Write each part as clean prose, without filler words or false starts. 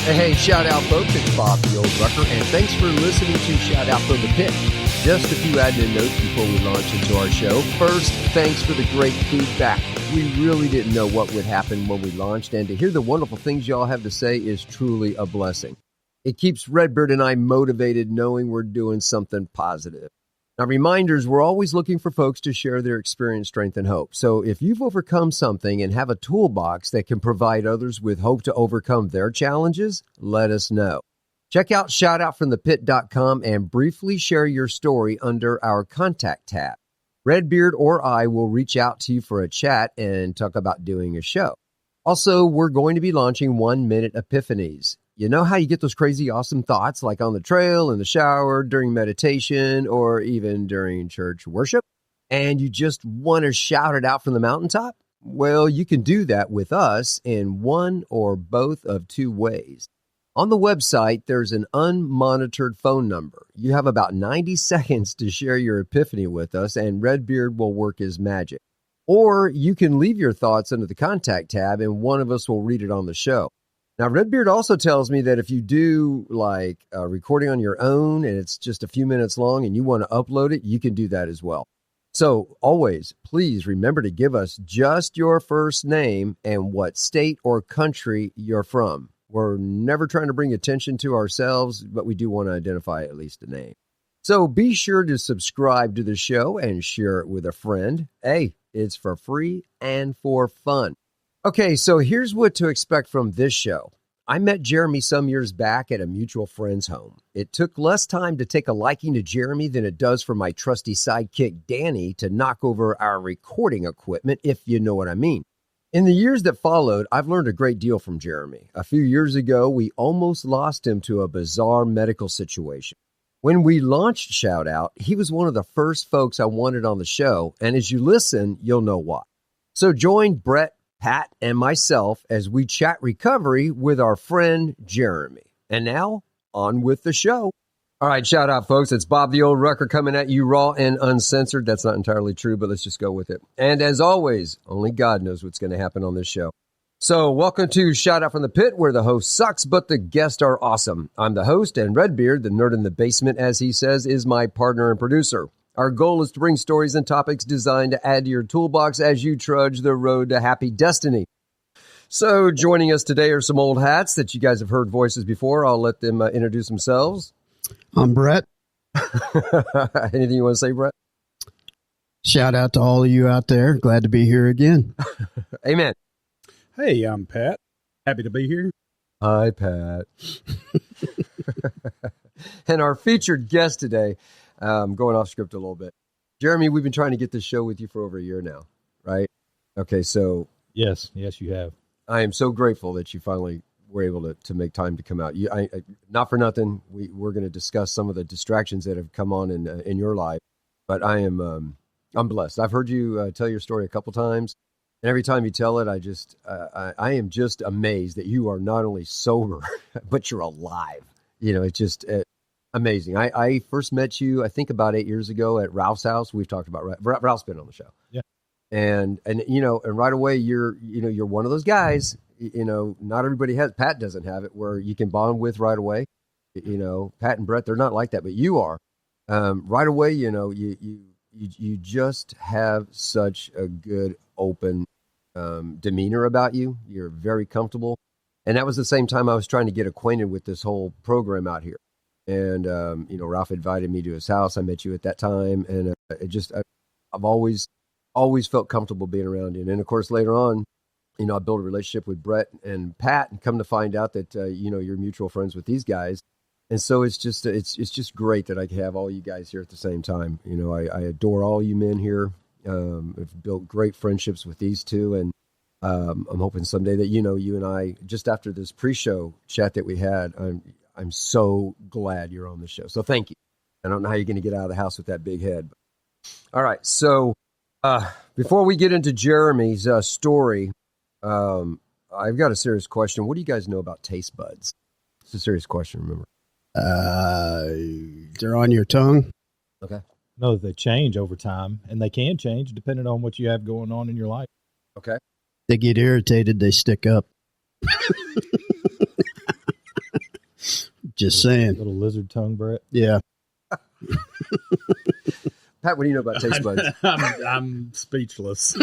Hey, shout out, folks. It's Bob the Old Rucker, and thanks for listening to Shout Out from the Pit. Just a few admin notes before we launch into our show. First, thanks for the great feedback. We really didn't know what would happen when we launched, and to hear the wonderful things y'all have to say is truly a blessing. It keeps Redbeard and I motivated knowing we're doing something positive. Now, reminders, we're always looking for folks to share their experience, strength, and hope. So if you've overcome something and have a toolbox that can provide others with hope to overcome their challenges, let us know. Check out shoutoutfromthepit.com and briefly share your story under our contact tab. Redbeard or I will reach out to you for a chat and talk about doing a show. Also, we're going to be launching 1-minute epiphanies. You know how you get those crazy, awesome thoughts like on the trail, in the shower, during meditation, or even during church worship, and you just want to shout it out from the mountaintop? Well, you can do that with us in one or both of two ways. On the website, there's an unmonitored phone number. You have about 90 seconds to share your epiphany with us, and Redbeard will work his magic. Or you can leave your thoughts under the contact tab, and one of us will read it on the show. Now, Redbeard also tells me that if you do like a recording on your own and it's just a few minutes long and you want to upload it, you can do that as well. So always, please remember to give us just your first name and what state or country you're from. We're never trying to bring attention to ourselves, but we do want to identify at least a name. So be sure to subscribe to the show and share it with a friend. Hey, it's for free and for fun. Okay, so here's what to expect from this show. I met Jeremy some years back at a mutual friend's home. It took less time to take a liking to Jeremy than it does for my trusty sidekick Danny to knock over our recording equipment, if you know what I mean. In the years that followed, I've learned a great deal from Jeremy. A few years ago, we almost lost him to a bizarre medical situation. When we launched Shout Out, he was one of the first folks I wanted on the show, and as you listen, you'll know why. So join Brett, Pat, and myself as we chat recovery with our friend Jeremy. And now, on with the show. All right, shout out, folks. It's Bob the Old Rucker coming at you raw and uncensored. That's not entirely true, but let's just go with it. And as always, only God knows what's going to happen on this show. So welcome to Shout Out from the Pit, where the host sucks, but the guests are awesome. I'm the host, and Redbeard, the nerd in the basement, as he says, is my partner and producer. Our goal is to bring stories and topics designed to add to your toolbox as you trudge the road to happy destiny. So joining us today are some old hats that you guys have heard voices before. I'll let them introduce themselves. I'm Brett. Anything you want to say, Brett? Shout out to all of you out there. Glad to be here again. Amen. Hey, I'm Pat. Happy to be here. Hi, Pat. And our featured guest today, going off script a little bit. Jeremy, we've been trying to get this show with you for over a year now, right? Okay, so. Yes, you have. I am so grateful that you finally were able to make time to come out. I not for nothing, we're going to discuss some of the distractions that have come on in your life, but I'm blessed. I've heard you tell your story a couple times, and every time you tell it, I am just amazed that you are not only sober, but you're alive. You know, it's just amazing. I first met you, I think about 8 years ago at Ralph's house. We've talked about Ralph's been on the show. Yeah. And you know, and right away you're one of those guys, you know, not everybody has, Pat doesn't have it, where you can bond with right away. You know, Pat and Brett, they're not like that, but you are. Right away, you know, you just have such a good, open demeanor about you. You're very comfortable. And that was the same time I was trying to get acquainted with this whole program out here. And, you know, Ralph invited me to his house. I met you at that time. And I've always felt comfortable being around you. And then, of course, later on, you know, I built a relationship with Brett and Pat, and come to find out that, you know, you're mutual friends with these guys. And so it's just great that I can have all you guys here at the same time. You know, I adore all you men here. I've built great friendships with these two. And I'm hoping someday that, you know, you and I, just after this pre-show chat that we had, I'm so glad you're on the show. So thank you. I don't know how you're going to get out of the house with that big head. All right. So before we get into Jeremy's story, I've got a serious question. What do you guys know about taste buds? It's a serious question, remember. They're on your tongue. Okay. No, they change over time, and they can change depending on what you have going on in your life. Okay. They get irritated. They stick up. Just saying. Little lizard tongue, Brett. Yeah. Pat, what do you know about taste buds? I'm speechless.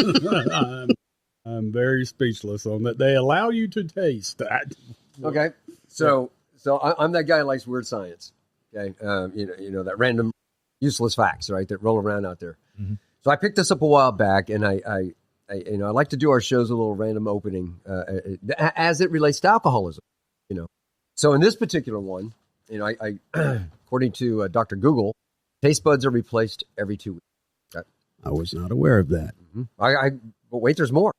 I'm very speechless on that. They allow you to taste that. Okay, so I'm that guy who likes weird science. Okay, you know that random, useless facts, right, that roll around out there. Mm-hmm. So I picked this up a while back, and I like to do our shows a little random opening as it relates to alcoholism. You know, so in this particular one, you know, I according to Dr. Google, taste buds are replaced every 2 weeks. Okay? I was not aware of that. Mm-hmm. But wait, there's more.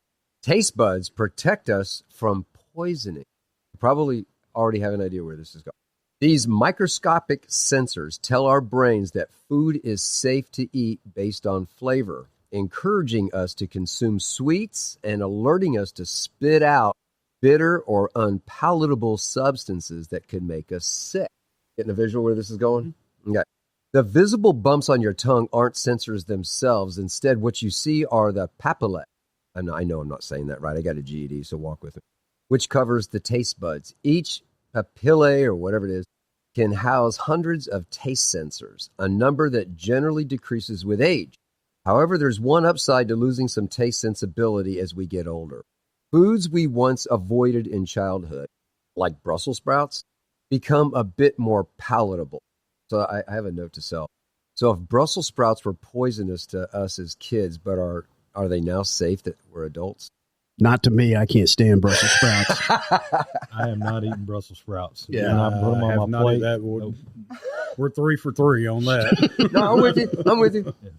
Taste buds protect us from poisoning. You probably already have an idea where this is going. These microscopic sensors tell our brains that food is safe to eat based on flavor, encouraging us to consume sweets and alerting us to spit out bitter or unpalatable substances that could make us sick. Getting a visual where this is going? Okay. The visible bumps on your tongue aren't sensors themselves. Instead, what you see are the papillae. I know I'm not saying that right. I got a GED, so walk with it. Which covers the taste buds. Each papillae, or whatever it is, can house hundreds of taste sensors, a number that generally decreases with age. However, there's one upside to losing some taste sensibility as we get older. Foods we once avoided in childhood, like Brussels sprouts, become a bit more palatable. So I have a note to self. So if Brussels sprouts were poisonous to us as kids, but are they now safe that we're adults? Not to me. I can't stand Brussels sprouts. I am not eating Brussels sprouts. Yeah, and I put them on my plate. Nope. We're 3 for 3 on that. No, I'm with you. Yeah.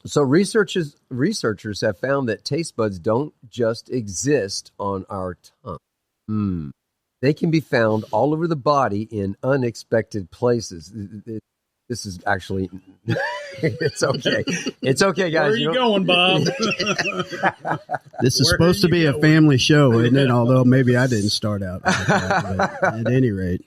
So researchers have found that taste buds don't just exist on our tongue. They can be found all over the body in unexpected places. This is actually, it's okay. It's okay, guys. Where are you going, Bob? This is supposed to be a family show, isn't it? Although maybe I didn't start out like that, but at any rate.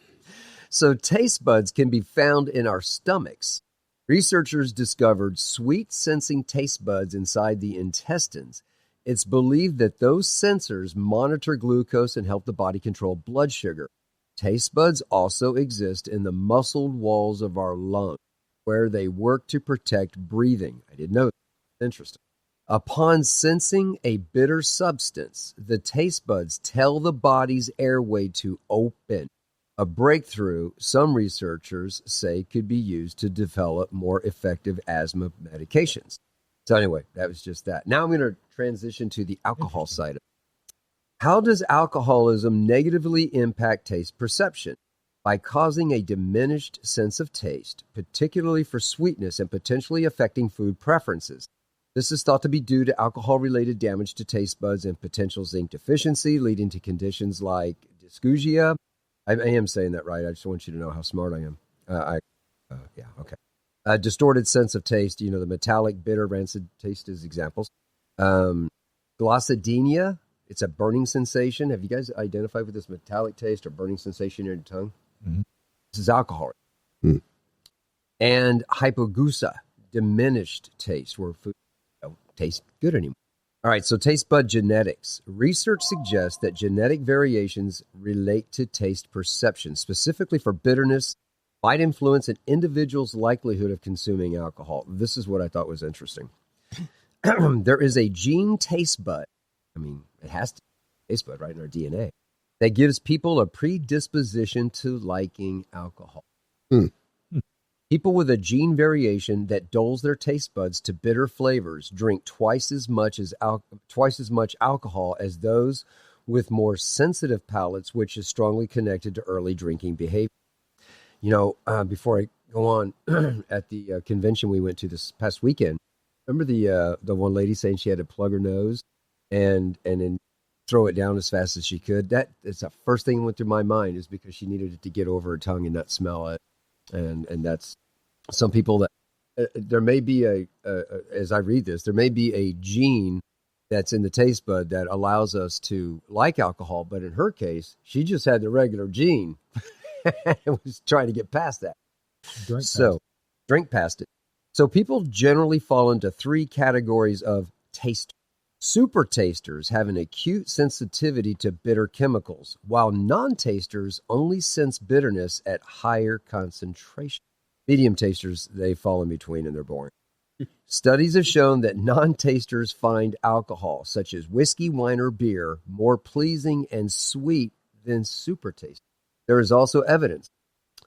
So taste buds can be found in our stomachs. Researchers discovered sweet-sensing taste buds inside the intestines. It's believed that those sensors monitor glucose and help the body control blood sugar. Taste buds also exist in the muscled walls of our lungs, where they work to protect breathing. I didn't know that. Interesting. Upon sensing a bitter substance, the taste buds tell the body's airway to open. A breakthrough, some researchers say, could be used to develop more effective asthma medications. So anyway, that was just that. Now I'm going to transition to the alcohol side of it. How does alcoholism negatively impact taste perception? By causing a diminished sense of taste, particularly for sweetness, and potentially affecting food preferences. This is thought to be due to alcohol-related damage to taste buds and potential zinc deficiency, leading to conditions like dysgeusia. I am saying that right. I just want you to know how smart I am. Yeah, okay. A distorted sense of taste, you know, the metallic, bitter, rancid taste is examples. Glossidemia, it's a burning sensation. Have you guys identified with this metallic taste or burning sensation in your tongue? Mm-hmm. This is alcohol. And hypogeusia, diminished taste, where food don't taste good anymore. All right, so taste bud genetics. Research suggests that genetic variations relate to taste perception, specifically for bitterness, might influence an individual's likelihood of consuming alcohol. This is what I thought was interesting. There is a gene taste bud. I mean, it has to be a taste bud, right, in our DNA, that gives people a predisposition to liking alcohol. People with a gene variation that dulls their taste buds to bitter flavors drink twice as much alcohol as those with more sensitive palates, which is strongly connected to early drinking behavior. You know, before I go on, at the convention we went to this past weekend, remember the one lady saying she had to plug her nose and then throw it down as fast as she could? It's the first thing that went through my mind, is because she needed it to get over her tongue and not smell it. And that's some people that there may be as I read this, there may be a gene that's in the taste bud that allows us to like alcohol. But in her case, she just had the regular gene and was trying to get past that. Drink past it. So people generally fall into 3 categories of taste. Super tasters have an acute sensitivity to bitter chemicals, while non-tasters only sense bitterness at higher concentration. Medium tasters, they fall in between and they're boring. Studies have shown that non-tasters find alcohol, such as whiskey, wine, or beer, more pleasing and sweet than super tasters. There is also evidence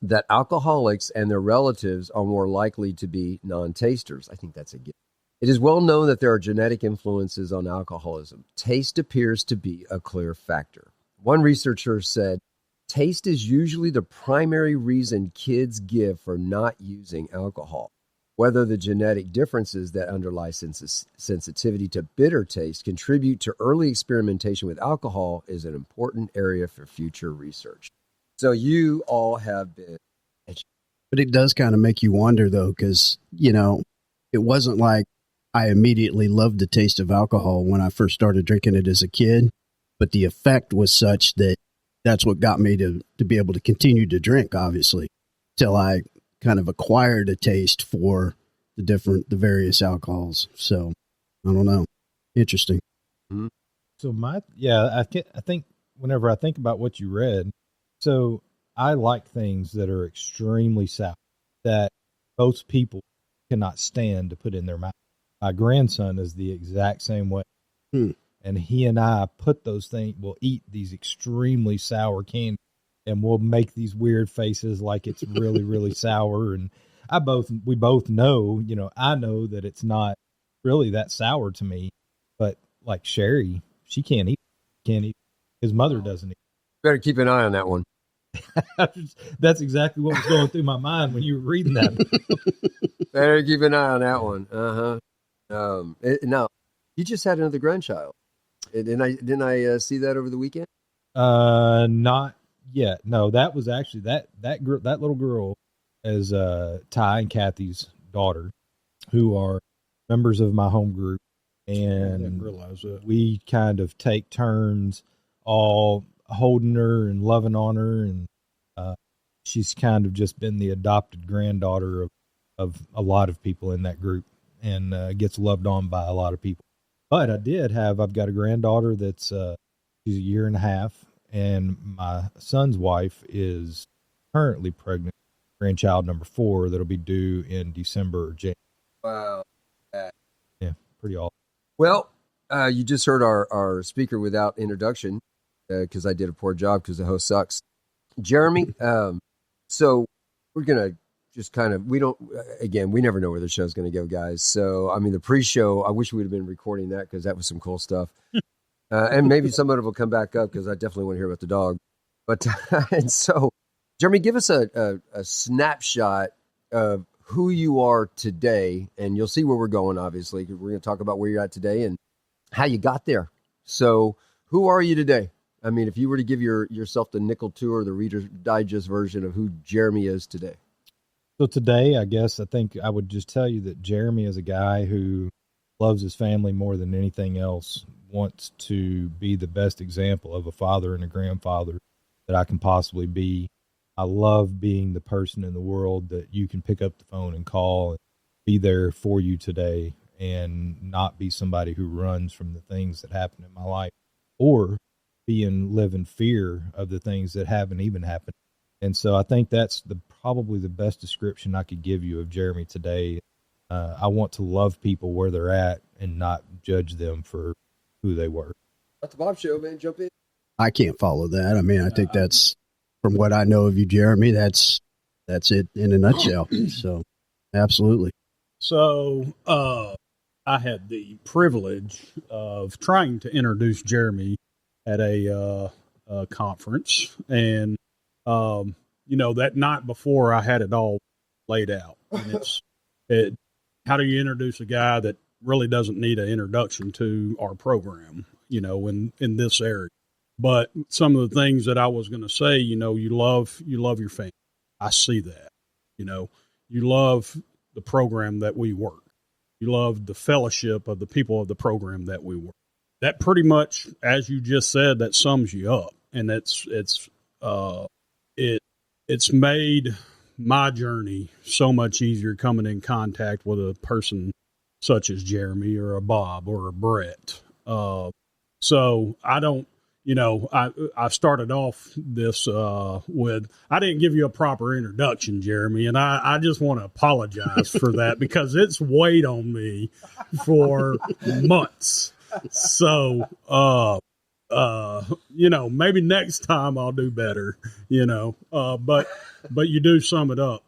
that alcoholics and their relatives are more likely to be non-tasters. I think that's a given. It is well known that there are genetic influences on alcoholism. Taste appears to be a clear factor. One researcher said, taste is usually the primary reason kids give for not using alcohol. Whether the genetic differences that underlie sensitivity to bitter taste contribute to early experimentation with alcohol is an important area for future research. So you all have been educated. But it does kind of make you wonder, though, because, it wasn't like I immediately loved the taste of alcohol when I first started drinking it as a kid, but the effect was such that that's what got me to be able to continue to drink, obviously, till I kind of acquired a taste for the various alcohols. So I don't know. Interesting. Mm-hmm. So I think whenever I think about what you read, so I like things that are extremely sour that most people cannot stand to put in their mouth. My grandson is the exact same way. And he and I put those things, we'll eat these extremely sour candy and we'll make these weird faces like it's really, really sour. And we both know, I know that it's not really that sour to me, but like Sherry, she can't eat. His mother doesn't eat. Better keep an eye on that one. That's exactly what was going through my mind when you were reading that. Better keep an eye on that one. Now, you just had another grandchild. Didn't I see that over the weekend? Not yet. No, that was actually that little girl is Ty and Kathy's daughter, who are members of my home group, and I didn't realize that. We kind of take turns all holding her and loving on her, and she's kind of just been the adopted granddaughter of a lot of people in that group, and gets loved on by a lot of people. But I've got a granddaughter that's she's a year and a half, and my son's wife is currently pregnant, grandchild number 4 that'll be due in December or January. Wow. Yeah, pretty awesome. Well, you just heard our speaker without introduction, because I did a poor job because the host sucks. Jeremy, so we're going to just kind of, we never know where the show's going to go, guys. So, I mean, the pre-show, I wish we would have been recording that because that was some cool stuff. And maybe some of it will come back up because I definitely want to hear about the dog. But, and so, Jeremy, give us a snapshot of who you are today, and you'll see where we're going, obviously, because we're going to talk about where you're at today and how you got there. So, who are you today? I mean, if you were to give yourself the nickel tour, the Reader's Digest version of who Jeremy is today. So today, I guess, I think I would just tell you that Jeremy is a guy who loves his family more than anything else, wants to be the best example of a father and a grandfather that I can possibly be. I love being the person in the world that you can pick up the phone and call and be there for you today, and not be somebody who runs from the things that happen in my life, or live in fear of the things that haven't even happened. And so I think that's probably the best description I could give you of Jeremy today. I want to love people where they're at and not judge them for who they were. That's the Bob Show, man. Jump in. I can't follow that. I mean, I think that's, from what I know of you, Jeremy, that's it in a nutshell. So, absolutely. So, I had the privilege of trying to introduce Jeremy at a conference, and that night before, I had it all laid out. And how do you introduce a guy that really doesn't need an introduction to our program, in this area? But some of the things that I was going to say, you love your family. I see that. You love the program that we work. You love the fellowship of the people of the program that we work. That pretty much, as you just said, that sums you up. And it's made my journey so much easier coming in contact with a person such as Jeremy or a Bob or a Brett. So I don't, I started off this with, I didn't give you a proper introduction, Jeremy, and I just want to apologize for that because it's weighed on me for months. So, maybe next time I'll do better, but you do sum it up,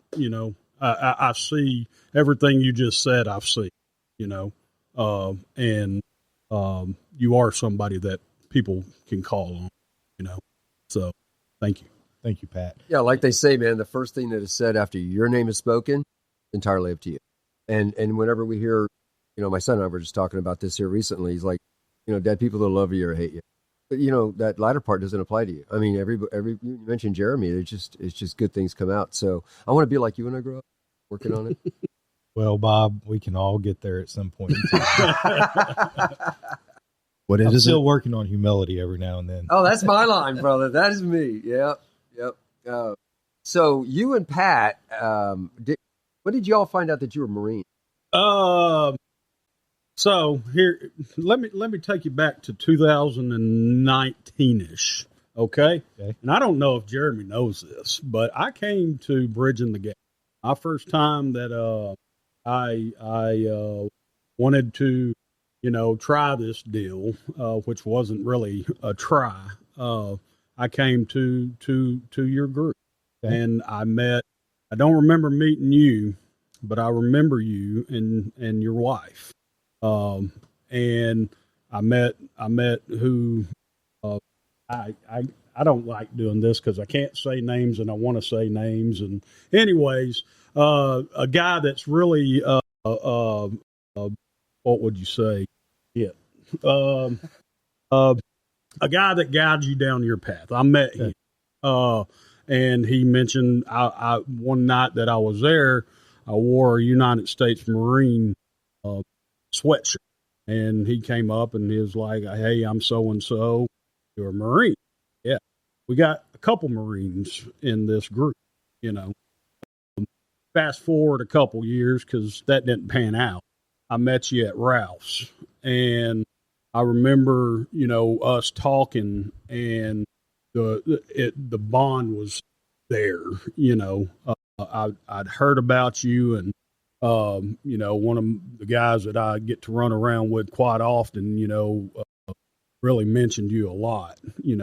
I see everything you just said. I've seen, and you are somebody that people can call on, so thank you. Thank you, Pat. Yeah, like they say, man, the first thing that is said after your name is spoken, entirely up to you. And whenever we hear, my son and I were just talking about this here recently. He's like, Dad, people that love you or hate you. But, that latter part doesn't apply to you. I mean, every you mentioned Jeremy, it's just good things come out. So I want to be like you when I grow up, working on it. Well, Bob, we can all get there at some point in time. I'm still working on humility every now and then. Oh, that's my line, brother. That is me. Yep. So you and Pat, when did y'all find out that you were Marine? So here, let me take you back to 2019-ish. Okay. And I don't know if Jeremy knows this, but I came to Bridging the Gap. My first time that I wanted to, try this deal, which wasn't really a try. I came to your group, and I don't remember meeting you, but I remember you and your wife. And I met who, I don't like doing this because I can't say names and I want to say names. And anyways, a guy that's really, what would you say? Yeah. A guy that guides you down your path. I met him. And he mentioned I one night that I was there, I wore a United States Marine sweatshirt, and he came up and he was like, "Hey, I'm so and so. You're a Marine." Yeah, we got a couple Marines in this group. Fast forward a couple years because that didn't pan out. I met you at Ralph's, and I remember us talking, and the bond was there. I'd heard about you, and one of the guys that I get to run around with quite often, really mentioned you a lot. You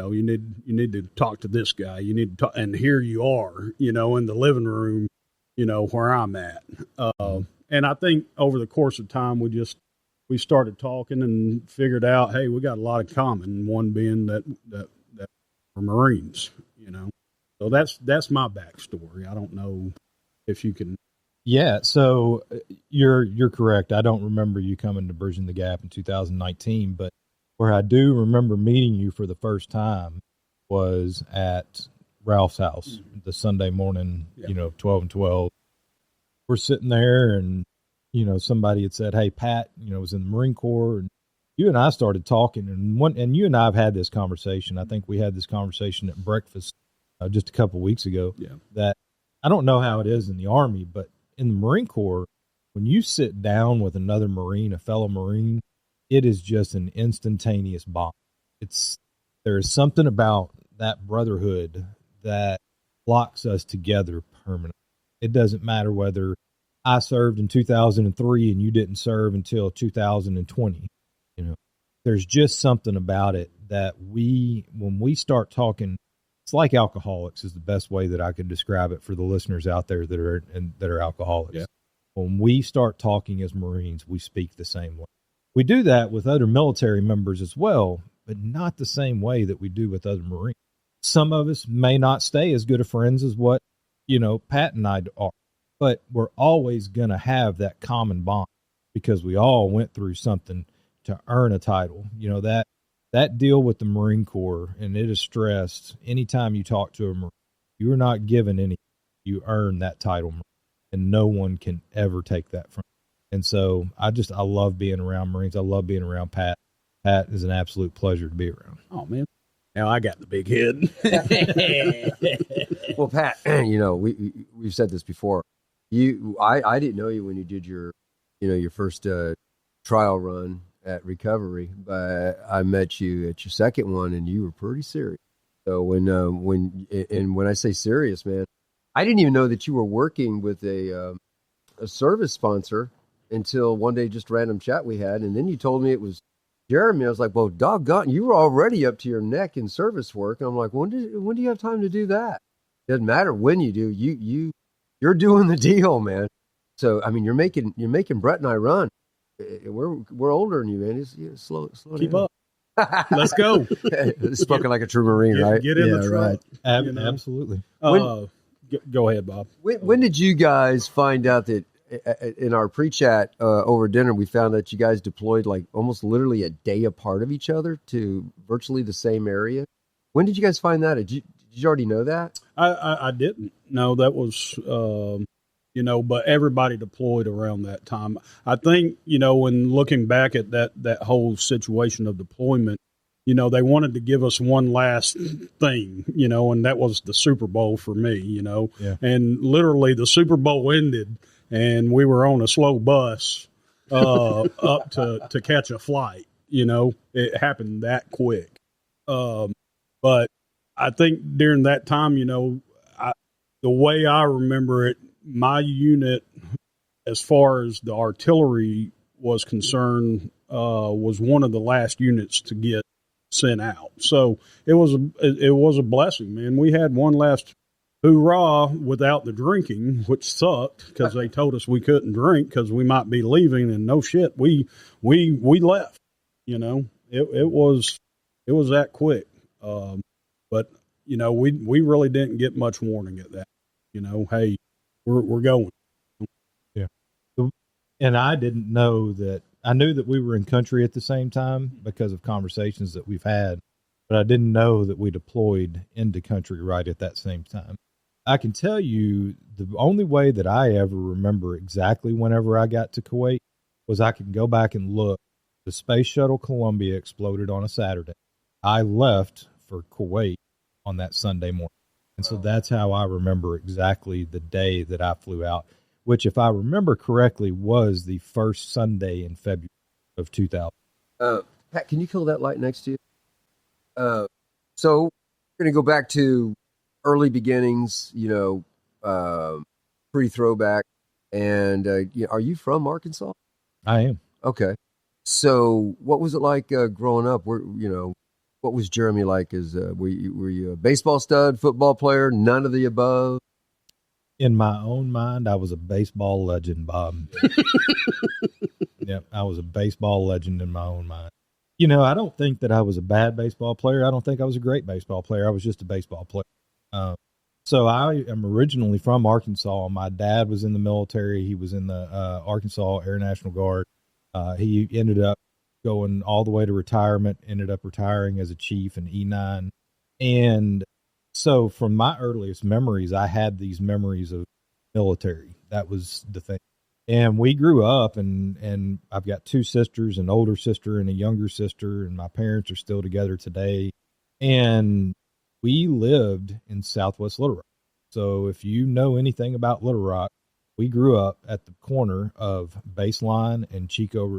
need to talk to this guy. You need to talk, and here you are, in the living room, where I'm at. And I think over the course of time, we started talking and figured out, hey, we got a lot of common. One being that we're Marines, So that's my backstory. I don't know if you can. Yeah, so you're correct. I don't remember you coming to Bridging the Gap in 2019, but where I do remember meeting you for the first time was at Ralph's house the Sunday morning, 12 and 12. We're sitting there and, somebody had said, "Hey, Pat, was in the Marine Corps." And you and I started talking, and you and I have had this conversation. I think we had this conversation at breakfast just a couple weeks ago. Yeah. That I don't know how it is in the Army, but in the Marine Corps, when you sit down with another Marine, a fellow Marine, it is just an instantaneous bond. There is something about that brotherhood that locks us together permanently. It doesn't matter whether I served in 2003 and you didn't serve until 2020. There's just something about it that when we start talking, it's like alcoholics is the best way that I could describe it for the listeners out there that are alcoholics. Yeah. When we start talking as Marines, we speak the same way. We do that with other military members as well, but not the same way that we do with other Marines. Some of us may not stay as good of friends as what, Pat and I are, but we're always going to have that common bond because we all went through something to earn a title. That deal with the Marine Corps, and it is stressed anytime you talk to a Marine, you are not given any, you earn that title, and no one can ever take that from you. And so I love being around Marines. I love being around Pat. Pat is an absolute pleasure to be around. Oh, man. Now I got the big head. Well, Pat, we've said this before. I didn't know you when you did your first trial run at recovery, but I met you at your second one, and you were pretty serious. So when I say serious, man, I didn't even know that you were working with a service sponsor until one day, just random chat we had, and then you told me it was Jeremy. I was like, well, doggone, you were already up to your neck in service work. And I'm like, when do you have time to do that? Doesn't matter when you do. You're doing the deal, man. So I mean, you're making Brett and I run. We're older than you, man. Slow Keep down. up. Let's go. Spoken like a true Marine, right? Get in the truck. Right. You know? Absolutely. Go ahead, Bob. When did you guys find out that in our pre-chat over dinner, we found that you guys deployed like almost literally a day apart of each other to virtually the same area? When did you guys find that? Did you already know that? I didn't. No, that was, but everybody deployed around that time. I think, when looking back at that whole situation of deployment, they wanted to give us one last thing, and that was the Super Bowl for me, Yeah. And literally the Super Bowl ended and we were on a slow bus up to catch a flight. It happened that quick. But I think during that time, the way I remember it, my unit, as far as the artillery was concerned, was one of the last units to get sent out. So it was a blessing, man. We had one last hoorah without the drinking, which sucked because they told us we couldn't drink because we might be leaving, and no shit, we left. It was that quick. But we really didn't get much warning at that. Hey, we're going. Yeah. And I didn't know that. I knew that we were in country at the same time because of conversations that we've had, but I didn't know that we deployed into country right at that same time. I can tell you the only way that I ever remember exactly whenever I got to Kuwait was I can go back and look. The Space Shuttle Columbia exploded on a Saturday. I left for Kuwait on that Sunday morning. And so that's how I remember exactly the day that I flew out, which, if I remember correctly, was the first Sunday in February of 2000. Pat, can you kill that light next to you? So we're going to go back to early beginnings, pre-throwback. And are you from Arkansas? I am. Okay. So what was it like growing up? What was Jeremy like? Were you a baseball stud, football player, none of the above? In my own mind, I was a baseball legend, Bob. Yep, I was a baseball legend in my own mind. I don't think that I was a bad baseball player. I don't think I was a great baseball player. I was just a baseball player. So I am originally from Arkansas. My dad was in the military. He was in the Arkansas Air National Guard. He ended up going all the way to retirement, ended up retiring as a chief in E9. And so from my earliest memories, I had these memories of military. That was the thing. And we grew up, and I've got two sisters, an older sister and a younger sister, and my parents are still together today. And we lived in Southwest Little Rock. So if you know anything about Little Rock, we grew up at the corner of Baseline and Chico.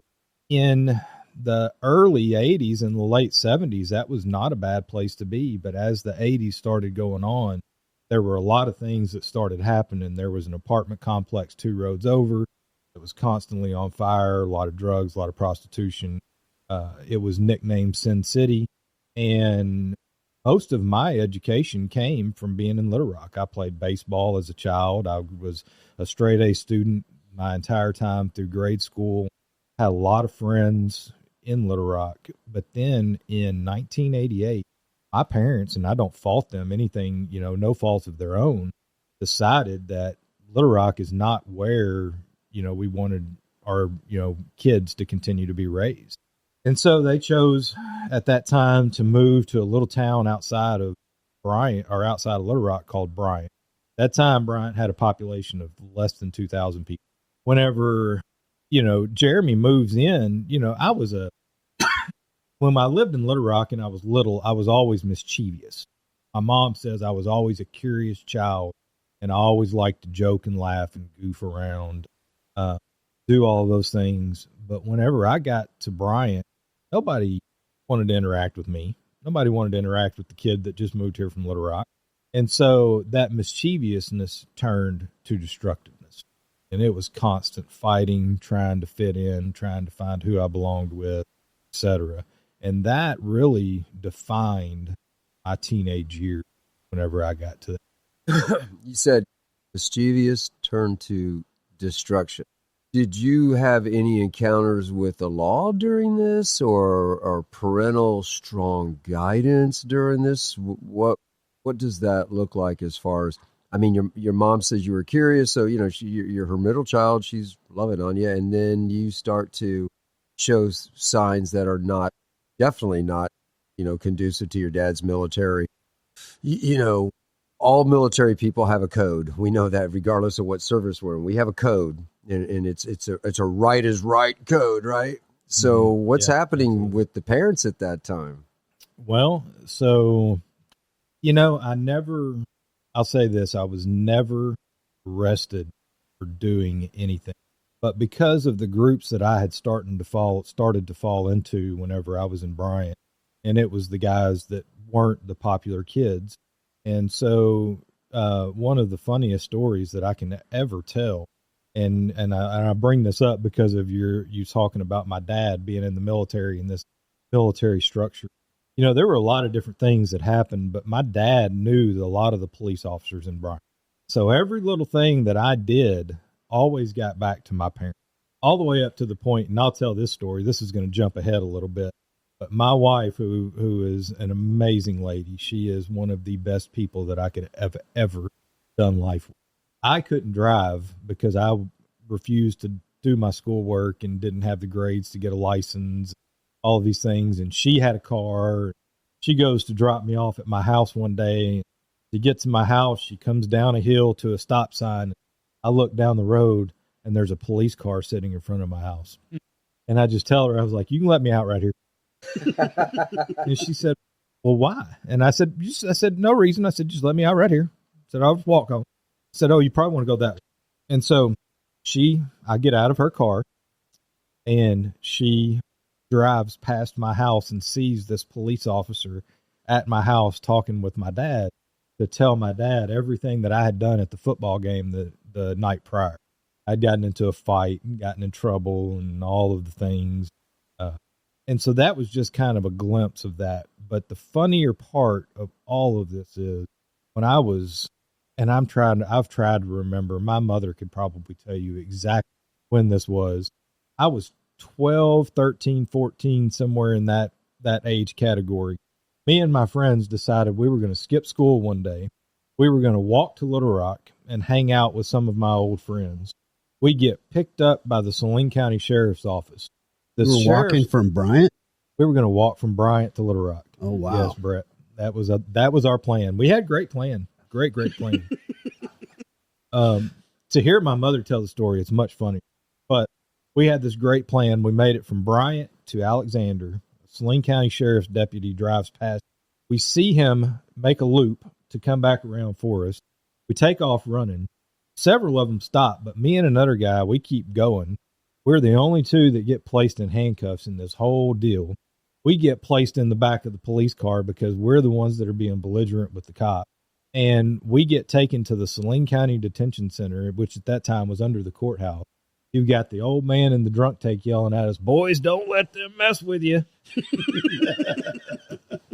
In the early 80s and the late 70s, that was not a bad place to be. But as the 80s started going on, there were a lot of things that started happening. There was an apartment complex 2 roads over. It was constantly on fire, a lot of drugs, a lot of prostitution. It was nicknamed Sin City. And most of my education came from being in Little Rock. I played baseball as a child. I was a straight A student my entire time through grade school. Had a lot of friends in Little Rock. But then in 1988, my parents, and I don't fault them anything, no faults of their own, decided that Little Rock is not where, we wanted our, kids to continue to be raised. And so they chose at that time to move to a little town outside of Bryant, or outside of Little Rock, called Bryant. That time, Bryant had a population of less than 2,000 people. Whenever, Jeremy moves in, I was when I lived in Little Rock and I was little, I was always mischievous. My mom says I was always a curious child, and I always liked to joke and laugh and goof around, do all of those things. But whenever I got to Bryant, nobody wanted to interact with me. Nobody wanted to interact with the kid that just moved here from Little Rock. And so that mischievousness turned to destructiveness. And it was constant fighting, trying to fit in, trying to find who I belonged with, etc. And that really defined my teenage years whenever I got to that. You said mischievous turned to destruction. Did you have any encounters with the law during this, or parental strong guidance during this? What does that look like as far as, I mean, your mom says you were curious, so, you know, you're her middle child, she's loving on you, and then you start to show signs that are definitely not, you know, conducive to your dad's military. You know, all military people have a code. We know that regardless of what service we're in. We have a code, and it's a right is right code, right? So what's happening with the parents at that time? Well, so, you know, I'll say this, I was never arrested for doing anything. But because of the groups that I had started to fall into whenever I was in Bryant, and it was the guys that weren't the popular kids. And so one of the funniest stories that I can ever tell, and I bring this up because of you talking about my dad being in the military and this military structure. You know, there were a lot of different things that happened, but my dad knew a lot of the police officers in Bryant. So every little thing that I did always got back to my parents, all the way up to the point, and I'll tell this story. This is going to jump ahead a little bit. But my wife, who is an amazing lady, she is one of the best people that I could have ever done life with. I couldn't drive because I refused to do my schoolwork and didn't have the grades to get a license, all of these things. And she had a car. She goes to drop me off at my house one day. She gets to my house. She comes down a hill to a stop sign. I look down the road, and there's a police car sitting in front of my house. And I just tell her, I was like, you can let me out right here. And she said, well, why? And I said, no reason. I said, just let me out right here. I said, I'll just walk home. I said, oh, you probably want to go that way. And so I get out of her car, and she drives past my house and sees this police officer at my house talking with my dad to tell my dad everything that I had done at the football game the night prior. I'd gotten into a fight and gotten in trouble and all of the things. And so that was just kind of a glimpse of that. But the funnier part of all of this is when I was, and I've tried to remember, my mother could probably tell you exactly when this was. I was 12, 13, 14, somewhere in that age category. Me and my friends decided we were going to skip school one day. We were going to walk to Little Rock and hang out with some of my old friends. We get picked up by the Saline County Sheriff's Office. We were walking from Bryant? We were going to walk from Bryant to Little Rock. Oh, wow. Yes, Brett. That was our plan. We had great plan. Great plan. To hear my mother tell the story, it's much funnier. But we had this great plan. We made it from Bryant to Alexander. Saline County Sheriff's deputy drives past. We see him make a loop to come back around for us. We take off running. Several of them stop, but me and another guy, we keep going. We're the only two that get placed in handcuffs in this whole deal. We get placed in the back of the police car because we're the ones that are being belligerent with the cop. And we get taken to the Saline County Detention Center, which at that time was under the courthouse. You've got the old man in the drunk tank yelling at us, boys, don't let them mess with you.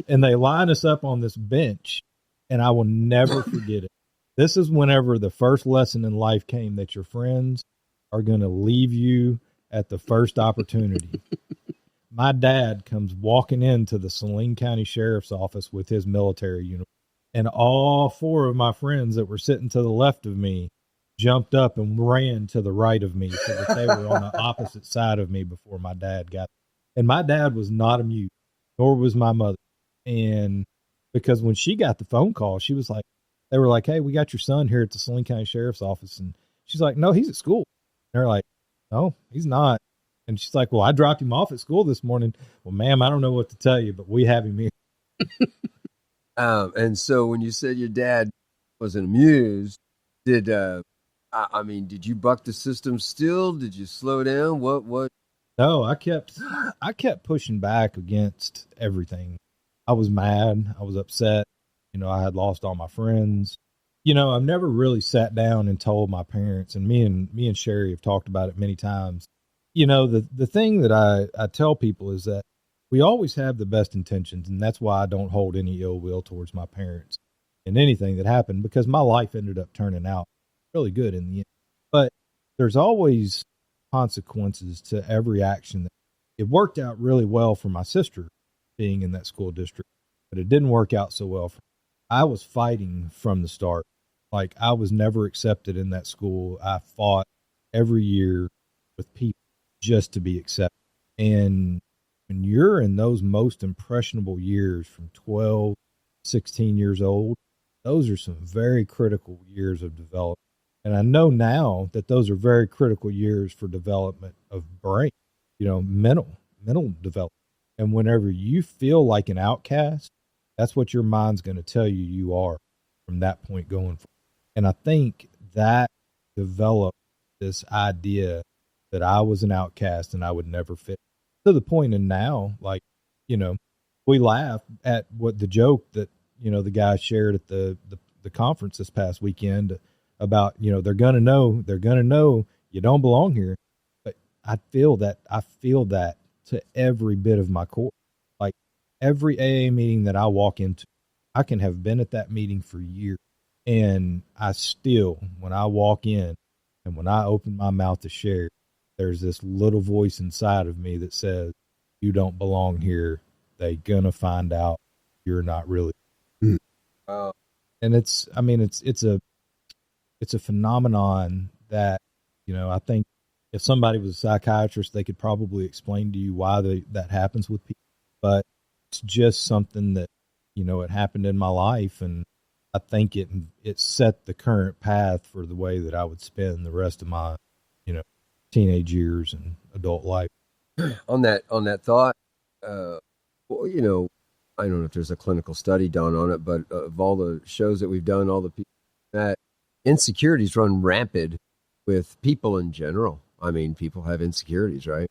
And they line us up on this bench, and I will never forget it. This is whenever the first lesson in life came that your friends are going to leave you at the first opportunity. My dad comes walking into the Saline County Sheriff's Office with his military uniform, and all four of my friends that were sitting to the left of me jumped up and ran to the right of me so that they were on the opposite side of me before my dad got there. And my dad was not amused, nor was my mother. And because when she got the phone call, she was like, they were like, hey, we got your son here at the Saline County Sheriff's Office. And she's like, no, he's at school. And they're like, no, he's not. And she's like, well, I dropped him off at school this morning. Well, ma'am, I don't know what to tell you, but we have him here. And so when you said your dad wasn't amused, did you buck the system still? Did you slow down? What? No, I kept pushing back against everything. I was mad. I was upset. I had lost all my friends. I've never really sat down and told my parents, and me and Sherry have talked about it many times. The thing that I tell people is that we always have the best intentions, and that's why I don't hold any ill will towards my parents in anything that happened, because my life ended up turning out really good in the end. But there's always consequences to every action. It worked out really well for my sister being in that school district, but it didn't work out so well for me. I was fighting from the start. Like, I was never accepted in that school. I fought every year with people just to be accepted. And when you're in those most impressionable years from 12, 16 years old, those are some very critical years of development. And I know now that those are very critical years for development of brain, mental development. And whenever you feel like an outcast, that's what your mind's going to tell you are from that point going forward. And I think that developed this idea that I was an outcast and I would never fit, to the point in now, like, we laugh at what the joke that, the guy shared at the conference this past weekend about, they're going to know you don't belong here. But I feel that to every bit of my core. Like, every AA meeting that I walk into, I can have been at that meeting for years, and I still, when I walk in and when I open my mouth to share, there's this little voice inside of me that says, you don't belong here. They gonna find out you're not really. And it's a phenomenon that, I think if somebody was a psychiatrist, they could probably explain to you why that happens with people. But it's just something that, it happened in my life, and I think it set the current path for the way that I would spend the rest of my, teenage years and adult life. On that thought, well, I don't know if there's a clinical study done on it, but of all the shows that we've done, all the people that insecurities run rampant with people in general. I mean, people have insecurities, right?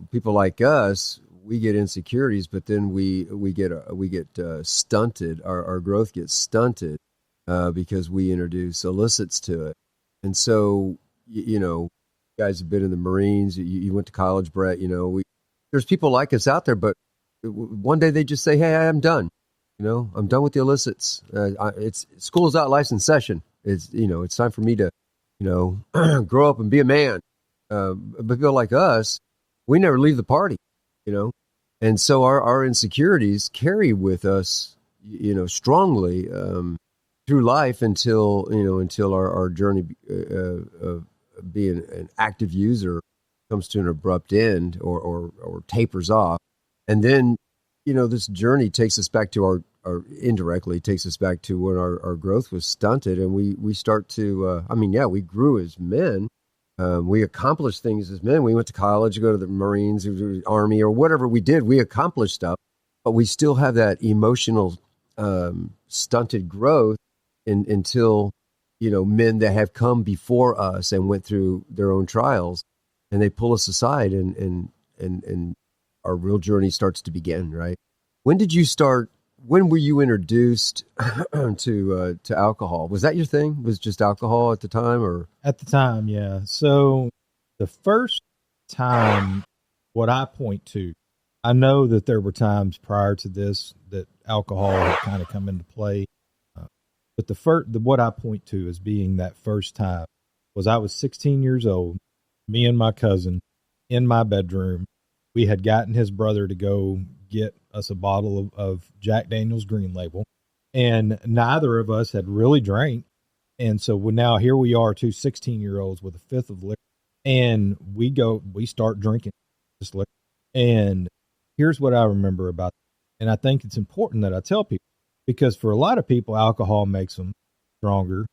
People like us, we get insecurities, but then we get stunted. Our growth gets stunted because we introduce illicits to it. And so, you guys have been in the Marines. You went to college, Brett. There's people like us out there, but one day they just say, "Hey, I'm done. I'm done with the illicits. School's out, license session. It's time for me to, grow up and be a man." But people like us, we never leave the party, and so our insecurities carry with us, strongly through life until our journey of being an active user comes to an abrupt end or tapers off. And then, this journey takes us back to our indirectly takes us back to when our growth was stunted, and we start to, we grew as men. We accomplished things as men. We went to college, go to the Marines, Army, or whatever we did. We accomplished stuff, but we still have that emotional stunted growth until, men that have come before us and went through their own trials, and they pull us aside, and our real journey starts to begin, right? When did you start? When were you introduced to alcohol? Was that your thing? Was just alcohol at the time, or at the time? Yeah. So the first time, what I point to, I know that there were times prior to this that alcohol had kind of come into play, but what I point to as being that first time was I was 16 years old. Me and my cousin in my bedroom. We had gotten his brother to go get us a bottle of Jack Daniel's Green Label, and neither of us had really drank. And so now here we are, two 16-year-olds with a fifth of liquor, and we start drinking this liquor. And here's what I remember about it. And I think it's important that I tell people, because for a lot of people, alcohol makes them stronger,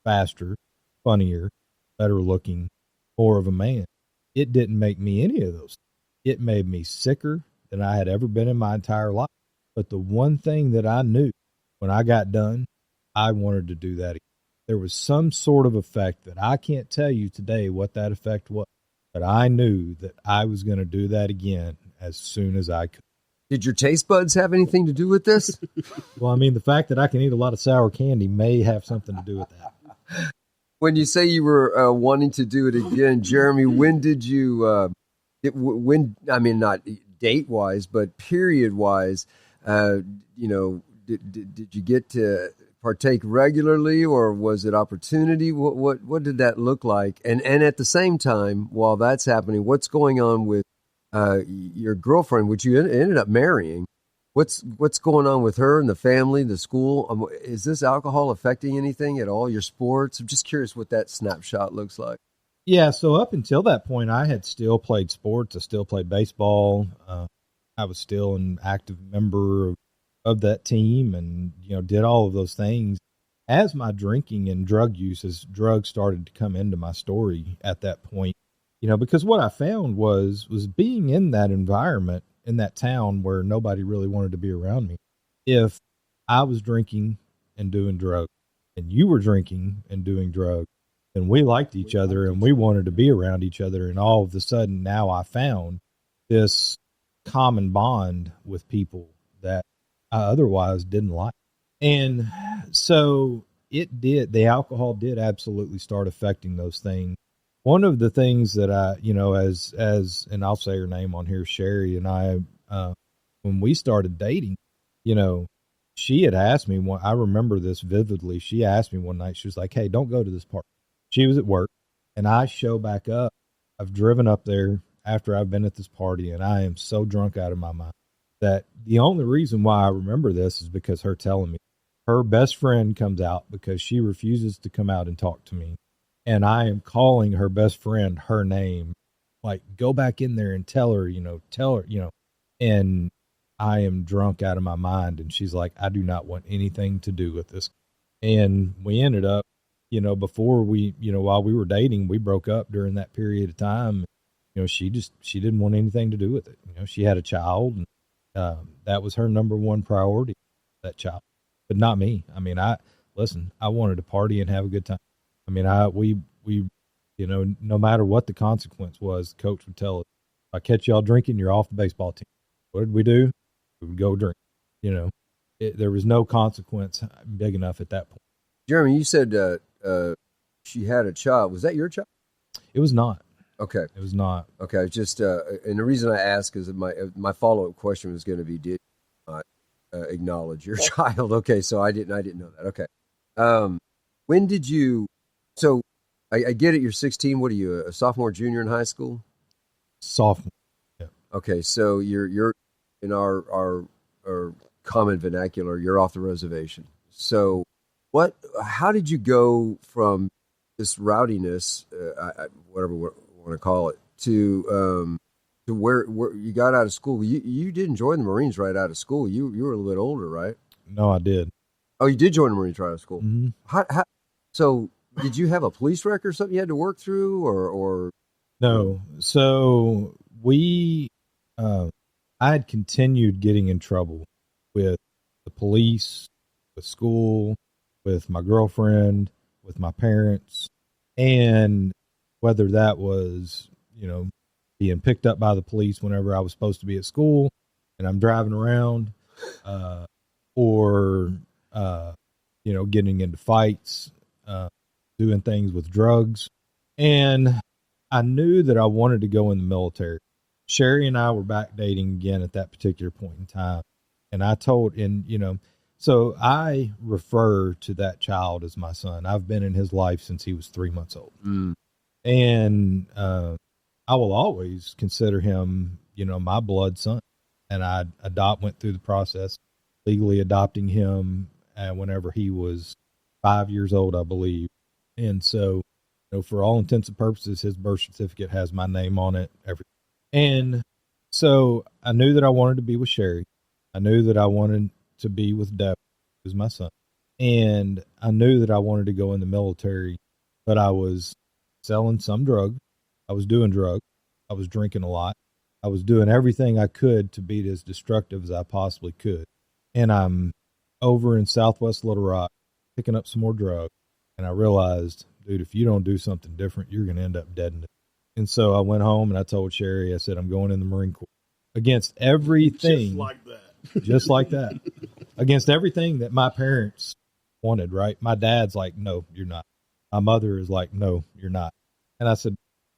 faster, funnier, better looking, more of a man. It didn't make me any of those. It made me sicker than I had ever been in my entire life. But the one thing that I knew when I got done, I wanted to do that again. There was some sort of effect that I can't tell you today what that effect was, but I knew that I was going to do that again as soon as I could. Did your taste buds have anything to do with this? Well, I mean, the fact that I can eat a lot of sour candy may have something to do with that. When you say you were wanting to do it again, Jeremy, when did you, not date-wise, but period-wise, did you get to partake regularly, or was it opportunity? What did that look like? And at the same time, while that's happening, what's going on with your girlfriend, which you ended up marrying? What's going on with her and the family, the school? Is this alcohol affecting anything at all? Your sports? I'm just curious what that snapshot looks like. Yeah, so up until that point, I had still played sports. I still played baseball. I was still an active member of that team, and did all of those things. As my drinking and drug use, as drugs started to come into my story at that point, because what I found was being in that environment, in that town where nobody really wanted to be around me. If I was drinking and doing drugs, and you were drinking and doing drugs, and we liked each other and we wanted to be around each other, and all of a sudden now I found this common bond with people that I otherwise didn't like. And so the alcohol did absolutely start affecting those things. One of the things that I, and I'll say her name on here, Sherry, and I, when we started dating, she had asked me I remember this vividly. She asked me one night, she was like, "Hey, don't go to this party." She was at work, and I show back up. I've driven up there after I've been at this party, and I am so drunk out of my mind that the only reason why I remember this is because her telling me. Her best friend comes out because she refuses to come out and talk to me. And I am calling her best friend her name, like, go back in there and tell her, and I am drunk out of my mind. And she's like, "I do not want anything to do with this." And we ended up, before we, while we were dating, we broke up during that period of time. She didn't want anything to do with it. She had a child, and that was her number one priority, that child, but not me. I mean, I wanted to party and have a good time. I mean, we, no matter what the consequence was, coach would tell us, "If I catch y'all drinking, you're off the baseball team." What did we do? We would go drink. There was no consequence big enough at that point. Jeremy, you said she had a child. Was that your child? It was not. Okay. It was not. Okay. Just, and the reason I ask is that my follow-up question was going to be, did you not acknowledge your child? Okay. So I didn't know that. Okay. When did you, so I get it. You're 16. What are you, a sophomore, junior in high school? Sophomore. Yeah. Okay. So you're in our common vernacular, you're off the reservation. So how did you go from this rowdiness, whatever we want to call it, to where you got out of school? You didn't join the Marines right out of school. You were a little bit older, right? No, I did. Oh, you did join the Marines right out of school. Mm-hmm. So did you have a police record or something you had to work through, or? No. So I had continued getting in trouble with the police, with school, with my girlfriend, with my parents, and whether that was, being picked up by the police whenever I was supposed to be at school and I'm driving around, or, getting into fights, doing things with drugs. And I knew that I wanted to go in the military. Sherry and I were back dating again at that particular point in time. And I told, so I refer to that child as my son. I've been in his life since he was 3 months old. Mm. And I will always consider him, my blood son. And I went through the process, legally adopting him whenever he was 5 years old, I believe. And so, for all intents and purposes, his birth certificate has my name on it, everything. And so I knew that I wanted to be with Sherry. I knew that I wanted to be with Deb, who's my son. And I knew that I wanted to go in the military, but I was selling some drugs. I was doing drugs. I was drinking a lot. I was doing everything I could to be as destructive as I possibly could. And I'm over in Southwest Little Rock picking up some more drugs. And I realized, dude, if you don't do something different, you're going to end up dead in it. And so I went home and I told Sherry, I said, I'm going in the Marine Corps against everything. Just like that. Just like that. Against everything that my parents wanted, right? My dad's like, no, you're not. My mother is like, no, you're not. And I said,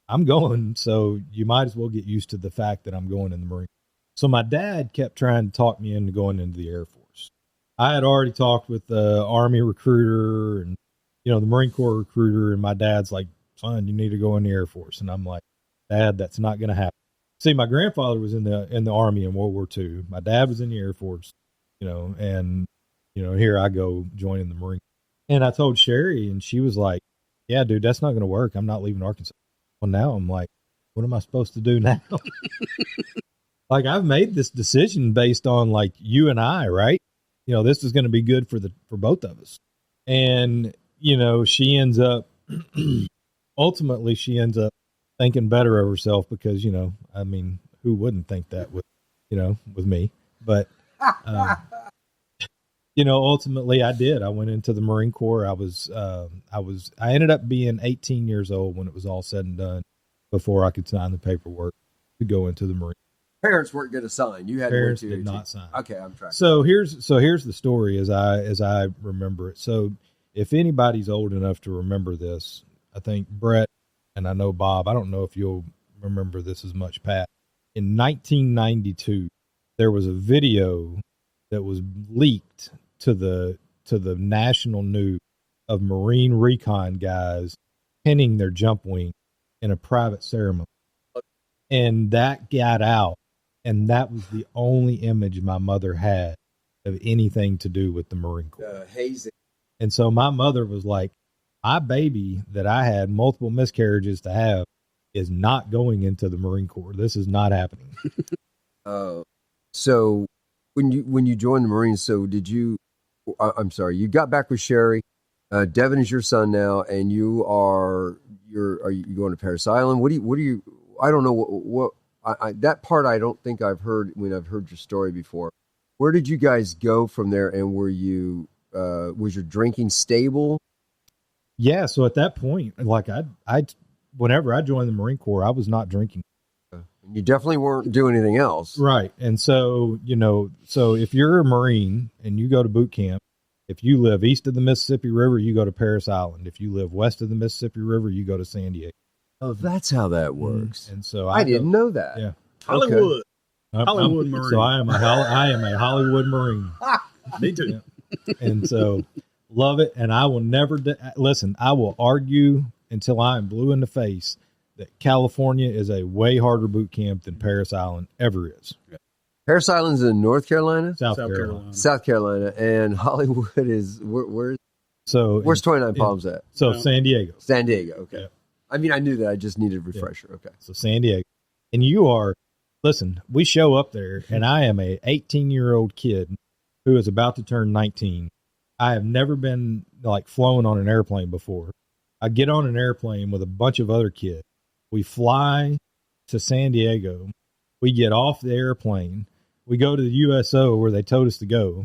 I'm going, so you might as well get used to the fact that I'm going in the Marine Corps. So my dad kept trying to talk me into going into the Air Force. I had already talked with the Army recruiter and, the Marine Corps recruiter, and my dad's like, son, you need to go in the Air Force. And I'm like, Dad, that's not going to happen. See, my grandfather was in the Army in World War II. My dad was in the Air Force, and, here I go joining the Marine Corps. And I told Sherry, and she was like, yeah, dude, that's not going to work. I'm not leaving Arkansas. Well, now I'm like, what am I supposed to do now? Like, I've made this decision based on like you and I, right? This is going to be good for both of us. And, she ends up, ultimately she ends up thinking better of herself because, who wouldn't think that with me? But, ultimately I did. I went into the Marine Corps. I ended up being 18 years old when it was all said and done before I could sign the paperwork to go into the Marine. Parents weren't going to sign. You had Parents did not sign. Okay, I'm tracking. So here's the story as I remember it. So if anybody's old enough to remember this, I think Brett and I know Bob. I don't know if you'll remember this as much, Pat. In 1992, there was a video that was leaked to the national news of Marine recon guys pinning their jump wing in a private ceremony. And that got out. And that was the only image my mother had of anything to do with the Marine Corps. Hazing. And so my mother was like, my baby that I had multiple miscarriages to have is not going into the Marine Corps. This is not happening. So when you joined the Marines, so did you, I'm sorry, you got back with Sherry. Devin is your son now, and are you going to Parris Island? What do you, I don't know what that part I don't think I've heard when I've heard your story before. Where did you guys go from there, and were you, was your drinking stable? Yeah. So at that point, like whenever I joined the Marine Corps, I was not drinking. You definitely weren't doing anything else. Right. And so, so if you're a Marine and you go to boot camp, if you live east of the Mississippi River, you go to Parris Island. If you live west of the Mississippi River, you go to San Diego. Oh, that's how that works. And so I didn't know that. Yeah. Hollywood. Okay. Hollywood Marine. So I am a Hollywood Marine. Me too. Yeah. And so love it. And I will never listen. I will argue until I am blue in the face that California is a way harder boot camp than Parris Island ever is. Parris Island's in North Carolina? South Carolina. South Carolina. And Hollywood is, where's 29 Palms at? So San Diego. San Diego, okay. Yeah. I mean, I knew that. I just needed a refresher. Yeah. Okay. So San Diego. And listen, we show up there, and I am a 18-year-old kid who is about to turn 19. I have never been, flown on an airplane before. I get on an airplane with a bunch of other kids. We fly to San Diego. We get off the airplane. We go to the USO where they told us to go.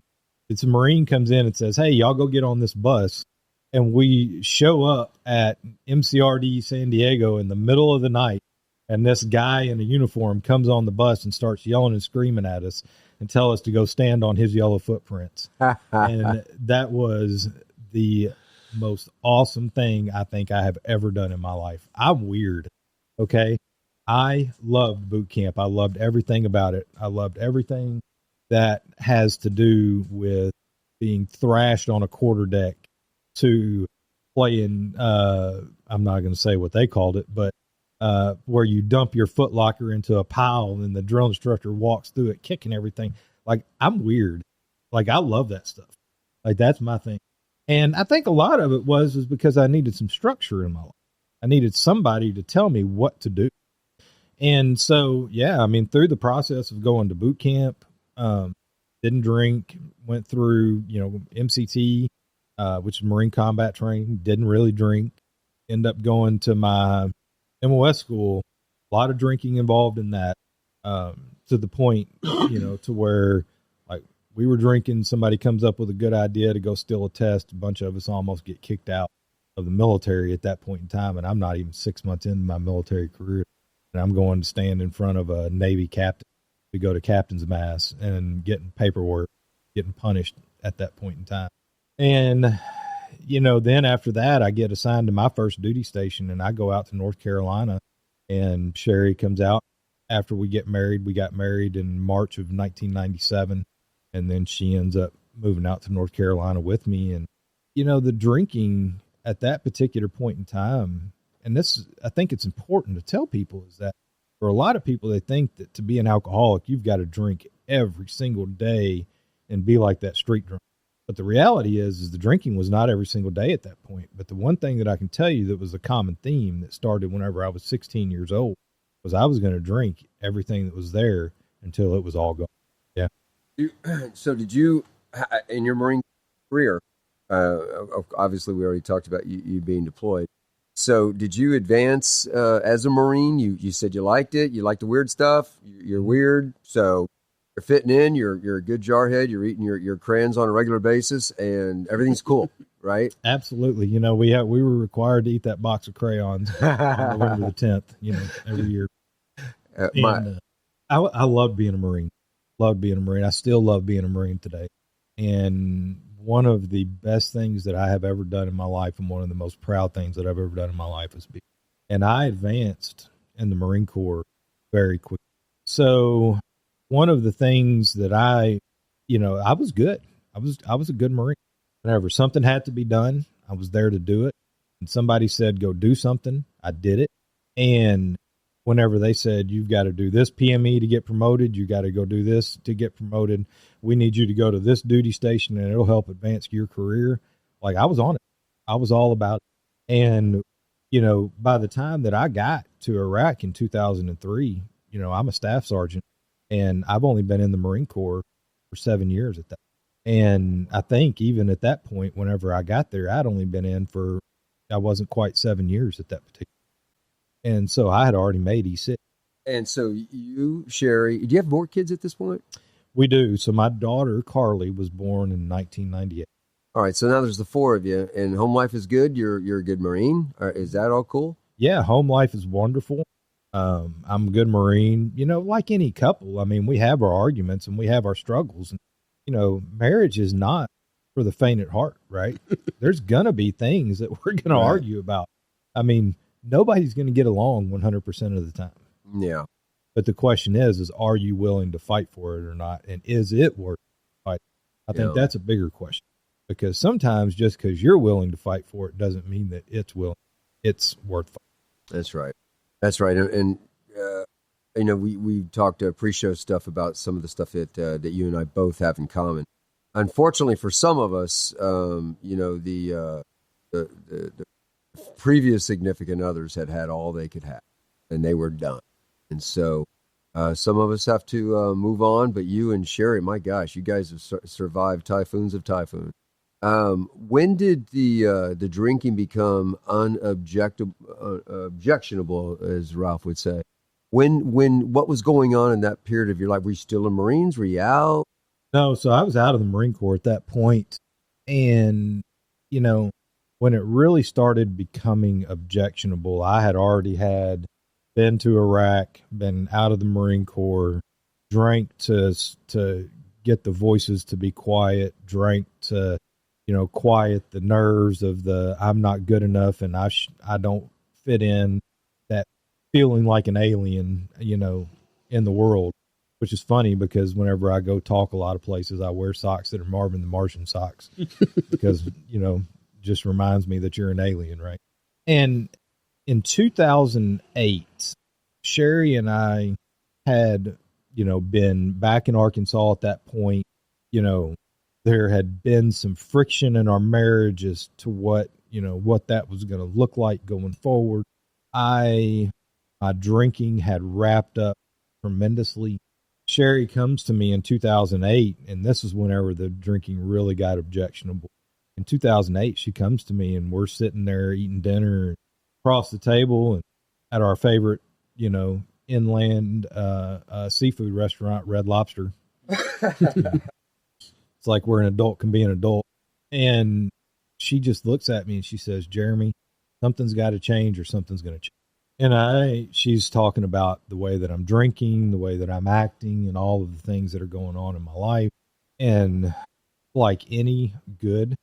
It's a Marine comes in and says, hey, y'all go get on this bus. And we show up at MCRD San Diego in the middle of the night. And this guy in a uniform comes on the bus and starts yelling and screaming at us and tell us to go stand on his yellow footprints. And that was the most awesome thing I think I have ever done in my life. I'm weird. Okay. I loved boot camp. I loved everything about it. I loved everything that has to do with being thrashed on a quarter deck to playing, I'm not going to say what they called it, but where you dump your foot locker into a pile and the drill instructor walks through it, kicking everything. Like, I'm weird. Like, I love that stuff. Like, that's my thing. And I think a lot of it was because I needed some structure in my life. I needed somebody to tell me what to do. And so, yeah, I mean, through the process of going to boot camp, didn't drink, went through, MCT, which is Marine Combat Training, didn't really drink, end up going to my MOS school, a lot of drinking involved in that, to the point, to where like we were drinking, somebody comes up with a good idea to go steal a test. A bunch of us almost get kicked out. of the military at that point in time. And I'm not even 6 months into my military career. And I'm going to stand in front of a Navy captain to go to captain's mass and getting paperwork, getting punished at that point in time. And, then after that, I get assigned to my first duty station, and I go out to North Carolina, and Sherry comes out after we get married. We got married in March of 1997, and then she ends up moving out to North Carolina with me. And, the drinking at that particular point in time, and this, I think it's important to tell people, is that for a lot of people, they think that to be an alcoholic, you've got to drink every single day and be like that street drunk. But the reality is the drinking was not every single day at that point. But the one thing that I can tell you that was a common theme that started whenever I was 16 years old was I was going to drink everything that was there until it was all gone. Yeah. So did you, in your Marine career, obviously we already talked about you being deployed. So did you advance as a Marine? You said you liked it. You liked the weird stuff. You're weird. So you're fitting in. You're a good jarhead. You're eating your crayons on a regular basis, and everything's cool, right? Absolutely. We were required to eat that box of crayons on November the 10th, every year. I loved being a Marine. Loved being a Marine. I still love being a Marine today. And one of the best things that I have ever done in my life, and one of the most proud things that I've ever done in my life, is be. And I advanced in the Marine Corps very quickly. So one of the things that I was good. I was a good Marine. Whenever something had to be done, I was there to do it. And somebody said, go do something, I did it. And whenever they said, you've got to do this PME to get promoted, you got to go do this to get promoted, we need you to go to this duty station and it'll help advance your career. Like, I was on it. I was all about it. And, by the time that I got to Iraq in 2003, I'm a staff sergeant, and I've only been in the Marine Corps for 7 years at that. And I think even at that point, whenever I got there, I'd only been in I wasn't quite 7 years at that particular. And so I had already made E6. And so you, Sherry, do you have more kids at this point? We do. So my daughter, Carly, was born in 1998. All right. So now there's the four of you, and home life is good. You're a good Marine. Is that all cool? Yeah. Home life is wonderful. I'm a good Marine, like any couple. I mean, we have our arguments and we have our struggles. And, marriage is not for the faint at heart, right? There's going to be things that we're going to argue about. I mean, nobody's going to get along 100% of the time. Yeah. But the question is are you willing to fight for it or not? And is it worth fighting? I think that's a bigger question, because sometimes just because you're willing to fight for it doesn't mean that it's worth fighting. That's right. That's right. And we talked pre-show stuff about some of the stuff that you and I both have in common. Unfortunately for some of us, the previous significant others had all they could have, and they were done. And so some of us have to move on, but you and Sherry, my gosh, you guys have survived typhoons of typhoons. When did the drinking become objectionable, as Ralph would say? What was going on in that period of your life? Were you still in Marines? Were you out? No, so I was out of the Marine Corps at that point. And, when it really started becoming objectionable, I had already been to Iraq, been out of the Marine Corps, drank to get the voices to be quiet, drank to, quiet the nerves of I'm not good enough and I don't fit in, that feeling like an alien, in the world, which is funny because whenever I go talk a lot of places, I wear socks that are Marvin the Martian socks because, just reminds me that you're an alien, right? And in 2008, Sherry and I had, been back in Arkansas at that point. There had been some friction in our marriage as to what that was going to look like going forward. My drinking had wrapped up tremendously. Sherry comes to me in 2008, and this is whenever the drinking really got objectionable. In 2008, she comes to me, and we're sitting there eating dinner across the table and at our favorite, inland seafood restaurant, Red Lobster. It's like where an adult can be an adult. And she just looks at me and she says, Jeremy, something's got to change or something's going to change. And she's talking about the way that I'm drinking, the way that I'm acting, and all of the things that are going on in my life. And like any good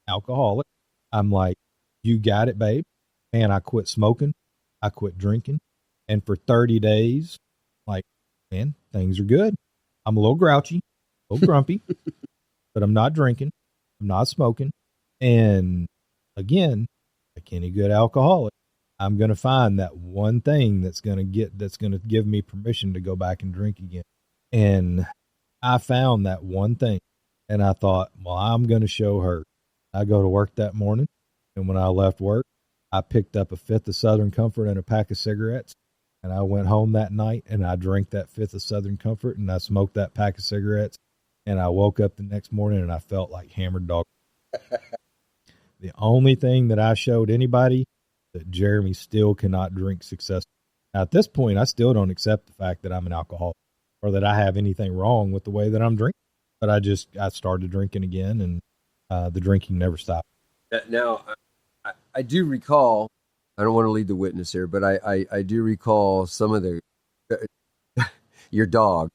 alcoholic, I'm like, you got it, babe. And I quit smoking. I quit drinking. And for 30 days, like, man, things are good. I'm a little grouchy, a little grumpy, but I'm not drinking. I'm not smoking. And again, like any good alcoholic, I'm going to find that one thing that's going to give me permission to go back and drink again. And I found that one thing. And I thought, well, I'm going to show her. I go to work that morning. And when I left work, I picked up a fifth of Southern Comfort and a pack of cigarettes. And I went home that night and I drank that fifth of Southern Comfort and I smoked that pack of cigarettes. And I woke up the next morning and I felt like hammered dog. The only thing that I showed anybody that Jeremy still cannot drink successfully. Now, at this point, I still don't accept the fact that I'm an alcoholic or that I have anything wrong with the way that I'm drinking. But I started drinking again, and the drinking never stopped. Now, I do recall, I don't want to lead the witness here, but I do recall some of your dog.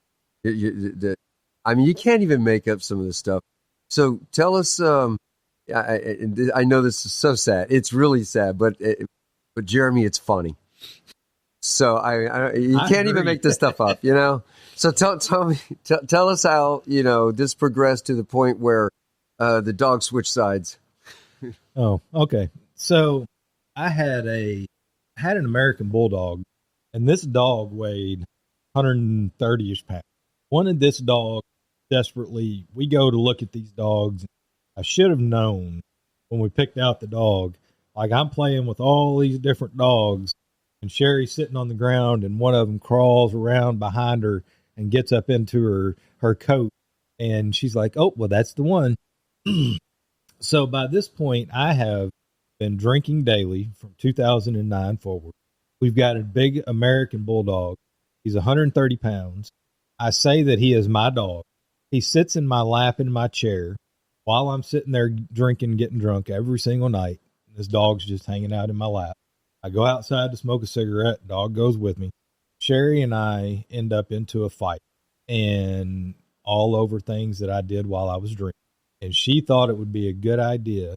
I mean, you can't even make up some of this stuff. So tell us, I know this is so sad. It's really sad, but Jeremy, it's funny. So you can't even make this stuff up, you know? So tell us how, this progressed to the point where the dog switched sides. Oh, okay. So I had an American Bulldog, and this dog weighed 130-ish pounds. Wanted this dog desperately. We go to look at these dogs. I should have known when we picked out the dog. Like, I'm playing with all these different dogs, and Sherry's sitting on the ground, and one of them crawls around behind her and gets up into her coat. And she's like, oh, well, that's the one. So by this point, I have been drinking daily from 2009 forward. We've got a big American Bulldog. He's 130 pounds. I say that he is my dog. He sits in my lap in my chair while I'm sitting there drinking, getting drunk every single night. This dog's just hanging out in my lap. I go outside to smoke a cigarette. Dog goes with me. Sherry and I end up into a fight, and all over things that I did while I was drinking. And she thought it would be a good idea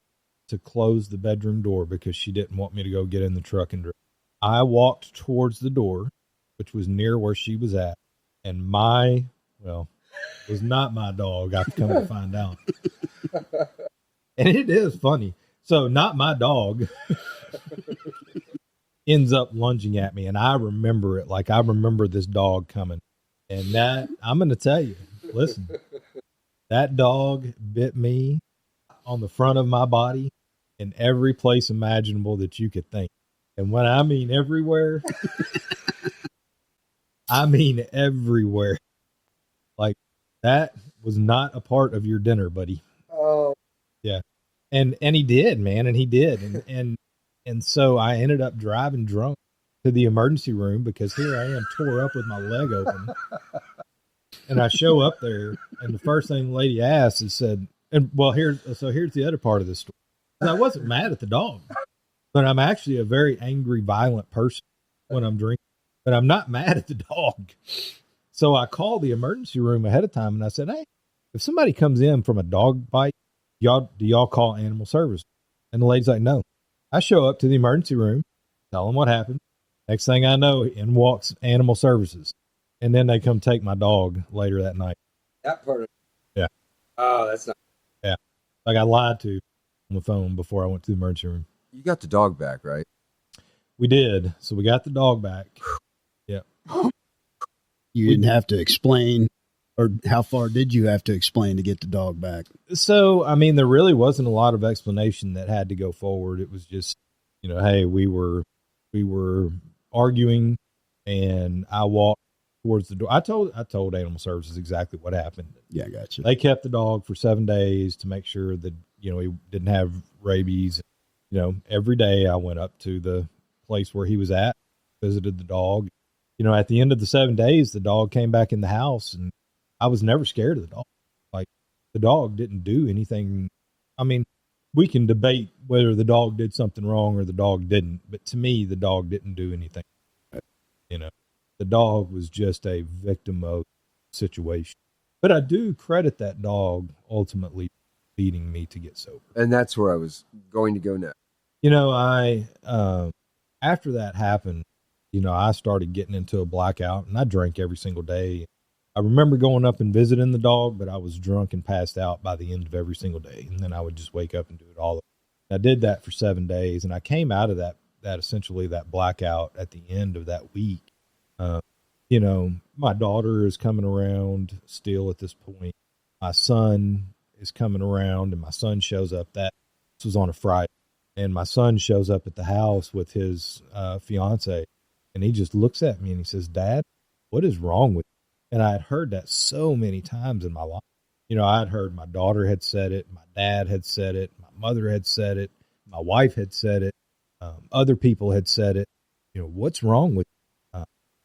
to close the bedroom door because she didn't want me to go get in the truck and drive. I walked towards the door, which was near where she was at, and it was not my dog, I've come to find out. And it is funny. So not my dog ends up lunging at me, and I remember it. Like, I remember this dog coming. And that, I'm going to tell you, listen, that dog bit me on the front of my body in every place imaginable that you could think. And when I mean everywhere, I mean everywhere. Like, that was not a part of your dinner, buddy. Oh. Yeah. And he did, man. And he did. And so I ended up driving drunk to the emergency room because here I am tore up with my leg open. And I show up there, and the first thing the lady asked is said, here's the other part of this story. I wasn't mad at the dog, but I'm actually a very angry, violent person when I'm drinking, but I'm not mad at the dog. So I called the emergency room ahead of time, and I said, hey, if somebody comes in from a dog bite, do y'all call animal service? And the lady's like, no. I show up to the emergency room, tell them what happened. Next thing I know, in walks animal services. And then they come take my dog later that night. That part of it. Yeah. Oh, that's not. Yeah. Like, I lied to on the phone before I went to the emergency room. You got the dog back, right? We did. So we got the dog back. Yeah. You didn't have to explain, or how far did you have to explain to get the dog back? So, I mean, there really wasn't a lot of explanation that had to go forward. It was just, hey, we were arguing, and I walked towards the door. I told animal services exactly what happened. Yeah, I got you. They kept the dog for 7 days to make sure that, he didn't have rabies. Every day I went up to the place where he was at, visited the dog. At the end of the 7 days, the dog came back in the house, and I was never scared of the dog. Like, the dog didn't do anything. I mean, we can debate whether the dog did something wrong or the dog didn't. But to me, the dog didn't do anything. You know, the dog was just a victim of the situation. But I do credit that dog ultimately leading me to get sober. And that's where I was going to go next. You know, after that happened, you know, I started getting into a blackout, and I drank every single day. I remember going up and visiting the dog, but I was drunk and passed out by the end of every single day. And then I would just wake up and do it all. I did that for 7 days, and I came out of that essentially that blackout at the end of that week. You know, my daughter is coming around still at this point. My son is coming around, and my son shows up. This was on a Friday, and my son shows up at the house with his fiance, and he just looks at me and he says, "Dad, what is wrong with you?" And I had heard that so many times in my life. You know, I'd heard my daughter had said it, my dad had said it, my mother had said it, my wife had said it, other people had said it. You know, what's wrong with you?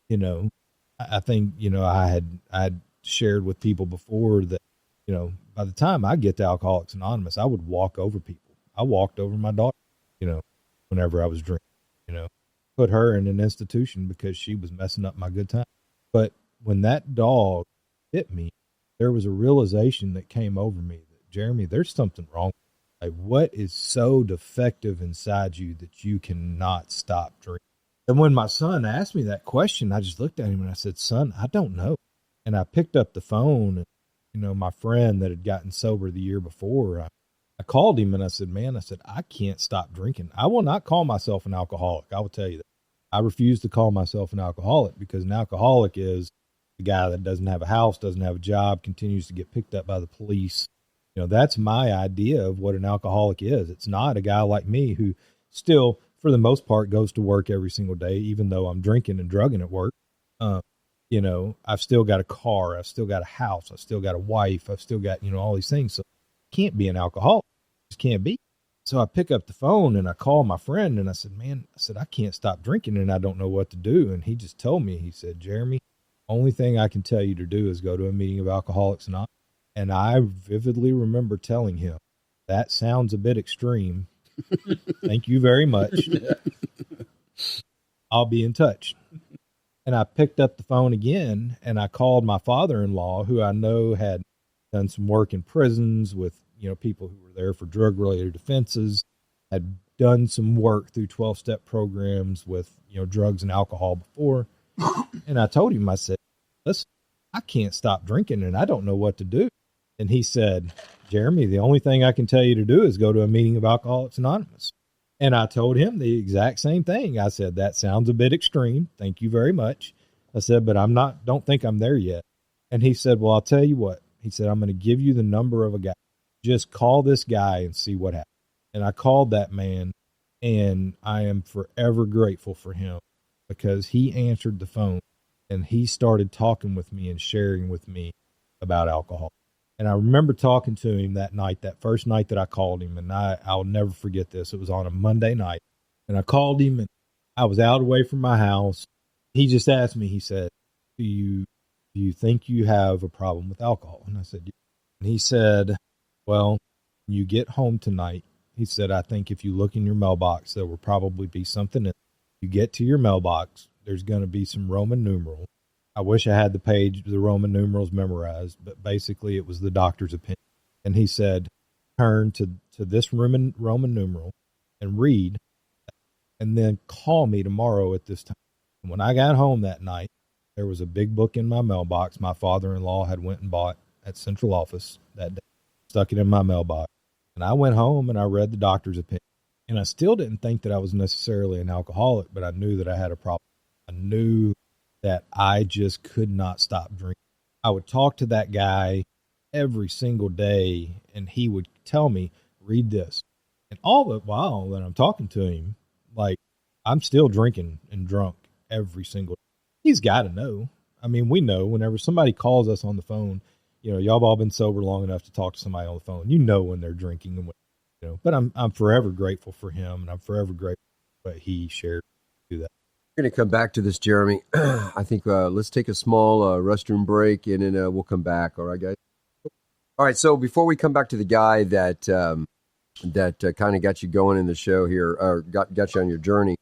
You know, I think, you know, I'd shared with people before that, you know, by the time I get to Alcoholics Anonymous, I would walk over people. I walked over my daughter, you know, whenever I was drinking, you know, put her in an institution because she was messing up my good time. But when that dog hit me, there was a realization that came over me that, Jeremy, there's something wrong. Like, what is so defective inside you that you cannot stop drinking? And when my son asked me that question, I just looked at him and I said, "Son, I don't know." And I picked up the phone, and, you know, my friend that had gotten sober the year before, I called him and I said, "Man," I said, "I can't stop drinking. I will not call myself an alcoholic. I will tell you that. I refuse to call myself an alcoholic, because an alcoholic is the guy that doesn't have a house, doesn't have a job, continues to get picked up by the police." You know, that's my idea of what an alcoholic is. It's not a guy like me who still, for the most part, goes to work every single day, even though I'm drinking and drugging at work. You know, I've still got a car. I've still got a house. I've still got a wife. I've still got, you know, all these things. So I can't be an alcoholic. Just can't be. So I pick up the phone and I call my friend and I said, "Man," I said, "I can't stop drinking and I don't know what to do." And he just told me, he said, "Jeremy, only thing I can tell you to do is go to a meeting of Alcoholics Anonymous." And I vividly remember telling him, "That sounds a bit extreme. Thank you very much. I'll be in touch." And I picked up the phone again and I called my father-in-law, who I know had done some work in prisons with, you know, people who were there for drug-related offenses, had done some work through 12-step programs with, you know, drugs and alcohol before. And I told him, I said, "Listen, I can't stop drinking and I don't know what to do." And he said, "Jeremy, the only thing I can tell you to do is go to a meeting of Alcoholics Anonymous." And I told him the exact same thing. I said, "That sounds a bit extreme. Thank you very much." I said, "But don't think I'm there yet." And he said, "Well, I'll tell you what." He said, "I'm going to give you the number of a guy. Just call this guy and see what happens." And I called that man, and I am forever grateful for him, because he answered the phone and he started talking with me and sharing with me about alcohol. And I remember talking to him that night, that first night that I called him, and I'll never forget this. It was on a Monday night, and I called him, and I was out away from my house. He just asked me, he said, do you think you have a problem with alcohol?" And I said, "Yeah." And he said, "Well, when you get home tonight," he said, "I think if you look in your mailbox, there will probably be something in it. You get to your mailbox, there's going to be some Roman numerals. I wish I had the Roman numerals memorized, but basically it was the doctor's opinion." And he said, "Turn to this Roman numeral and read, and then call me tomorrow at this time." And when I got home that night, there was a big book in my mailbox my father-in-law had went and bought at Central Office that day, stuck it in my mailbox. And I went home and I read the doctor's opinion. And I still didn't think that I was necessarily an alcoholic, but I knew that I had a problem. I knew that I just could not stop drinking. I would talk to that guy every single day, and he would tell me, "Read this." And all the while that I'm talking to him, like, I'm still drinking and drunk every single day. He's got to know. I mean, we know whenever somebody calls us on the phone, you know, y'all have all been sober long enough to talk to somebody on the phone. You know when they're drinking and when, you know. But I'm forever grateful for him, and I'm forever grateful for what he shared to that. We're going to come back to this, Jeremy. I think let's take a small restroom break, and then we'll come back. All right, guys? All right, so before we come back to the guy that that kind of got you going in the show here, or got you on your journey.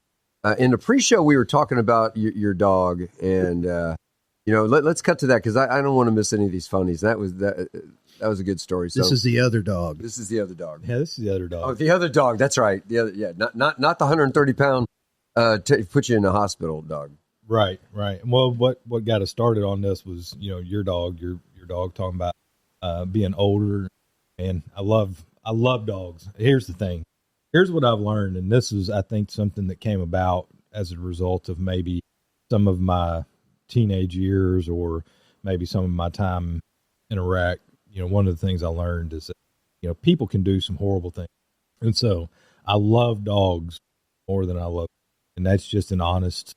In the pre-show, we were talking about your dog, and let's cut to that because I don't want to miss any of these funnies. That was a good story. So this is the other dog. This is the other dog. Yeah, this is the other dog. Oh, the other dog. That's right. The other, yeah, not the 130-pound put you in the hospital dog. Right. Well, what got us started on this was your dog talking about being older, and I love dogs. Here's the thing. Here's what I've learned, and this is, I think, something that came about as a result of maybe some of my teenage years or maybe some of my time in Iraq. One of the things I learned is that, people can do some horrible things. And so I love dogs more than I love, and that's just an honest.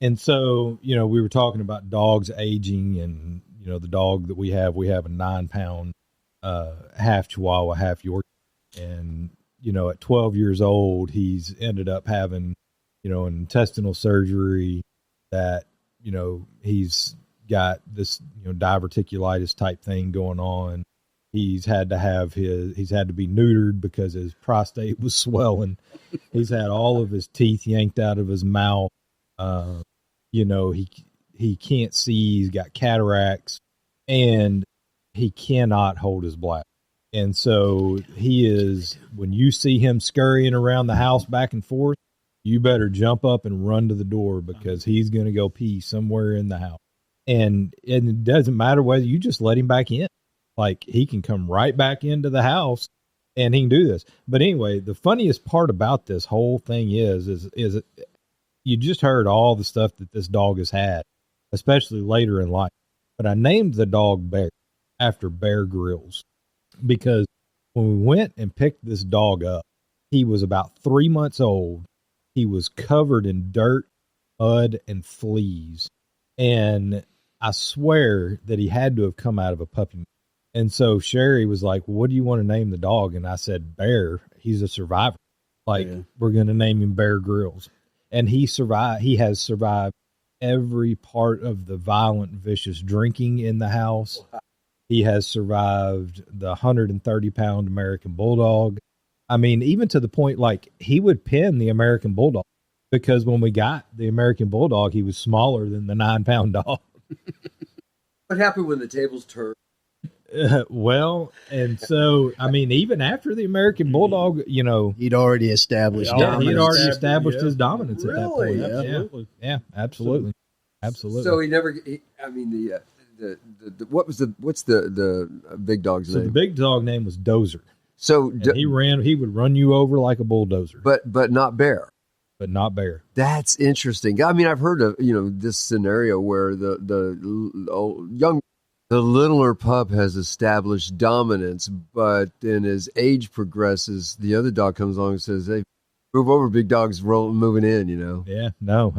And so, we were talking about dogs aging, and, the dog that we have a 9-pound, half Chihuahua, half Yorkie. And, at 12 years old, he's ended up having, an intestinal surgery that, he's got this, diverticulitis type thing going on. He's had to be neutered because his prostate was swelling. He's had all of his teeth yanked out of his mouth. He can't see. He's got cataracts, and he cannot hold his bladder. And so he is, when you see him scurrying around the house back and forth, you better jump up and run to the door because he's going to go pee somewhere in the house. And it doesn't matter whether you just let him back in. Like, he can come right back into the house and he can do this. But anyway, the funniest part about this whole thing is you just heard all the stuff that this dog has had, especially later in life. But I named the dog Bear after Bear Grylls because when we went and picked this dog up, he was about 3 months old. He was covered in dirt, mud, and fleas. And I swear that he had to have come out of a puppy. And so Sherry was like, what do you want to name the dog? And I said, Bear. He's a survivor. We're going to name him Bear Grylls. And he survived. He has survived every part of the violent, vicious drinking in the house. Wow. He has survived the 130-pound American Bulldog. I mean, even to the point, he would pin the American Bulldog because when we got the American Bulldog, he was smaller than the 9-pound dog. What happened when the tables turned? And so, I mean, even after the American Bulldog, he'd already established dominance. He'd already established his dominance at that point. Absolutely. Yeah, absolutely. Absolutely. So what's the big dog's name? So the big dog name was Dozer. So he would run you over like a bulldozer. But not Bear. But not Bear. That's interesting. I mean, I've heard of, this scenario where the littler pup has established dominance, but then as age progresses, the other dog comes along and says, hey, move over, big dog's moving in, Yeah, no.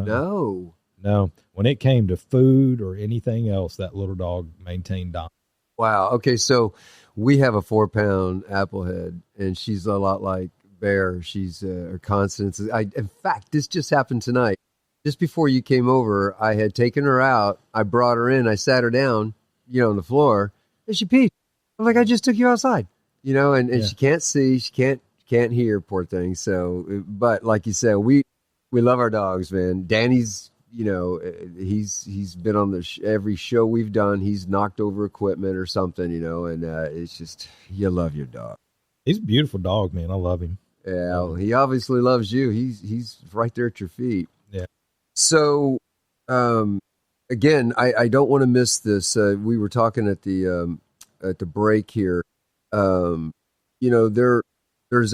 No. When it came to food or anything else, that little dog maintained dominance. Wow. Okay, so we have a 4-pound Applehead, and she's a lot like Bear. She's her Constance. In fact, this just happened tonight. Just before you came over, I had taken her out. I brought her in. I sat her down, on the floor, and she peed. I'm like, I just took you outside, and she can't see, she can't hear, poor thing. So, but like you said, we love our dogs, man. Danny's, he's been on every show we've done. He's knocked over equipment or something, and it's just, you love your dog. He's a beautiful dog, man. I love him. Yeah, he obviously loves you. He's right there at your feet. Yeah. So, again, I don't want to miss this. We were talking at the break here. There's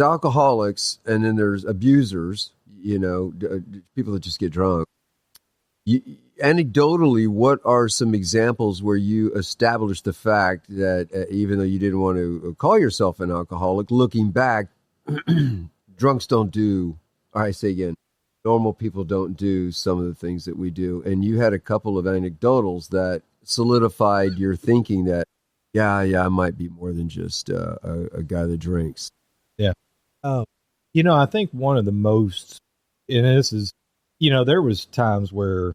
alcoholics, and then there's abusers. People that just get drunk. Anecdotally, what are some examples where you established the fact that even though you didn't want to call yourself an alcoholic, looking back, drunks don't do, or I say again, normal people don't do some of the things that we do. And you had a couple of anecdotals that solidified your thinking that, I might be more than just a guy that drinks. Yeah. I think one of the most, and this is, there was times where,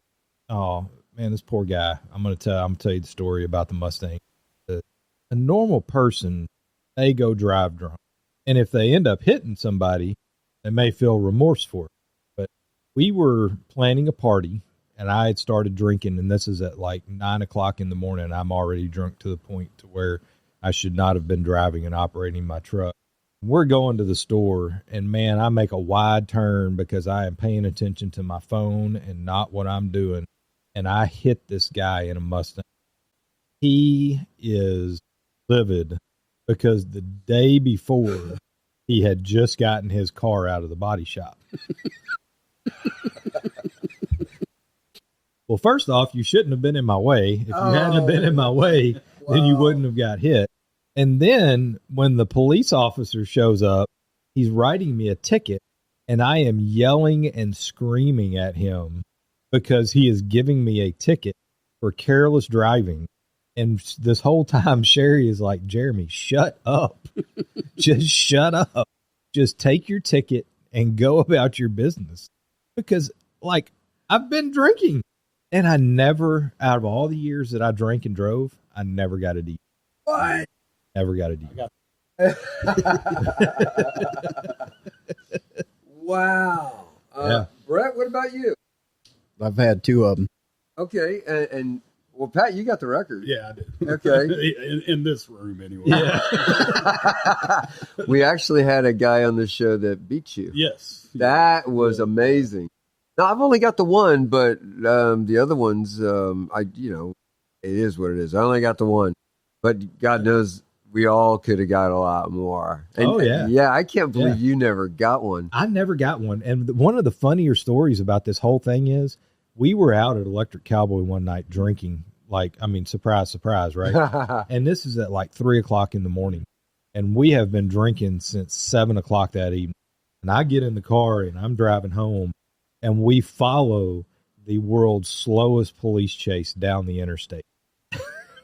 oh man, this poor guy. I'm gonna tell you the story about the Mustang. A normal person, they go drive drunk. And if they end up hitting somebody, they may feel remorse for it. But we were planning a party, and I had started drinking, and this is at like 9 o'clock in the morning. I'm already drunk to the point to where I should not have been driving and operating my truck. We're going to the store, and man, I make a wide turn because I am paying attention to my phone and not what I'm doing. And I hit this guy in a Mustang. He is livid because the day before he had just gotten his car out of the body shop. Well, first off, you shouldn't have been in my way. If you hadn't been in my way, then you wouldn't have got hit. And then when the police officer shows up, he's writing me a ticket, and I am yelling and screaming at him because he is giving me a ticket for careless driving. And this whole time, Sherry is like, Jeremy, shut up. Just shut up. Just take your ticket and go about your business. Because, like, I've been drinking. And I never, out of all the years that I drank and drove, I never got a D. What? Never got a D. Wow. Yeah. Brett, what about you? I've had 2 of them. Okay. And well, Pat, you got the record. Yeah, I did. Okay. in this room, anyway. Yeah. We actually had a guy on the show that beat you. Yes. That was amazing. Now, I've only got the one, but the other ones, it is what it is. I only got the one. But God knows we all could have got a lot more. And, yeah, I can't believe you never got one. I never got one. And one of the funnier stories about this whole thing is we were out at Electric Cowboy one night drinking, surprise, surprise, right? And this is at like 3 o'clock in the morning. And we have been drinking since 7 o'clock that evening. And I get in the car and I'm driving home, and we follow the world's slowest police chase down the interstate.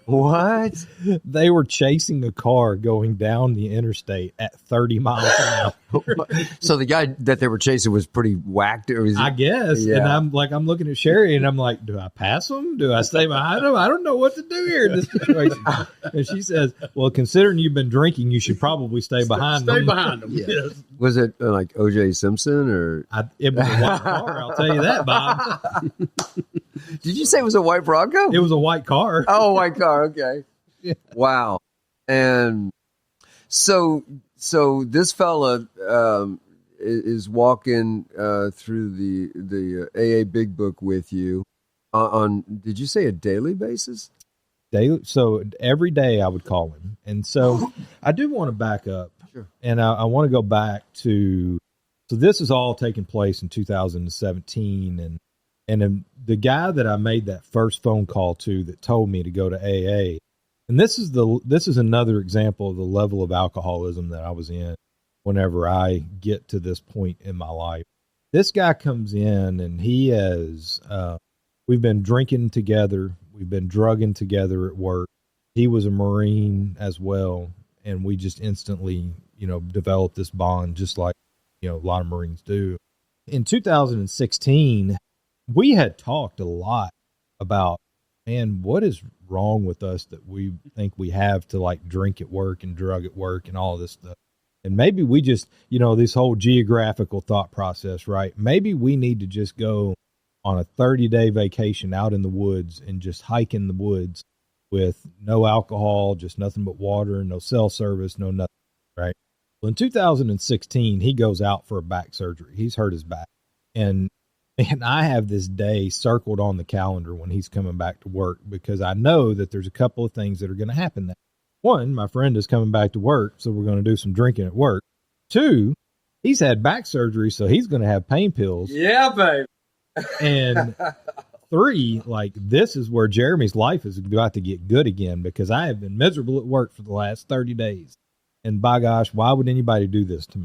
What? They were chasing a car going down the interstate at 30 miles an hour. So the guy that they were chasing was pretty whacked? Or I guess. Yeah. And I'm looking at Sherry and I'm like, do I pass him? Do I stay behind him? I don't know what to do here in this situation. And she says, well, considering you've been drinking, you should probably stay behind them. Stay behind them. Yeah. Yes. Was it like O.J. Simpson or? It was a white car. I'll tell you that, Bob. Did you say it was a white Bronco? It was a white car. Oh, white car. Okay. Yeah. Wow. And so this fella is walking through the AA Big Book with you on, did you say a daily basis? Daily. So every day I would call him. And so I do want to back up. Sure. And I want to go back to, so this is all taking place in 2017. And the guy that I made that first phone call to that told me to go to AA, and this is another example of the level of alcoholism that I was in whenever I get to this point in my life. This guy comes in and he has, we've been drinking together. We've been drugging together at work. He was a Marine as well. And we just instantly, developed this bond just like, a lot of Marines do. In 2016, we had talked a lot about, man, what is wrong with us that we think we have to like drink at work and drug at work and all this stuff. And maybe we just, this whole geographical thought process, right? Maybe we need to just go on a 30-day vacation out in the woods and just hike in the woods with no alcohol, just nothing but water, no cell service, no nothing, right? Well, in 2016, he goes out for a back surgery. He's hurt his back. And I have this day circled on the calendar when he's coming back to work because I know that there's a couple of things that are going to happen there. One, my friend is coming back to work, so we're going to do some drinking at work. Two, he's had back surgery, so he's going to have pain pills. Yeah, babe. And three, like, this is where Jeremy's life is about to get good again because I have been miserable at work for the last 30 days. And by gosh, why would anybody do this to me?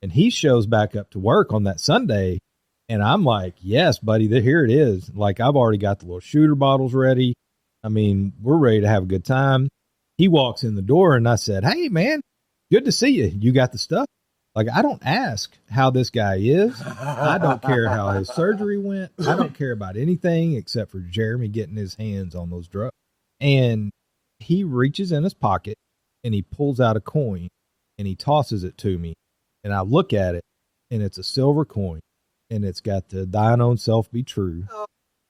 And he shows back up to work on that Sunday. And I'm like, yes, buddy, here it is. Like, I've already got the little shooter bottles ready. I mean, we're ready to have a good time. He walks in the door and I said, hey, man, good to see you. You got the stuff? Like, I don't ask how this guy is. I don't care how his surgery went. I don't care about anything except for Jeremy getting his hands on those drugs. And he reaches in his pocket and he pulls out a coin and he tosses it to me, and I look at it, and it's a silver coin, and it's got the thine own self be true.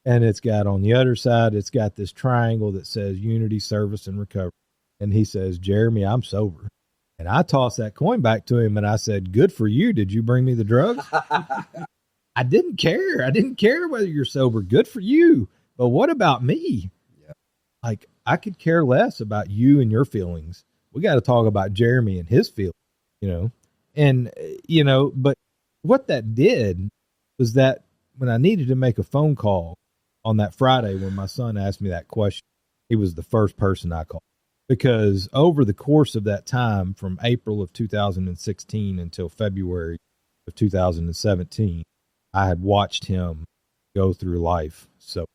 And it's got on the other side, it's got this triangle that says unity, service, and recovery. And he says, Jeremy, I'm sober. And I tossed that coin back to him and I said, good for you. Did you bring me the drugs? I didn't care. I didn't care whether you're sober. Good for you. But what about me? Yeah. Like, I could care less about you and your feelings. We got to talk about Jeremy and his feelings, you know. And, you know, but what that did was that when I needed to make a phone call on that Friday when my son asked me that question, he was the first person I called. Because over the course of that time, from April of 2016 until February of 2017, I had watched him go through life. So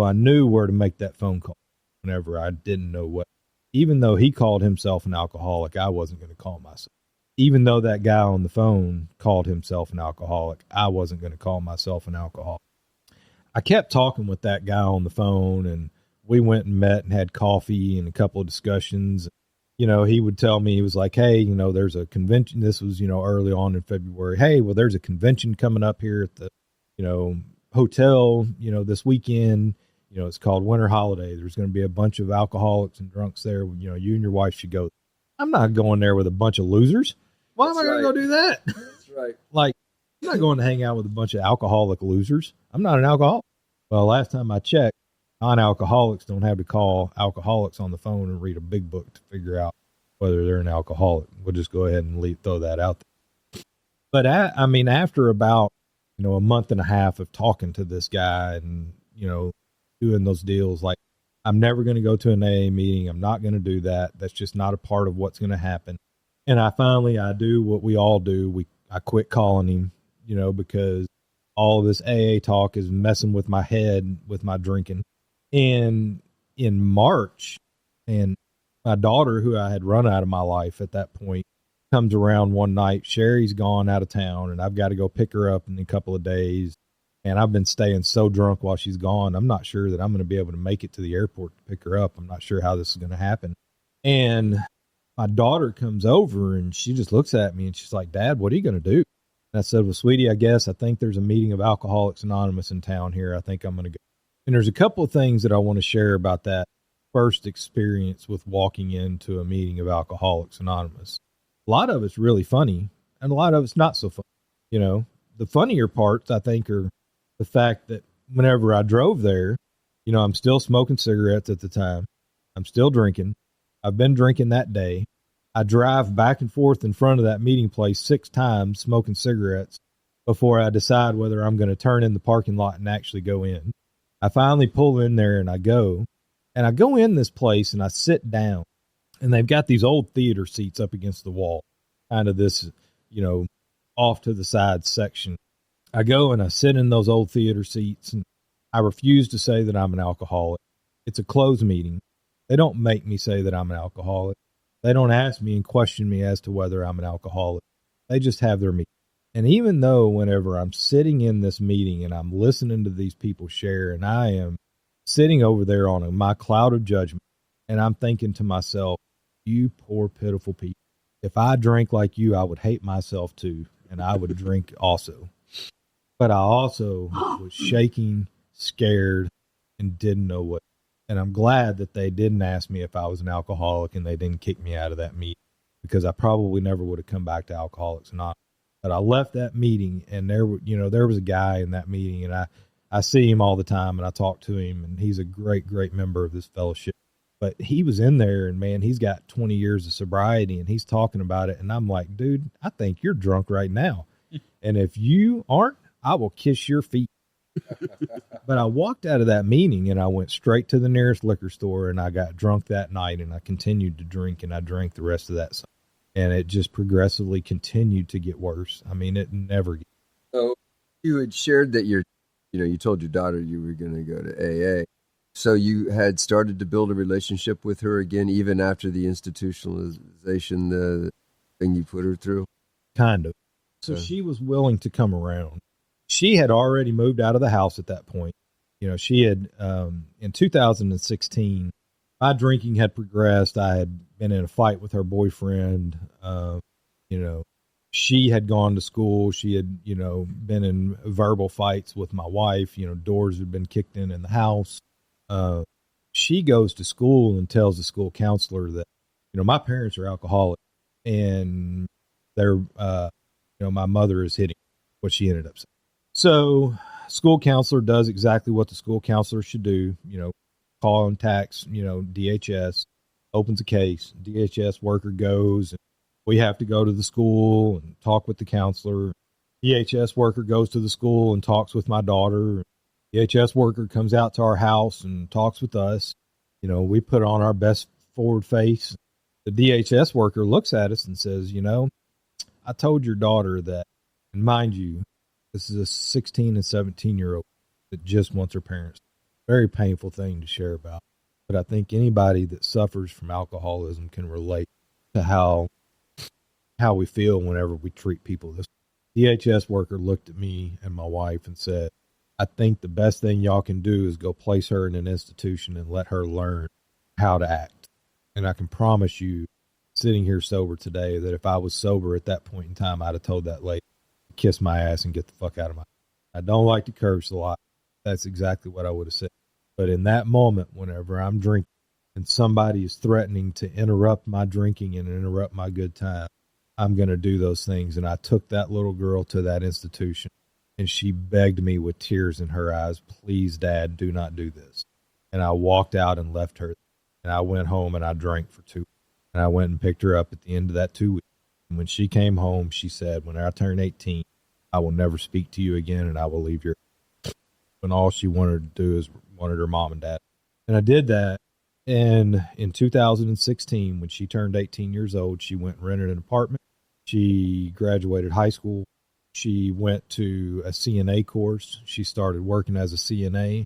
I knew where to make that phone call whenever I didn't know what. Even though he called himself an alcoholic, I wasn't going to call myself. Even though that guy on the phone called himself an alcoholic, I wasn't going to call myself an alcoholic. I kept talking with that guy on the phone, and we went and met and had coffee and a couple of discussions. You know, he would tell me, he was like, hey, you know, there's a convention. This was, you know, early on in February. Hey, well, there's a convention coming up here at the, you know, hotel, you know, this weekend. You know, it's called Winter Holiday. There's going to be a bunch of alcoholics and drunks there. You know, you and your wife should go. I'm not going there with a bunch of losers. Why am I going to go do that? That's right. Like, I'm not going to hang out with a bunch of alcoholic losers. I'm not an alcoholic. Well, last time I checked, non-alcoholics don't have to call alcoholics on the phone and read a big book to figure out whether they're an alcoholic. We'll just go ahead and throw that out there. But I mean, after about, you know, a month and a half of talking to this guy and, you know, doing those deals, like, I'm never going to go to an AA meeting. I'm not going to do that. That's just not a part of what's going to happen. And I do what we all do. I quit calling him, you know, because all of this AA talk is messing with my head with my drinking. And in March, and my daughter, who I had run out of my life at that point, comes around one night. Sherry's gone out of town, and I've got to go pick her up in a couple of days. And I've been staying so drunk while she's gone. I'm not sure that I'm going to be able to make it to the airport to pick her up. I'm not sure how this is going to happen. And my daughter comes over, and she just looks at me, and she's like, Dad, what are you going to do? And I said, well, sweetie, I think there's a meeting of Alcoholics Anonymous in town here. I think I'm going to go. And there's a couple of things that I want to share about that first experience with walking into a meeting of Alcoholics Anonymous. A lot of it's really funny, and a lot of it's not so funny. You know, the funnier parts, I think, are the fact that whenever I drove there, you know, I'm still smoking cigarettes at the time. I'm still drinking. I've been drinking that day. I drive back and forth in front of that meeting place 6 times smoking cigarettes before I decide whether I'm going to turn in the parking lot and actually go in. I finally pull in there and I go in this place and I sit down, and they've got these old theater seats up against the wall, kind of this, you know, off to the side section. I go and I sit in those old theater seats, and I refuse to say that I'm an alcoholic. It's a closed meeting. They don't make me say that I'm an alcoholic. They don't ask me and question me as to whether I'm an alcoholic. They just have their meeting. And even though whenever I'm sitting in this meeting and I'm listening to these people share, and I am sitting over there on my cloud of judgment, and I'm thinking to myself, you poor, pitiful people. If I drank like you, I would hate myself too, and I would drink also. But I also was shaking, scared, and didn't know what. And I'm glad that they didn't ask me if I was an alcoholic, and they didn't kick me out of that meeting, because I probably never would have come back to Alcoholics Anonymous. But I left that meeting, and there was a guy in that meeting, and I see him all the time, and I talk to him, and he's a great, great member of this fellowship. But he was in there, and man, he's got 20 years of sobriety, and he's talking about it. And I'm like, dude, I think you're drunk right now. And if you aren't, I will kiss your feet. But I walked out of that meeting, and I went straight to the nearest liquor store, and I got drunk that night, and I continued to drink, and I drank the rest of that summer. And it just progressively continued to get worse. I mean, it never gets. So you had shared that you told your daughter you were going to go to AA. So you had started to build a relationship with her again, even after the institutionalization, the thing you put her through? Kind of. So she was willing to come around. She had already moved out of the house at that point. You know, she had, in 2016, my drinking had progressed. I had been in a fight with her boyfriend. She had gone to school. She had, been in verbal fights with my wife. Doors had been kicked in the house. She goes to school and tells the school counselor that, my parents are alcoholics and they're, my mother is hitting what she ended up saying. So school counselor does exactly what the school counselor should do, contacts, DHS, opens a case. DHS worker goes, and we have to go to the school and talk with the counselor. DHS worker goes to the school and talks with my daughter. DHS worker comes out to our house and talks with us. We put on our best forward face. The DHS worker looks at us and says, I told your daughter that, and mind you, this is a 16 and 17-year-old that just wants her parents. Very painful thing to share about. But I think anybody that suffers from alcoholism can relate to how we feel whenever we treat people this way. DHS worker looked at me and my wife and said, I think the best thing y'all can do is go place her in an institution and let her learn how to act. And I can promise you, sitting here sober today, that if I was sober at that point in time, I'd have told that lady, kiss my ass and get the fuck out of my. I don't like to curse a lot. That's exactly what I would have said. But in that moment, whenever I'm drinking and somebody is threatening to interrupt my drinking and interrupt my good time, I'm going to do those things. And I took that little girl to that institution, and she begged me with tears in her eyes, please, Dad, do not do this. And I walked out and left her. And I went home and I drank for 2 weeks. And I went and picked her up at the end of that 2 weeks. And when she came home, she said, when I turn 18, I will never speak to you again and I will leave your. And all she wanted to do is wanted her mom and dad. And I did that. And in 2016, when she turned 18 years old, she went and rented an apartment. She graduated high school. She went to a CNA course. She started working as a CNA.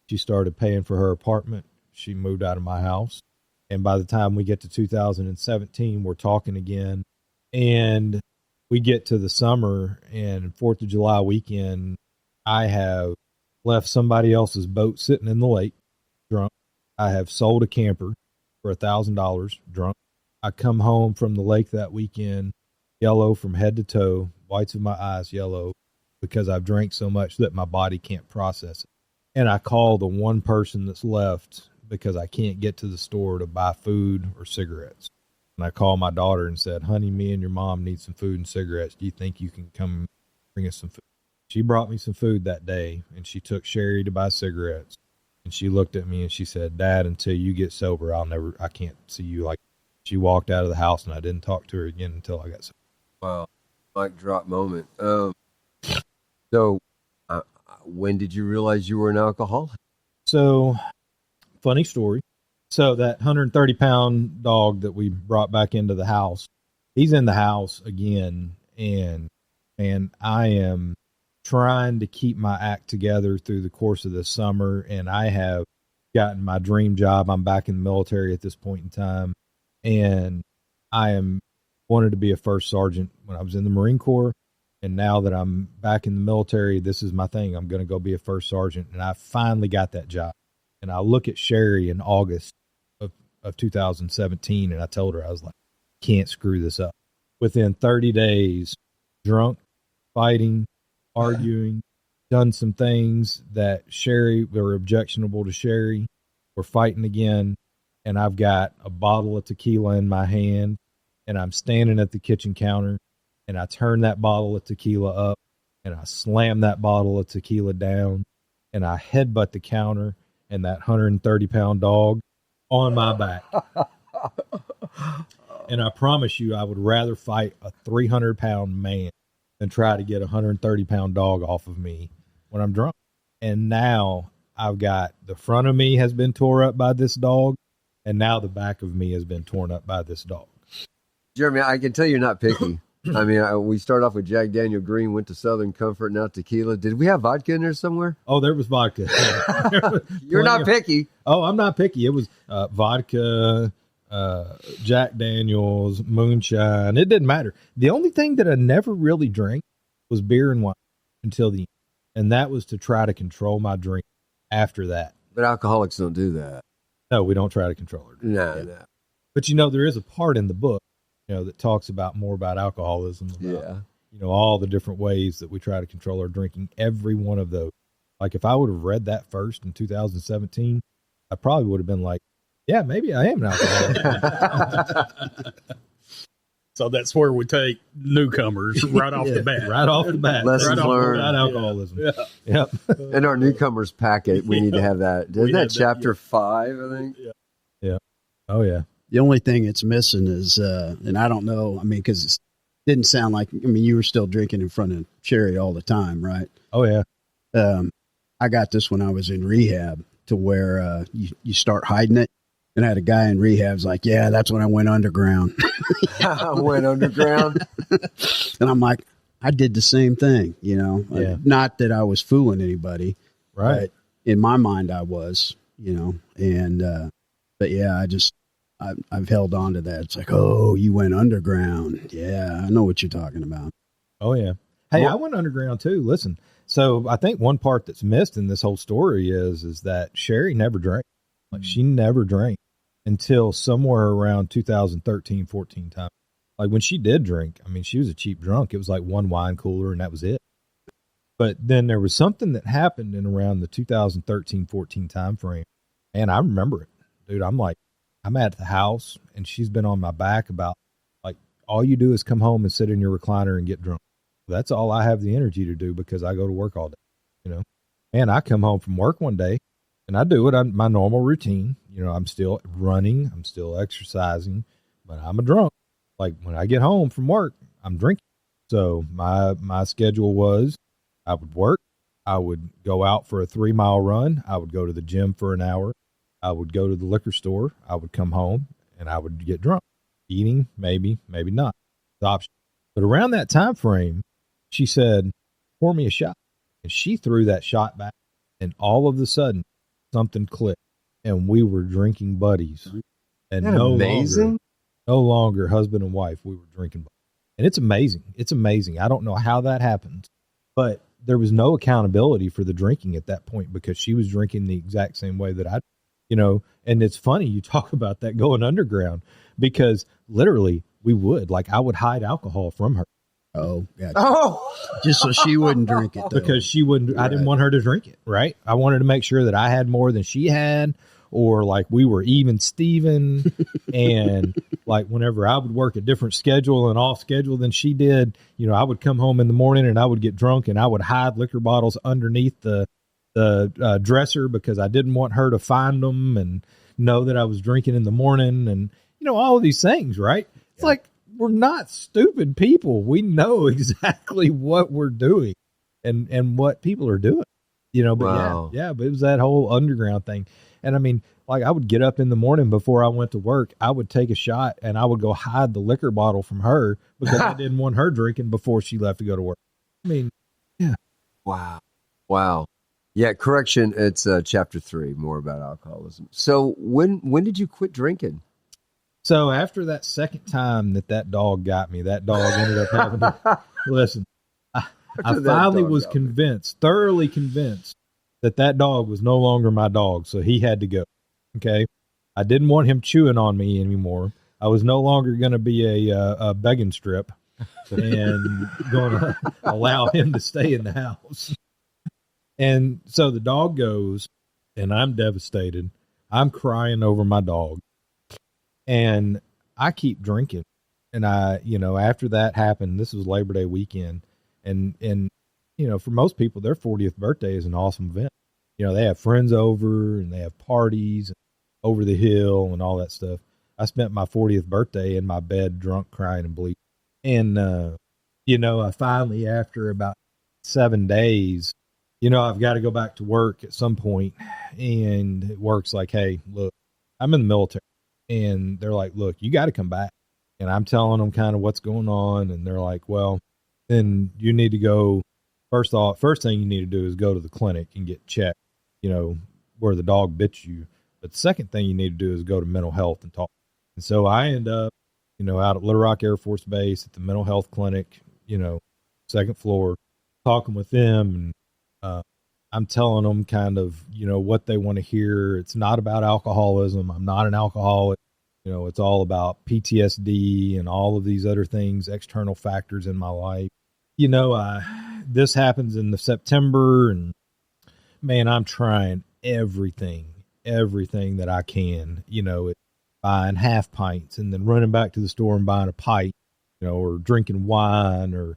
She started paying for her apartment. She moved out of my house. And by the time we get to 2017, we're talking again. And we get to the summer and 4th of July weekend, I have left somebody else's boat sitting in the lake, drunk. I have sold a camper for $1,000, drunk. I come home from the lake that weekend, yellow from head to toe, whites of my eyes yellow, because I've drank so much that my body can't process it. And I call the one person that's left because I can't get to the store to buy food or cigarettes. And I called my daughter and said, honey, me and your mom need some food and cigarettes. Do you think you can come bring us some food? She brought me some food that day, and she took Sherry to buy cigarettes. And she looked at me and she said, Dad, until you get sober, I can't see you. Like, she walked out of the house and I didn't talk to her again until I got sober. Wow. Mic drop moment. So when did you realize you were an alcoholic? So, funny story. So that 130-pound dog that we brought back into the house, he's in the house again. And I am trying to keep my act together through the course of the summer. And I have gotten my dream job. I'm back in the military at this point in time. And I wanted to be a first sergeant when I was in the Marine Corps. And now that I'm back in the military, this is my thing. I'm going to go be a first sergeant. And I finally got that job. And I look at Sherry in August of 2017, and I told her, I was like, can't screw this up. Within 30 days, drunk, fighting, arguing, done some things that were objectionable to Sherry. We're fighting again. And I've got a bottle of tequila in my hand, and I'm standing at the kitchen counter, and I turn that bottle of tequila up, and I slam that bottle of tequila down, and I headbutt the counter and that 130-pound dog on my back. And I promise you, I would rather fight a 300-pound man than try to get a 130-pound dog off of me when I'm drunk. And now I've got the front of me has been tore up by this dog, and now the back of me has been torn up by this dog. Jeremy, I can tell you're not picky. I mean, we started off with Jack Daniel Green, went to Southern Comfort, now tequila. Did we have vodka in there somewhere? Oh, there was vodka. You're not picky. Oh, I'm not picky. It was vodka, Jack Daniels, moonshine. It didn't matter. The only thing that I never really drank was beer and wine until the end. And that was to try to control my drink after that. But alcoholics don't do that. No, we don't try to control her. No. But, there is a part in the book, that talks more about alcoholism. About, all the different ways that we try to control our drinking, every one of those. Like if I would have read that first in 2017, I probably would have been like, yeah, maybe I am an alcoholic. So that's where we take newcomers right off the bat. Right off the bat. Lessons learned. About alcoholism. Yeah. Yep. In our newcomers packet, we need to have that. Isn't that chapter 5, I think? Yeah. Oh, yeah. The only thing it's missing is, and I don't know, because it didn't sound like, you were still drinking in front of Sherry all the time, right? Oh, yeah. I got this when I was in rehab to where you start hiding it. And I had a guy in rehab's like, yeah, that's when I went underground. I went underground. And I'm like, I did the same thing, Yeah. Not that I was fooling anybody. Right. But in my mind, I was, and, but yeah, I've held on to that. It's like, oh, you went underground. Yeah, I know what you're talking about. Oh, yeah. Hey, I went underground too. Listen, so I think one part that's missed in this whole story is that Sherry never drank. Like she never drank until somewhere around 2013, 14 time. Like when she did drink, she was a cheap drunk. It was like one wine cooler and that was it. But then there was something that happened in around the 2013, 14 time frame. And I remember it, dude. I'm at the house and she's been on my back about like, all you do is come home and sit in your recliner and get drunk. That's all I have the energy to do because I go to work all day, And I come home from work one day and I do it on my normal routine. I'm still running, I'm still exercising, but I'm a drunk. Like when I get home from work, I'm drinking. So my schedule was I would work, I would go out for a 3-mile run, I would go to the gym for an hour, I would go to the liquor store, I would come home, and I would get drunk. Eating, maybe not. The option. But around that time frame, she said, pour me a shot. And she threw that shot back, and all of a sudden, something clicked, and we were drinking buddies. And amazing? No longer husband and wife, we were drinking buddies. And it's amazing. It's amazing. I don't know how that happened, but there was no accountability for the drinking at that point because she was drinking the exact same way that I, and it's funny you talk about that going underground because literally we would, like I would hide alcohol from her. Oh, gotcha. Oh, Just so she wouldn't drink it, though. Because she wouldn't, I didn't want her to drink it, right? I wanted to make sure that I had more than she had, or like we were even Steven. And like whenever I would work a different schedule and off schedule than she did, I would come home in the morning and I would get drunk and I would hide liquor bottles underneath the dresser because I didn't want her to find them and know that I was drinking in the morning and, all of these things, right? It's like, we're not stupid people. We know exactly what we're doing and what people are doing, but wow. But it was that whole underground thing. And I would get up in the morning before I went to work, I would take a shot and I would go hide the liquor bottle from her because I didn't want her drinking before she left to go to work. Yeah. Wow. Yeah. Correction. It's chapter 3, more about alcoholism. So when did you quit drinking? So after that second time that dog got me, that dog ended up having to listen. I finally was thoroughly convinced that dog was no longer my dog. So he had to go. Okay. I didn't want him chewing on me anymore. I was no longer going to be a begging strip and going to allow him to stay in the house. And so the dog goes and I'm devastated. I'm crying over my dog. And I keep drinking. And after that happened, this was Labor Day weekend. And for most people, their 40th birthday is an awesome event. They have friends over and they have parties over the hill and all that stuff. I spent my 40th birthday in my bed, drunk, crying and bleeding. And, I finally, after about 7 days, I've got to go back to work at some point. And it works like, hey, look, I'm in the military. And they're like, look, you got to come back. And I'm telling them kind of what's going on. And they're like, well, then you need to go. First thing you need to do is go to the clinic and get checked, where the dog bit you. But the second thing you need to do is go to mental health and talk. And so I end up, out at Little Rock Air Force Base at the mental health clinic, second floor, talking with them. And I'm telling them kind of, what they want to hear. It's not about alcoholism. I'm not an alcoholic. It's all about PTSD and all of these other things, external factors in my life. This happens in the September, and man, I'm trying everything that I can, buying half pints and then running back to the store and buying a pint, or drinking wine and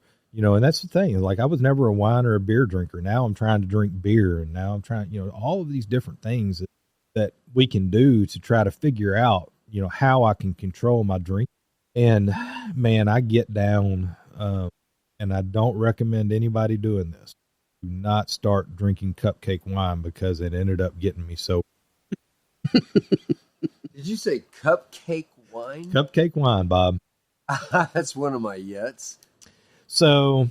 that's the thing. Like, I was never a wine or a beer drinker. Now I'm trying to drink beer, and now I'm trying, all of these different things that we can do to try to figure out, how I can control my drink. And man, I get down, and I don't recommend anybody doing this. Do not start drinking cupcake wine, because it ended up getting me so. Did you say cupcake wine? Cupcake wine, Bob. That's one of my yets. So,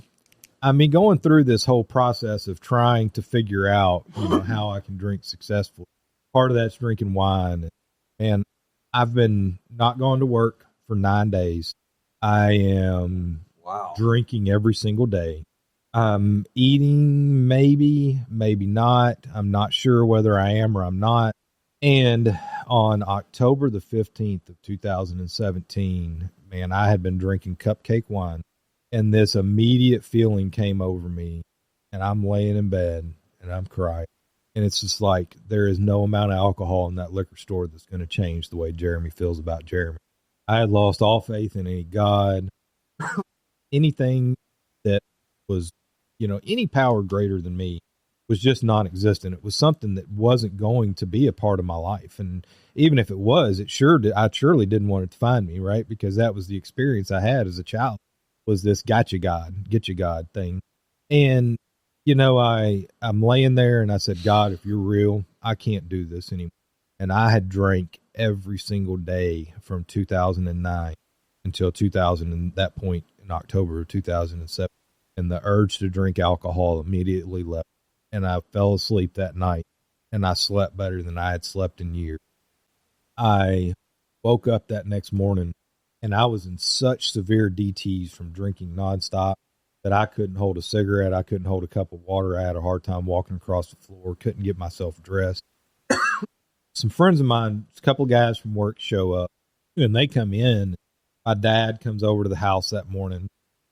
going through this whole process of trying to figure out, how I can drink successfully. Part of that's drinking wine. And I've been not going to work for 9 days. I am drinking every single day. I'm eating, maybe not. I'm not sure whether I am or I'm not. And on October the 15th of 2017, man, I had been drinking cupcake wine. And this immediate feeling came over me, and I'm laying in bed and I'm crying. And it's just like, there is no amount of alcohol in that liquor store that's going to change the way Jeremy feels about Jeremy. I had lost all faith in any God, anything that was, any power greater than me was just non-existent. It was something that wasn't going to be a part of my life. And even if it was, I surely didn't want it to find me, right? Because that was the experience I had as a child. Was this get you God thing. And, I'm laying there and I said, God, if you're real, I can't do this anymore. And I had drank every single day from 2009 until 2000, and that point in October of 2007. And the urge to drink alcohol immediately left. And I fell asleep that night, and I slept better than I had slept in years. I woke up that next morning, and I was in such severe DTs from drinking nonstop that I couldn't hold a cigarette. I couldn't hold a cup of water. I had a hard time walking across the floor. Couldn't get myself dressed. Some friends of mine, a couple of guys from work show up, and they come in. My dad comes over to the house that morning,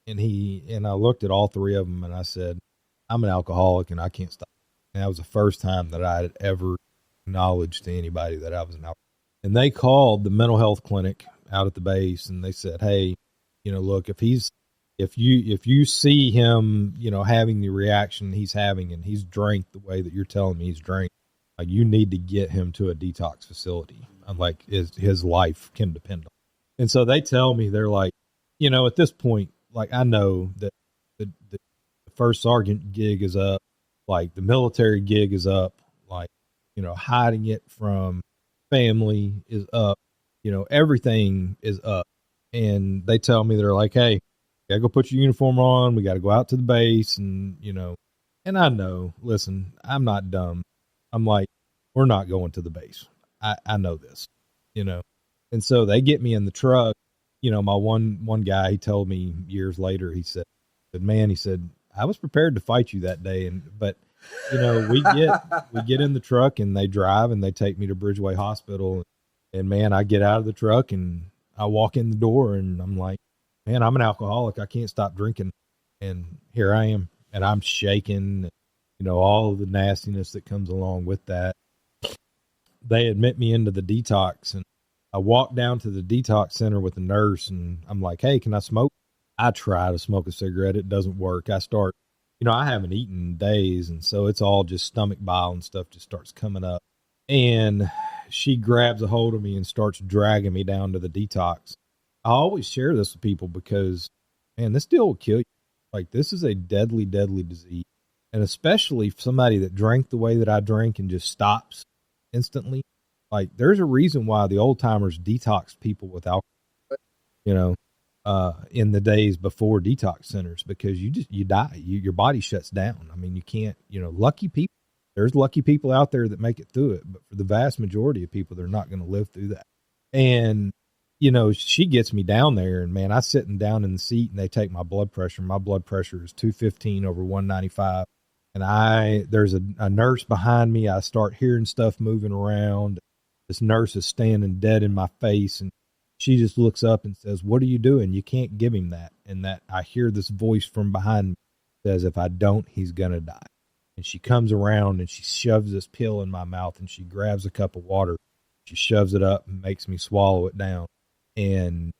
and I looked at all three of them, and I said, I'm an alcoholic, and I can't stop. And that was the first time that I had ever acknowledged to anybody that I was an alcoholic. And they called the mental health clinic out at the base, and they said, hey, look, if you see him, having the reaction he's having, and he's drank the way that you're telling me he's drank, like, you need to get him to a detox facility. Like, his life can depend on it. And so they tell me, they're like, at this point, like, I know that the first sergeant gig is up, like the military gig is up, like, hiding it from family is up. Everything is up. And they tell me, they're like, hey, you gotta go put your uniform on. We got to go out to the base. And, and I know, listen, I'm not dumb. I'm like, we're not going to the base. I know this, And so they get me in the truck. My one guy, he told me years later, he said, I was prepared to fight you that day. But we get in the truck, and they drive, and they take me to Bridgeway Hospital. And man, I get out of the truck and I walk in the door, and I'm like, man, I'm an alcoholic. I can't stop drinking. And here I am, and I'm shaking, all of the nastiness that comes along with that. They admit me into the detox, and I walk down to the detox center with the nurse, and I'm like, hey, can I smoke? I try to smoke a cigarette. It doesn't work. I start, I haven't eaten in days. And so it's all just stomach bile and stuff just starts coming up. And she grabs a hold of me and starts dragging me down to the detox. I always share this with people because, man, this deal will kill you. Like, this is a deadly, deadly disease. And especially somebody that drank the way that I drank and just stops instantly. Like, there's a reason why the old timers detoxed people with alcohol, in the days before detox centers, because you die, your body shuts down. I mean, you can't, lucky people, there's lucky people out there that make it through it, but for the vast majority of people, they're not going to live through that. And, she gets me down there, and man, I sitting down in the seat, and they take my blood pressure. My blood pressure is 215 over 195. And there's a nurse behind me. I start hearing stuff moving around. This nurse is standing dead in my face, and she just looks up and says, "What are you doing? You can't give him that." And that I hear this voice from behind me says, "If I don't, he's going to die." And she comes around and she shoves this pill in my mouth, and she grabs a cup of water. She shoves it up and makes me swallow it down. And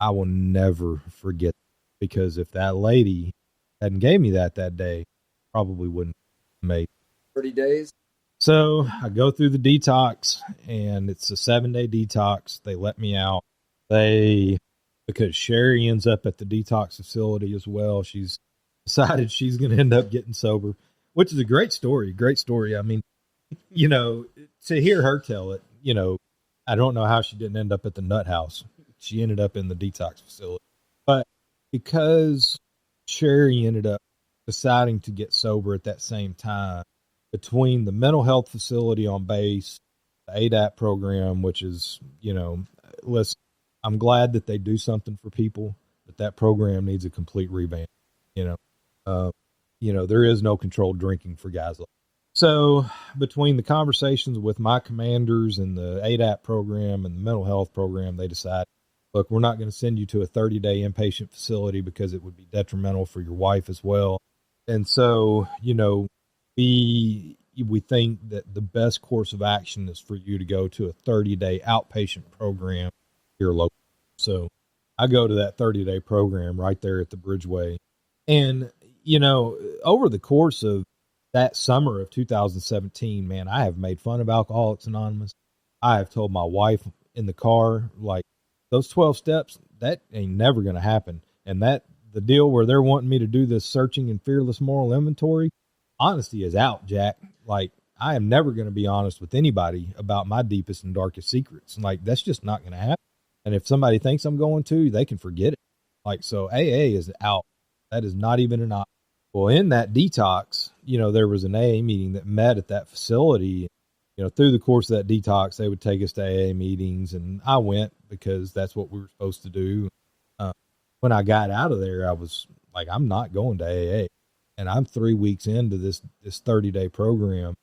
I will never forget, because if that lady hadn't gave me that day, probably wouldn't have made 30 days. So I go through the detox, and it's a 7-day detox. They let me out. Because Sherry ends up at the detox facility as well. She's decided she's going to end up getting sober, which is a great story. Great story. I mean, to hear her tell it, I don't know how she didn't end up at the nut house. She ended up in the detox facility. But because Sherry ended up deciding to get sober at that same time, between the mental health facility on base, the ADAP program, which is, listen, I'm glad that they do something for people, but that program needs a complete revamp. There is no controlled drinking for guys like that. So between the conversations with my commanders and the ADAP program and the mental health program, they decided, look, we're not going to send you to a 30-day inpatient facility because it would be detrimental for your wife as well. And so, we think that the best course of action is for you to go to a 30-day outpatient program here locally. So I go to that 30-day program right there at the Bridgeway. And, over the course of that summer of 2017, man, I have made fun of Alcoholics Anonymous. I have told my wife in the car, like, those 12 steps, that ain't never going to happen. And the deal where they're wanting me to do this searching and fearless moral inventory, honesty is out, Jack. Like, I am never going to be honest with anybody about my deepest and darkest secrets. Like, that's just not going to happen. And if somebody thinks I'm going to, they can forget it. Like, so AA is out. That is not even an option. Well, in that detox, there was an AA meeting that met at that facility. Through the course of that detox, they would take us to AA meetings, and I went because that's what we were supposed to do. When I got out of there, I was like, I'm not going to AA. And I'm 3 weeks into this 30-day program,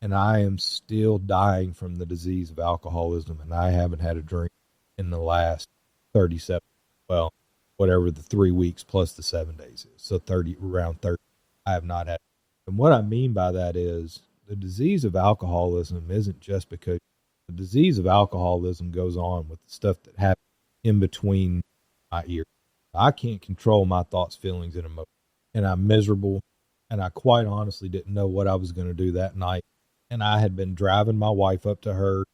and I am still dying from the disease of alcoholism, and I haven't had a drink in the last 37, well, whatever the 3 weeks plus the 7 days is. So around 30, I have not had. And what I mean by that is the disease of alcoholism isn't just because the disease of alcoholism goes on with the stuff that happens in between my ears. I can't control my thoughts, feelings, and emotions. And I'm miserable. And I quite honestly didn't know what I was going to do that night. And I had been driving my wife up to her.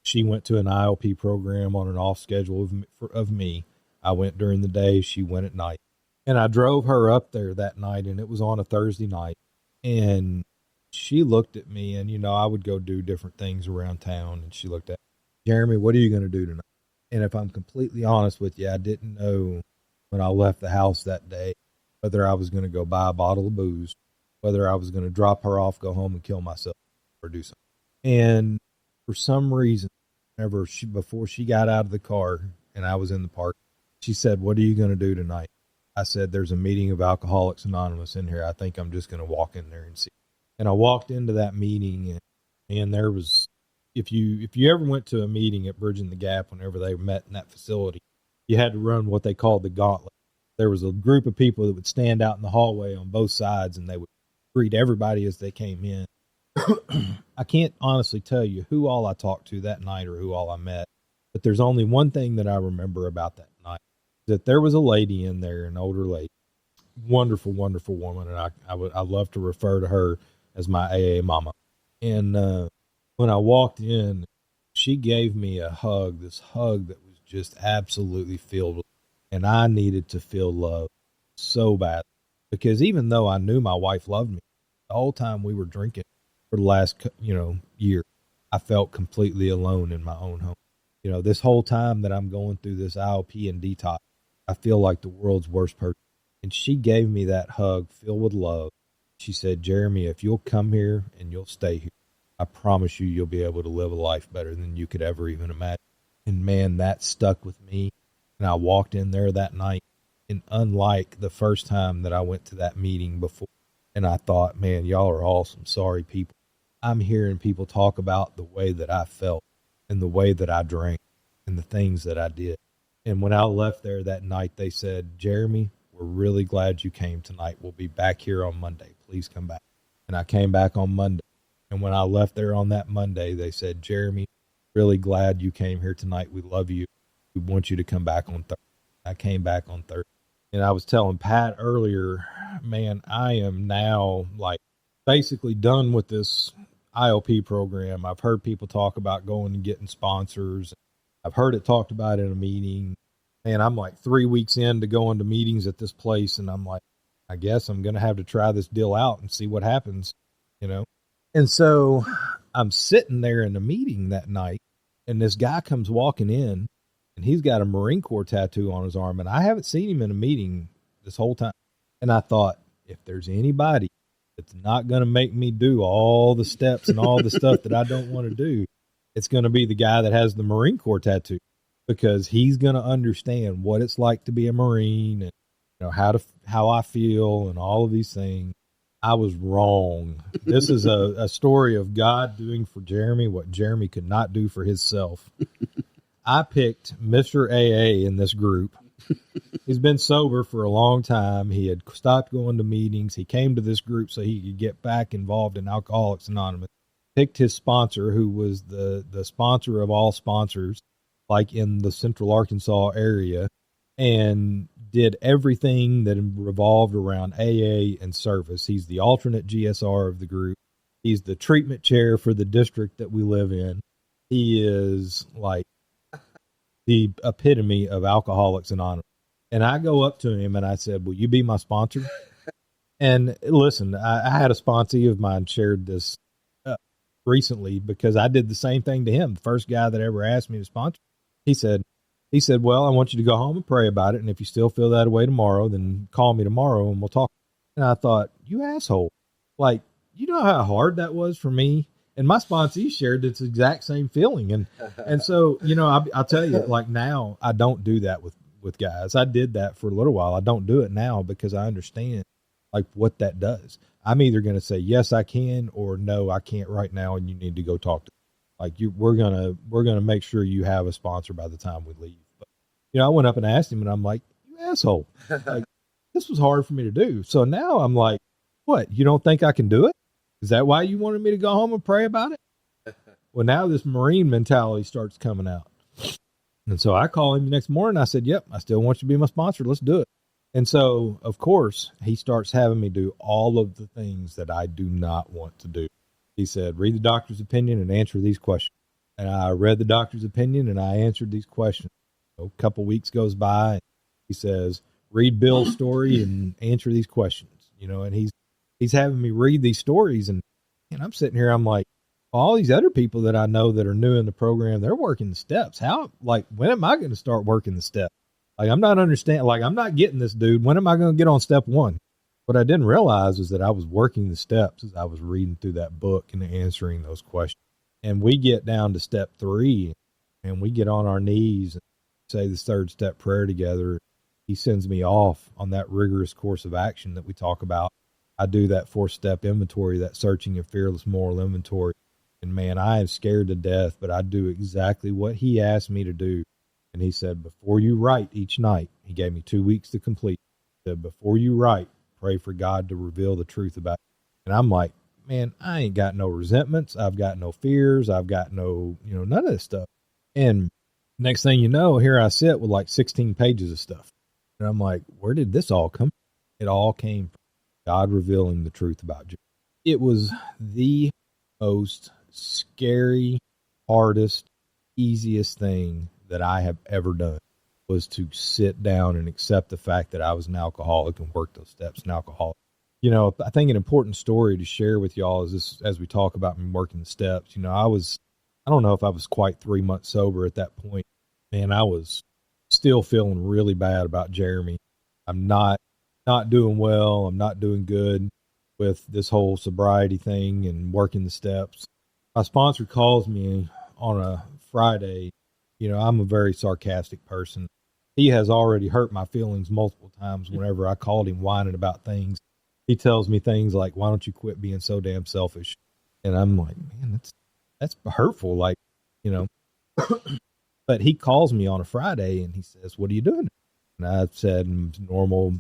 She went to an ILP program on an off schedule of me. I went during the day. She went at night. And I drove her up there that night, and it was on a Thursday night. And she looked at me, and, I would go do different things around town. And she looked at me, Jeremy, what are you going to do tonight? And if I'm completely honest with you, I didn't know when I left the house that day whether I was going to go buy a bottle of booze, whether I was going to drop her off, go home and kill myself, or do something. And for some reason, before she got out of the car and I was in the park, she said, what are you going to do tonight? I said, there's a meeting of Alcoholics Anonymous in here. I think I'm just going to walk in there and see. And I walked into that meeting, and there was, if you ever went to a meeting at Bridging the Gap, whenever they met in that facility, you had to run what they called the gauntlet. There was a group of people that would stand out in the hallway on both sides, and they would greet everybody as they came in. I can't honestly tell you who all I talked to that night or who all I met, but there's only one thing that I remember about that night, that there was a lady in there, an older lady, wonderful, wonderful woman, and I love to refer to her as my AA mama. And when I walked in, she gave me a hug, this hug that was just absolutely filled with, and I needed to feel love so bad, because even though I knew my wife loved me, the whole time we were drinking for the last, year, I felt completely alone in my own home. This whole time that I'm going through this IOP and detox, I feel like the world's worst person. And she gave me that hug filled with love. She said, Jeremy, if you'll come here and you'll stay here, I promise you'll be able to live a life better than you could ever even imagine. And man, that stuck with me. And I walked in there that night, and unlike the first time that I went to that meeting before, And I thought, man, y'all are all some sorry people. I'm hearing people talk about the way that I felt and the way that I drank and the things that I did. And when I left there that night, they said, Jeremy, we're really glad you came tonight. We'll be back here on Monday. Please come back. And I came back on Monday. And when I left there on that Monday, they said, Jeremy, really glad you came here tonight. We love you. We want you to come back on Thursday. I came back on Thursday. And I was telling Pat earlier, man, I am now like basically done with this IOP program. I've heard people talk about going and getting sponsors. I've heard it talked about in a meeting. Man, I'm like 3 weeks into going to meetings at this place. And I'm like, I guess I'm going to have to try this deal out and see what happens, you know? And so I'm sitting there in a meeting that night, and this guy comes walking in, and he's got a Marine Corps tattoo on his arm, and I haven't seen him in a meeting this whole time. And I thought, if there's anybody that's not going to make me do all the steps and all the stuff that I don't want to do, it's going to be the guy that has the Marine Corps tattoo, because he's going to understand what it's like to be a Marine and, you know, how I feel and all of these things. I was wrong. This is a story of God doing for Jeremy what Jeremy could not do for himself. I picked Mr. AA in this group. He's been sober for a long time. He had stopped going to meetings. He came to this group so he could get back involved in Alcoholics Anonymous. Picked his sponsor, who was the sponsor of all sponsors, like in the Central Arkansas area, and did everything that revolved around AA and service. He's the alternate GSR of the group. He's the treatment chair for the district that we live in. He is like the epitome of Alcoholics Anonymous. And I go up to him and I said, will you be my sponsor? And listen, I had a sponsee of mine shared this recently, because I did the same thing to him. The first guy that ever asked me to sponsor, he said, well, I want you to go home and pray about it. And if you still feel that way tomorrow, then call me tomorrow and we'll talk. And I thought, you asshole. Like, you know how hard that was for me? And my sponsee shared this exact same feeling. And so, you know, I'll tell you, like, now I don't do that with guys. I did that for a little while. I don't do it now because I understand like what that does. I'm either going to say, yes, I can, or no, I can't right now. And you need to go talk to them. Like we're going to make sure you have a sponsor by the time we leave. But, you know, I went up and asked him and I'm like, you asshole, like this was hard for me to do. So now I'm like, what, you don't think I can do it? Is that why you wanted me to go home and pray about it? Well, now this Marine mentality starts coming out. And so I call him the next morning. I said, yep, I still want you to be my sponsor. Let's do it. And so, of course, he starts having me do all of the things that I do not want to do. He said, read the doctor's opinion and answer these questions. And I read the doctor's opinion and I answered these questions. So a couple weeks goes by. And he says, read Bill's story and answer these questions, you know, and he's having me read these stories. And I'm sitting here, I'm like, all these other people that I know that are new in the program, they're working the steps. How, like, when am I going to start working the steps? Like, I'm not understanding, like, I'm not getting this, dude. When am I going to get on step one? What I didn't realize is that I was working the steps as I was reading through that book and answering those questions. And we get down to step 3 and we get on our knees and say the third step prayer together. He sends me off on that rigorous course of action that we talk about. I do that 4-step inventory, that searching and fearless moral inventory. And man, I am scared to death, but I do exactly what he asked me to do. And he said, before you write each night, he gave me 2 weeks to complete. He said, before you write, pray for God to reveal the truth about it. And I'm like, man, I ain't got no resentments. I've got no fears. I've got no, none of this stuff. And next thing you know, here I sit with like 16 pages of stuff. And I'm like, where did this all come from? It all came from God revealing the truth about you. It was the most scary, hardest, easiest thing that I have ever done, was to sit down and accept the fact that I was an alcoholic and work those steps in alcoholic. I think an important story to share with y'all is this, as we talk about me working the steps. I don't know if I was quite 3 months sober at that point. Man, I was still feeling really bad about Jeremy. I'm not doing well. I'm not doing good with this whole sobriety thing and working the steps. My sponsor calls me on a Friday. I'm a very sarcastic person. He has already hurt my feelings multiple times whenever I called him whining about things. he tells me things like, why don't you quit being so damn selfish? And I'm like, man, that's hurtful. Like, you know, but he calls me on a Friday and he says, what are you doing? And I said, in normal,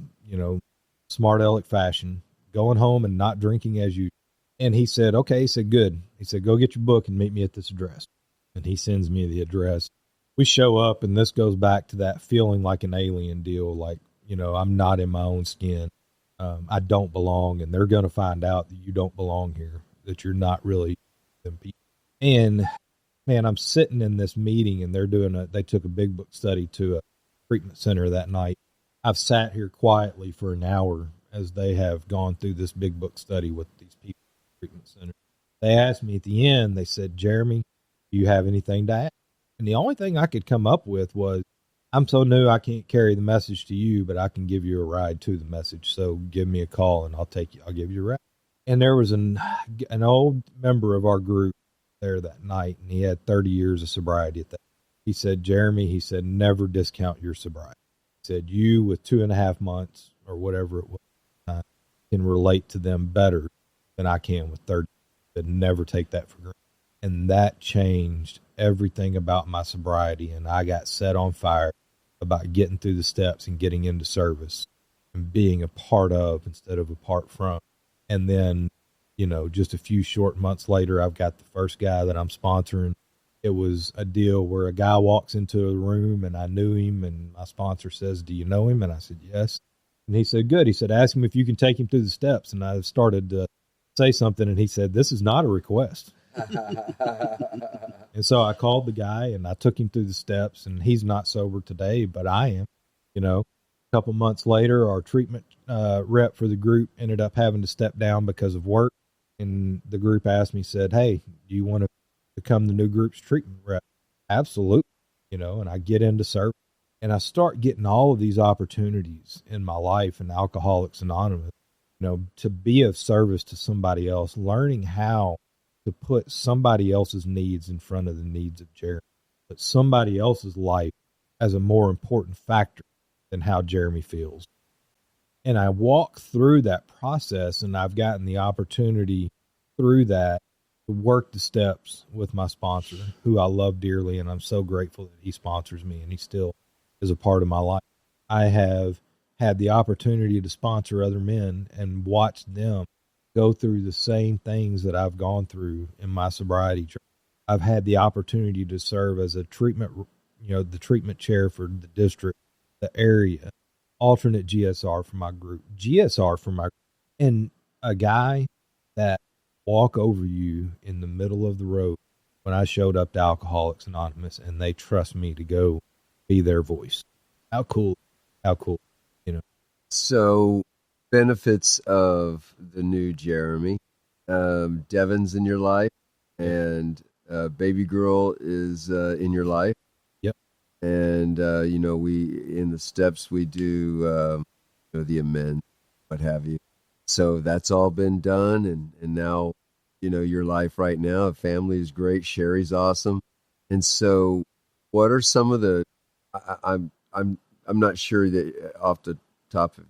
smart aleck fashion, going home and not drinking as you. And he said, okay. He said, good. He said, go get your book and meet me at this address. And he sends me the address. We show up, and this goes back to that feeling like an alien deal. Like, I'm not in my own skin. I don't belong, and they're going to find out that you don't belong here, that you're not really them people. And man, I'm sitting in this meeting, and they took a big book study to a treatment center that night. I've sat here quietly for an hour as they have gone through this big book study with these people at the treatment center. They asked me at the end, they said, Jeremy, do you have anything to add? And the only thing I could come up with was, I'm so new I can't carry the message to you, but I can give you a ride to the message. So give me a call and I'll give you a ride. And there was an old member of our group there that night, and he had 30 years of sobriety at that. He said, Jeremy, he said, never discount your sobriety. He said, you with 2.5 months or whatever it was, can relate to them better than I can with 30. He said, never take that for granted. And that changed everything about my sobriety. And I got set on fire about getting through the steps and getting into service and being a part of instead of apart from. And then, just a few short months later, I've got the first guy that I'm sponsoring. It was a deal where a guy walks into a room and I knew him, and my sponsor says, do you know him? And I said, yes. And he said, good. He said, ask him if you can take him through the steps. And I started to say something, and he said, this is not a request. And so I called the guy and I took him through the steps, and he's not sober today, but I am. A couple months later, our treatment rep for the group ended up having to step down because of work. And the group asked me, said, hey, do you want to become the new group's treatment rep? Absolutely. And I get into service, and I start getting all of these opportunities in my life in Alcoholics Anonymous, to be of service to somebody else, learning how to put somebody else's needs in front of the needs of Jeremy, but somebody else's life as a more important factor than how Jeremy feels. And I walk through that process, and I've gotten the opportunity through that to work the steps with my sponsor, who I love dearly, and I'm so grateful that he sponsors me, and he still is a part of my life. I have had the opportunity to sponsor other men and watch them go through the same things that I've gone through in my sobriety. I've had the opportunity to serve as a treatment, the treatment chair for the district, the area, alternate GSR for my group, and a guy that walk over you in the middle of the road when I showed up to Alcoholics Anonymous, and they trust me to go be their voice. How cool. So, benefits of the new Jeremy. Devin's in your life, and baby girl is in your life. Yep. And we in the steps we do the amend, what have you. So that's all been done, and now your life right now. Family is great. Sherry's awesome, and so what are some of the? I'm not sure that off the top of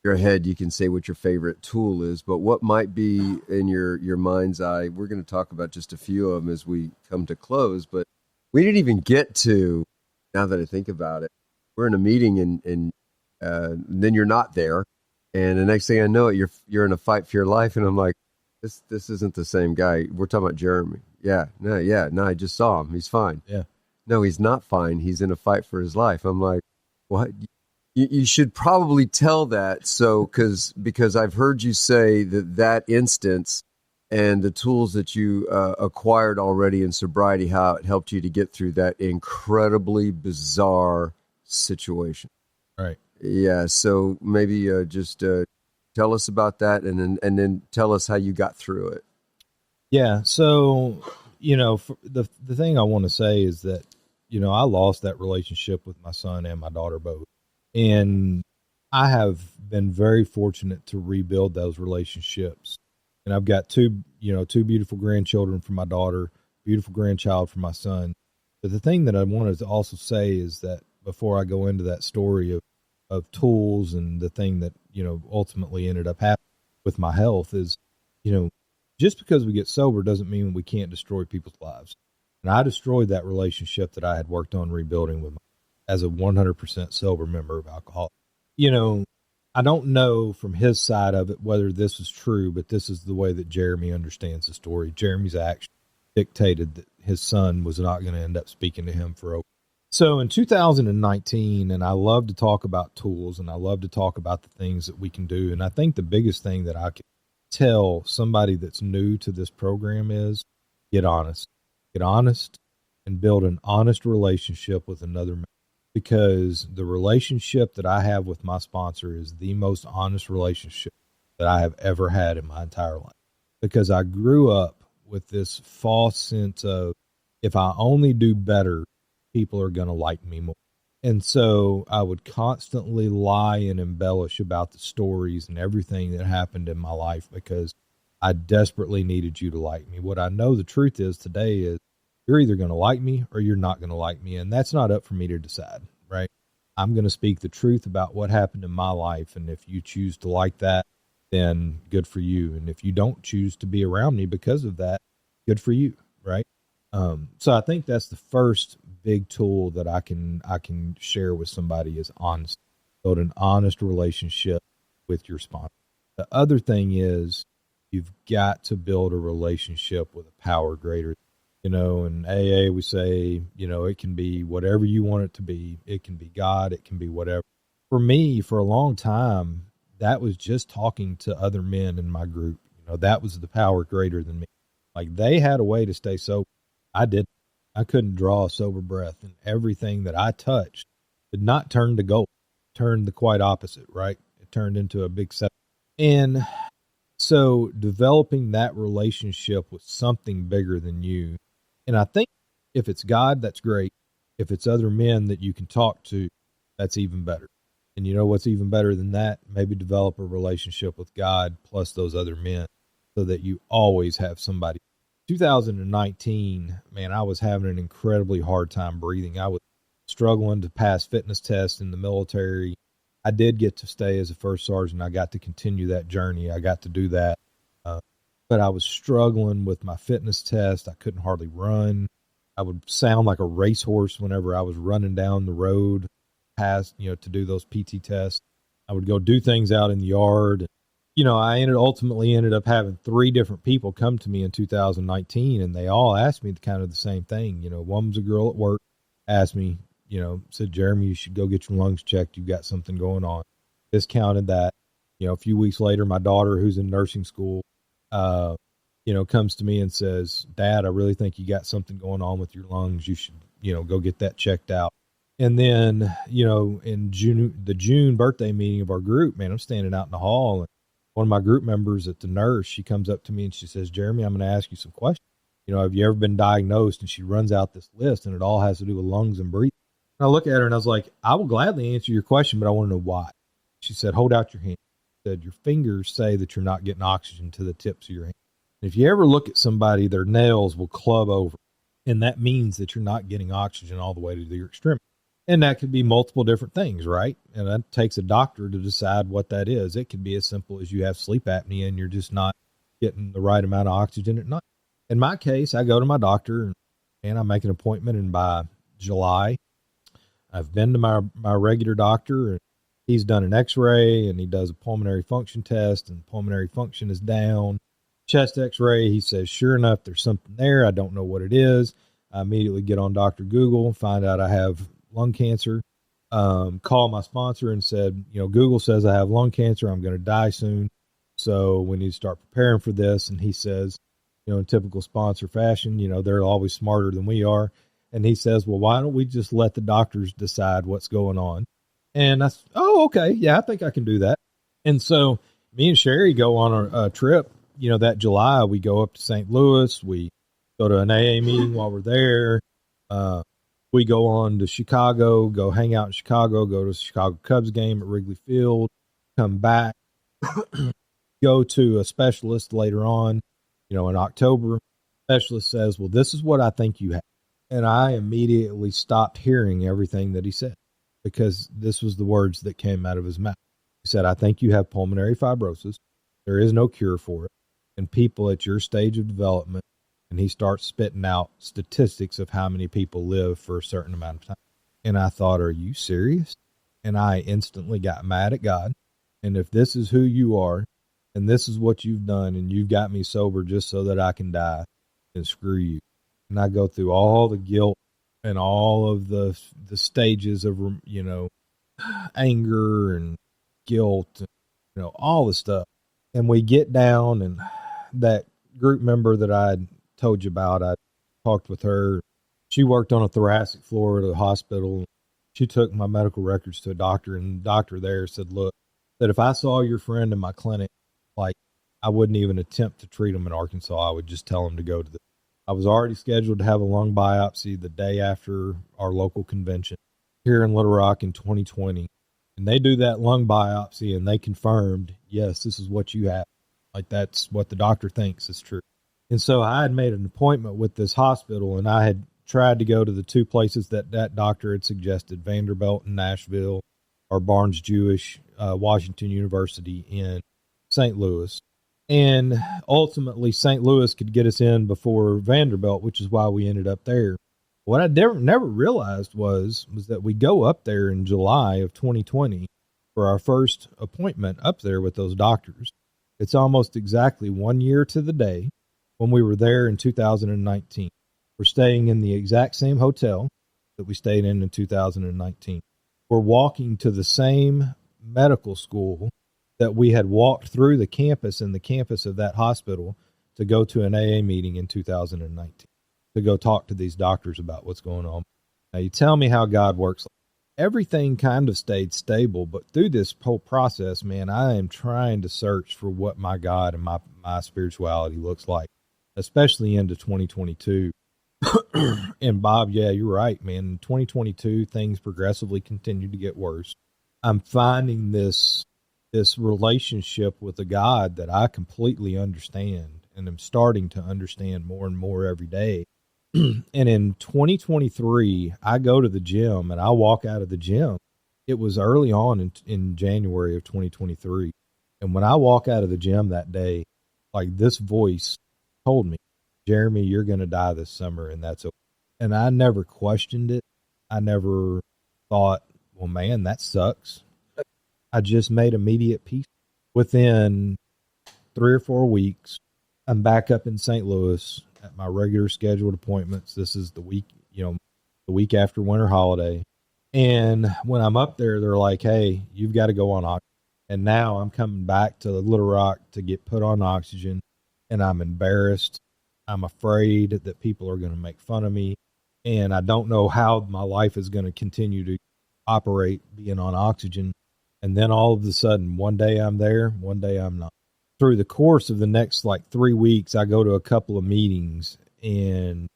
your head you can say what your favorite tool is, but what might be in your mind's eye? We're going to talk about just a few of them as we come to close, but we didn't even get to, now that I think about it, we're in a meeting and then you're not there, and the next thing I know, you're in a fight for your life, and I'm like, this isn't the same guy. We're talking about Jeremy. No, I just saw him. He's fine. Yeah. No, he's not fine. He's in a fight for his life. I'm like, what? You should probably tell that. So, because I've heard you say that instance and the tools that you acquired already in sobriety, how it helped you to get through that incredibly bizarre situation. Right. Yeah. So maybe just tell us about that, and then tell us how you got through it. Yeah. So, the thing I want to say is that, I lost that relationship with my son and my daughter both. And I have been very fortunate to rebuild those relationships. And I've got two beautiful grandchildren for my daughter, beautiful grandchild for my son. But the thing that I wanted to also say is that before I go into that story of tools, and the thing that, ultimately ended up happening with my health is, just because we get sober doesn't mean we can't destroy people's lives. And I destroyed that relationship that I had worked on rebuilding as a 100% sober member of alcohol. I don't know from his side of it whether this was true, but this is the way that Jeremy understands the story. Jeremy's action dictated that his son was not going to end up speaking to him for over. So in 2019, and I love to talk about tools, and I love to talk about the things that we can do. And I think the biggest thing that I can tell somebody that's new to this program is get honest and build an honest relationship with another man. Because the relationship that I have with my sponsor is the most honest relationship that I have ever had in my entire life. Because I grew up with this false sense of, if I only do better, people are going to like me more. And so I would constantly lie and embellish about the stories and everything that happened in my life because I desperately needed you to like me. What I know the truth is today is you're either going to like me or you're not going to like me. And that's not up for me to decide, right? I'm going to speak the truth about what happened in my life. And if you choose to like that, then good for you. And if you don't choose to be around me because of that, good for you, right? So I think that's the first big tool that I can share with somebody is honesty. Build an honest relationship with your sponsor. The other thing is you've got to build a relationship with a power greater. In AA, we say, it can be whatever you want it to be. It can be God. It can be whatever. For me, for a long time, that was just talking to other men in my group. That was the power greater than me. Like they had a way to stay sober. I didn't. I couldn't draw a sober breath, and everything that I touched did not turn to gold. It turned the quite opposite, right? It turned into a big set. And so developing that relationship with something bigger than you. And I think if it's God, that's great. If it's other men that you can talk to, that's even better. And you know what's even better than that? Maybe develop a relationship with God plus those other men so that you always have somebody. 2019, man, I was having an incredibly hard time breathing. I was struggling to pass fitness tests in the military. I did get to stay as a first sergeant. I got to continue that journey. I got to do that. But I was struggling with my fitness test. I couldn't hardly run. I would sound like a racehorse whenever I was running down the road past, to do those PT tests. I would go do things out in the yard. I ultimately ended up having 3 different people come to me in 2019, and they all asked me kind of the same thing. One was a girl at work, asked me, said, Jeremy, you should go get your lungs checked. You've got something going on. Discounted that. A few weeks later, my daughter, who's in nursing school, comes to me and says, Dad, I really think you got something going on with your lungs. You should, go get that checked out. And then, in the June birthday meeting of our group, man, I'm standing out in the hall, and one of my group members at the nurse, she comes up to me and she says, Jeremy, I'm going to ask you some questions. Have you ever been diagnosed? And she runs out this list, and it all has to do with lungs and breathing. And I look at her and I was like, I will gladly answer your question, but I want to know why. She said, hold out your hand. She said, your fingers say that you're not getting oxygen to the tips of your hand. And if you ever look at somebody, their nails will club over. And that means that you're not getting oxygen all the way to your extremity. And that could be multiple different things, right? And that takes a doctor to decide what that is. It could be as simple as you have sleep apnea and you're just not getting the right amount of oxygen at night. In my case, I go to my doctor and I make an appointment, and by July, I've been to my regular doctor, and he's done an x-ray and he does a pulmonary function test, and pulmonary function is down. Chest x-ray, he says, sure enough, there's something there. I don't know what it is. I immediately get on Dr. Google, find out I have lung cancer, call my sponsor and said, Google says I have lung cancer. I'm going to die soon. So we need to start preparing for this. And he says, in typical sponsor fashion, they're always smarter than we are. And he says, well, why don't we just let the doctors decide what's going on? And I said, oh, okay. Yeah, I think I can do that. And so me and Sherry go on a trip, that July. We go up to St. Louis. We go to an AA meeting while we're there. We go on to Chicago, go hang out in Chicago, go to the Chicago Cubs game at Wrigley Field, come back, go to a specialist later on, in October. Specialist says, well, this is what I think you have. And I immediately stopped hearing everything that he said. because this was the words that came out of his mouth. He said, I think you have pulmonary fibrosis. There is no cure for it. And people at your stage of development, and he starts spitting out statistics of how many people live for a certain amount of time. And I thought, are you serious? And I instantly got mad at God. And if this is who you are, and this is what you've done, and you've got me sober just so that I can die, then screw you. And I go through all the guilt and all of the stages of, anger and guilt, and, all the stuff. And we get down, and that group member that I told you about, I talked with her. She worked on a thoracic floor at a hospital. She took my medical records to a doctor, and the doctor there said, look, that if I saw your friend in my clinic, like, I wouldn't even attempt to treat him in Arkansas. I would just tell him to go to I was already scheduled to have a lung biopsy the day after our local convention here in Little Rock in 2020. And they do that lung biopsy, and they confirmed, yes, this is what you have. Like, that's what the doctor thinks is true. And so I had made an appointment with this hospital, and I had tried to go to the two places that doctor had suggested, Vanderbilt in Nashville or Barnes-Jewish, Washington University in St. Louis. And ultimately, St. Louis could get us in before Vanderbilt, which is why we ended up there. What I never realized was that we go up there in July of 2020 for our first appointment up there with those doctors. It's almost exactly 1 year to the day when we were there in 2019. We're staying in the exact same hotel that we stayed in 2019. We're walking to the same medical school that we had walked through the campus and the campus of that hospital to go to an AA meeting in 2019, to go talk to these doctors about what's going on. Now, you tell me how God works. Everything kind of stayed stable, but through this whole process, man, I am trying to search for what my God and my spirituality looks like, especially into 2022. And Bob, yeah, you're right, man. In 2022, things progressively continue to get worse. I'm finding this relationship with a God that I completely understand, and I'm starting to understand more and more every day. And in 2023, I go to the gym and I walk out of the gym. It was early on in January of 2023. And when I walk out of the gym that day, like, this voice told me, Jeremy, you're going to die this summer, and that's okay. And I never questioned it. I never thought, well, man, that sucks. I just made immediate peace. Within 3 or 4 weeks, I'm back up in St. Louis at my regular scheduled appointments. This is the week after winter holiday. And when I'm up there, they're like, hey, you've got to go on oxygen. And now I'm coming back to Little Rock to get put on oxygen, and I'm embarrassed. I'm afraid that people are going to make fun of me, and I don't know how my life is going to continue to operate being on oxygen. And then all of a sudden, one day I'm there, one day I'm not. Through the course of the next 3 weeks, I go to a couple of meetings, and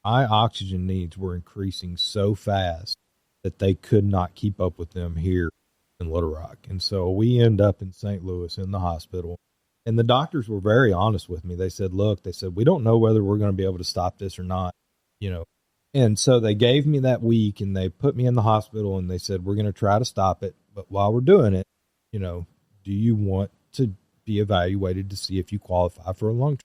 my oxygen needs were increasing so fast that they could not keep up with them here in Little Rock. And so we end up in St. Louis in the hospital. And the doctors were very honest with me. They said, look, we don't know whether we're going to be able to stop this or not, And so they gave me that week, and they put me in the hospital, and they said, we're going to try to stop it. But while we're doing it, do you want to be evaluated to see if you qualify for a lung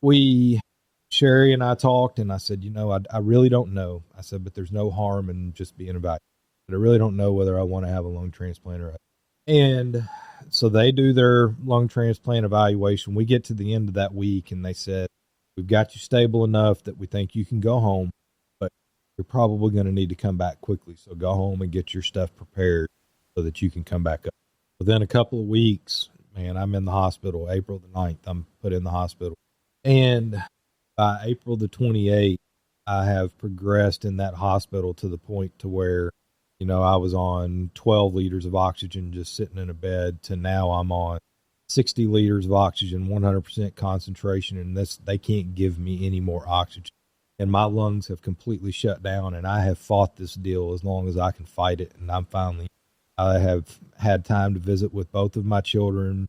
transplant? Sherry and I talked, and I said, I really don't know. I said, but there's no harm in just being evaluated. But I really don't know whether I want to have a lung transplant or not. And so they do their lung transplant evaluation. We get to the end of that week, and they said, we've got you stable enough that we think you can go home, but you're probably going to need to come back quickly. So go home and get your stuff prepared so that you can come back up. Within a couple of weeks, man, I'm in the hospital. April the 9th, I'm put in the hospital. And by April the 28th, I have progressed in that hospital to the point to where, I was on 12 liters of oxygen just sitting in a bed, to now I'm on 60 liters of oxygen, 100% concentration. And they can't give me any more oxygen. And my lungs have completely shut down, and I have fought this deal as long as I can fight it. And I have had time to visit with both of my children.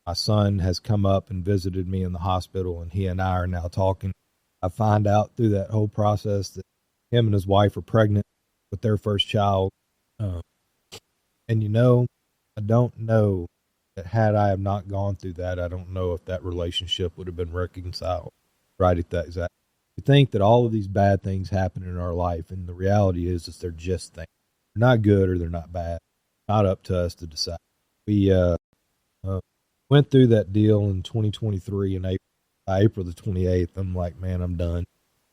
My son has come up and visited me in the hospital, and he and I are now talking. I find out through that whole process that him and his wife are pregnant with their first child. And I don't know that had I have not gone through that, I don't know if that relationship would have been reconciled right at that exact. We think that all of these bad things happen in our life, and the reality is they're just things. They're not good or they're not bad. Not up to us to decide. We went through that deal in 2023 in April. By April the 28th, I'm like, man, I'm done.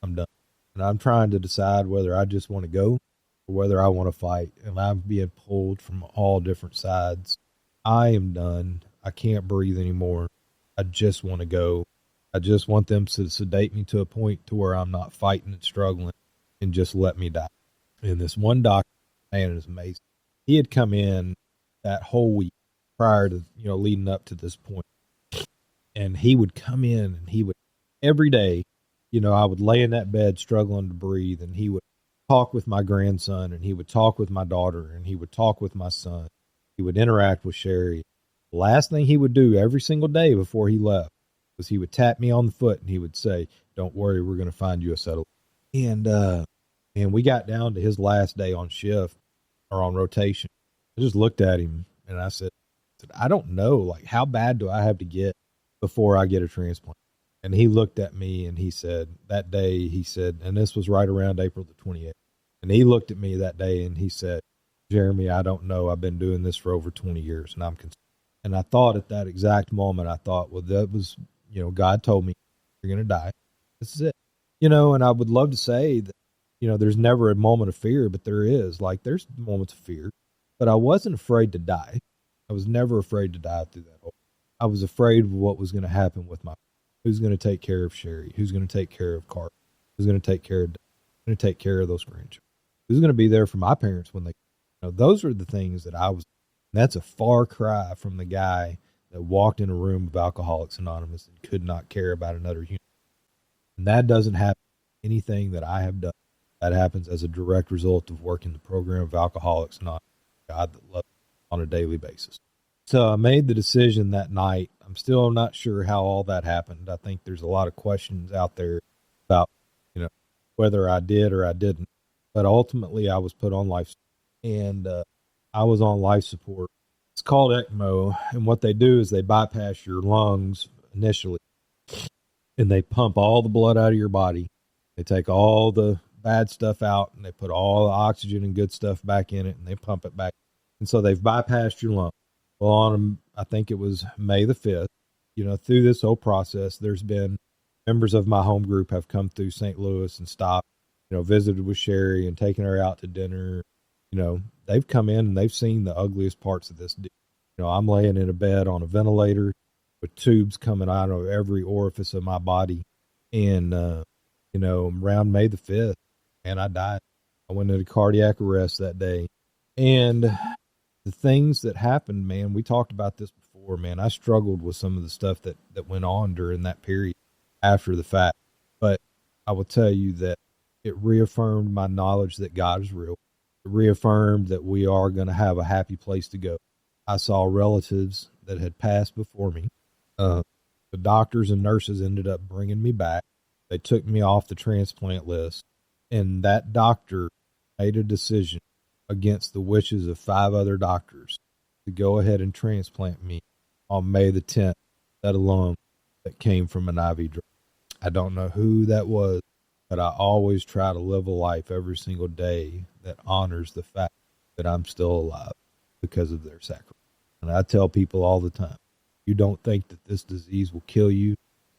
I'm done. And I'm trying to decide whether I just want to go or whether I want to fight. And I'm being pulled from all different sides. I am done. I can't breathe anymore. I just want to go. I just want them to sedate me to a point to where I'm not fighting and struggling and just let me die. And this one doctor, man, is amazing. He had come in that whole week prior to, leading up to this point. And he would come in and he would every day, I would lay in that bed struggling to breathe, and he would talk with my grandson, and he would talk with my daughter, and he would talk with my son. He would interact with Sherry. The last thing he would do every single day before he left was he would tap me on the foot and he would say, "Don't worry, we're going to find you a settlement." And we got down to his last day on shift or on rotation. I just looked at him and I said, I don't know, like, how bad do I have to get before I get a transplant? And he looked at me and he said, that day, he said, and this was right around April the 28th. And he looked at me that day and he said, "Jeremy, I don't know. I've been doing this for over 20 years and I'm concerned." And I thought at that exact moment, I thought, well, that was, God told me you're going to die. This is it. And I would love to say that, there's never a moment of fear, but there is. Like, there's moments of fear. But I wasn't afraid to die. I was never afraid to die through that whole. I was afraid of what was going to happen with who's going to take care of Sherry, who's going to take care of Carter, who's going to take care of those grandchildren, who's going to be there for my parents when they, those are the things that I was. That's a far cry from the guy that walked in a room of Alcoholics Anonymous and could not care about another human. And that doesn't happen anything that I have done. That happens as a direct result of working the program of Alcoholics Anonymous, God that loves on a daily basis. So I made the decision that night. I'm still not sure how all that happened. I think there's a lot of questions out there about, whether I did or I didn't. But ultimately, I was put on life support, and I was on life support. It's called ECMO, and what they do is they bypass your lungs initially, and they pump all the blood out of your body. They take all the bad stuff out, and they put all the oxygen and good stuff back in it, and they pump it back. And so they've bypassed your lung. Well, I think it was May the 5th, through this whole process, there's been members of my home group have come through St. Louis and stopped, visited with Sherry and taken her out to dinner. They've come in and they've seen the ugliest parts of this deal. I'm laying in a bed on a ventilator with tubes coming out of every orifice of my body. And, around May the 5th, and I died. I went into cardiac arrest that day. And the things that happened, man, we talked about this before, man. I struggled with some of the stuff that went on during that period after the fact. But I will tell you that it reaffirmed my knowledge that God is real. It reaffirmed that we are going to have a happy place to go. I saw relatives that had passed before me. The doctors and nurses ended up bringing me back. They took me off the transplant list. And that doctor made a decision against the wishes of 5 other doctors to go ahead and transplant me on May the 10th, that alone that came from an IV drug. I don't know who that was, but I always try to live a life every single day that honors the fact that I'm still alive because of their sacrifice. And I tell people all the time, you don't think that this disease will kill you,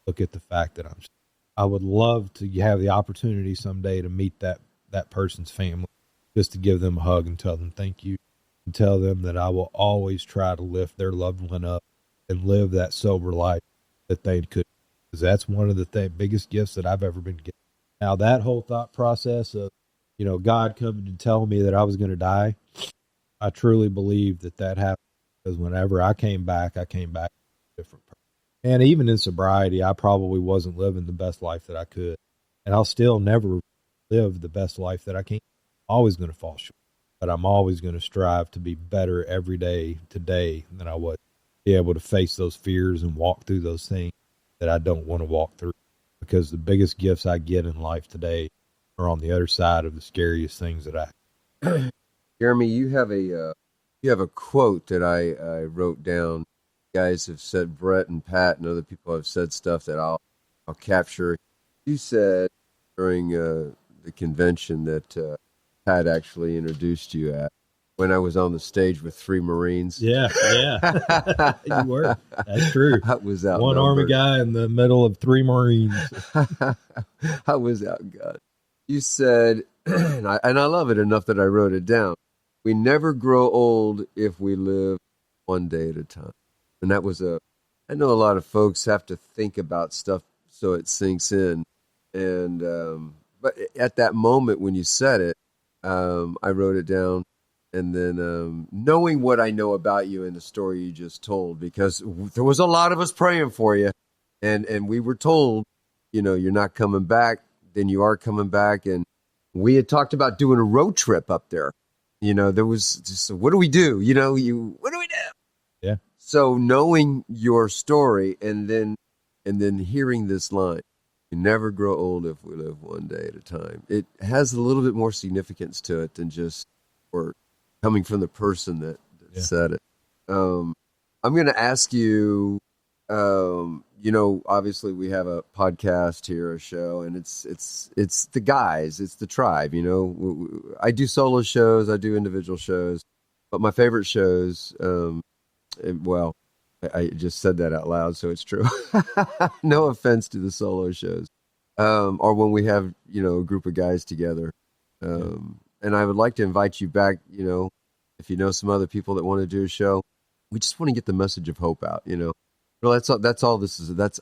look at the fact that I'm still. I would love to have the opportunity someday to meet that person's family, just to give them a hug and tell them thank you, and tell them that I will always try to lift their loved one up and live that sober life that they could, because that's one of the biggest gifts that I've ever been given. Now, that whole thought process of, God coming to tell me that I was going to die, I truly believe that happened, because whenever I came back a different person. And even in sobriety, I probably wasn't living the best life that I could. And I'll still never live the best life that I can. I'm always going to fall short. But I'm always going to strive to be better every day today than I was. Be able to face those fears and walk through those things that I don't want to walk through. Because the biggest gifts I get in life today are on the other side of the scariest things that I. Jeremy, you have a you have a quote that I wrote down. You guys have said, Brett and Pat and other people have said stuff that I'll capture. You said during the convention that Pat actually introduced you at when I was on the stage with 3 Marines. Yeah. You were. That's true. I was One outnumbered. Army guy in the middle of 3 Marines. I was outgunned. You said, and I love it enough that I wrote it down. We never grow old if we live one day at a time. And that was I know a lot of folks have to think about stuff so it sinks in. And, but at that moment when you said it, I wrote it down. And then knowing what I know about you and the story you just told, because there was a lot of us praying for you. And we were told, you're not coming back. Then you are coming back. And we had talked about doing a road trip up there. There was just, what do we do? What do we do? Yeah. So knowing your story and then hearing this line, you never grow old if we live one day at a time. It has a little bit more significance to it than just or coming from the person that said it. I'm going to ask you, obviously we have a podcast here, a show, and it's the guys, it's the tribe, I do solo shows, I do individual shows, but my favorite shows, I just said that out loud, so it's true. No offense to the solo shows, or when we have, a group of guys together. And I would like to invite you back, if you know some other people that want to do a show. We just want to get the message of hope out, Well, that's all this is about,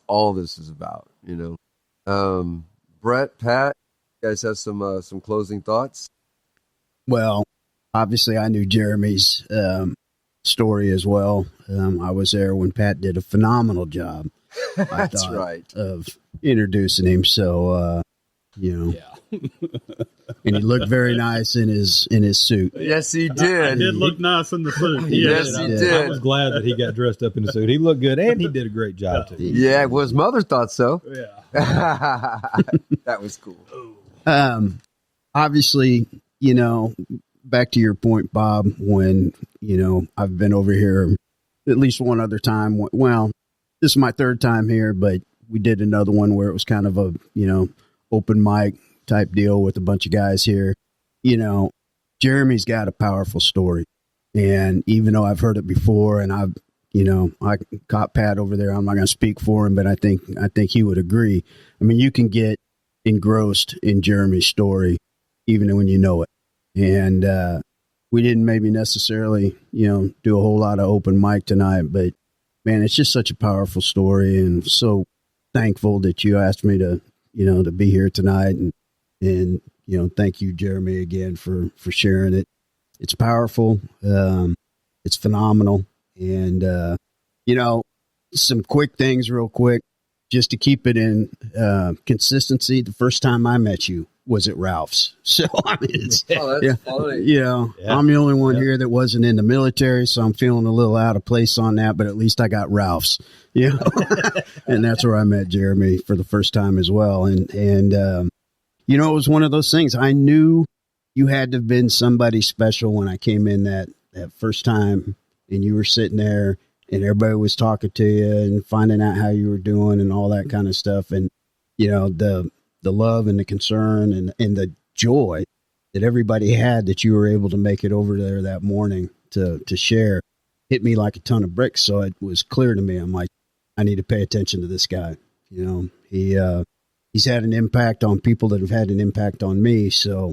Brett, Pat, you guys have some closing thoughts? Well, obviously I knew Jeremy's story as well. I was there when Pat did a phenomenal job. That's right. Of introducing him. So, Yeah. and he looked very nice in his suit. Yes, he did. I did look nice in the suit. Yes, he did. I was glad that he got dressed up in the suit. He looked good, and he did a great job, too. Yeah, well, his mother thought so. Yeah. That was cool. Obviously, back to your point, Bob, when, I've been over here at least one other time. Well, this is my 3rd time here, but we did another one where it was kind of a, open mic type deal with a bunch of guys here. Jeremy's got a powerful story. And even though I've heard it before and I caught Pat over there, I'm not going to speak for him, but I think he would agree. I mean, you can get engrossed in Jeremy's story even when you know it. And we didn't maybe necessarily, do a whole lot of open mic tonight, but man, it's just such a powerful story, and so thankful that you asked me to be here tonight, and thank you, Jeremy, again for sharing it. It's powerful. It's phenomenal. And, some quick things real quick, just to keep it in consistency. The first time I met you was at Ralph's. So, I mean, it's, funny. I'm the only one here that wasn't in the military, so I'm feeling a little out of place on that, but at least I got Ralph's, and that's where I met Jeremy for the first time as well. And it was one of those things. I knew you had to have been somebody special when I came in that first time, and you were sitting there and everybody was talking to you and finding out how you were doing and all that kind of stuff. And, the love and the concern and the joy that everybody had that you were able to make it over there that morning to share hit me like a ton of bricks. So it was clear to me. I'm like, I need to pay attention to this guy. He's had an impact on people that have had an impact on me. So,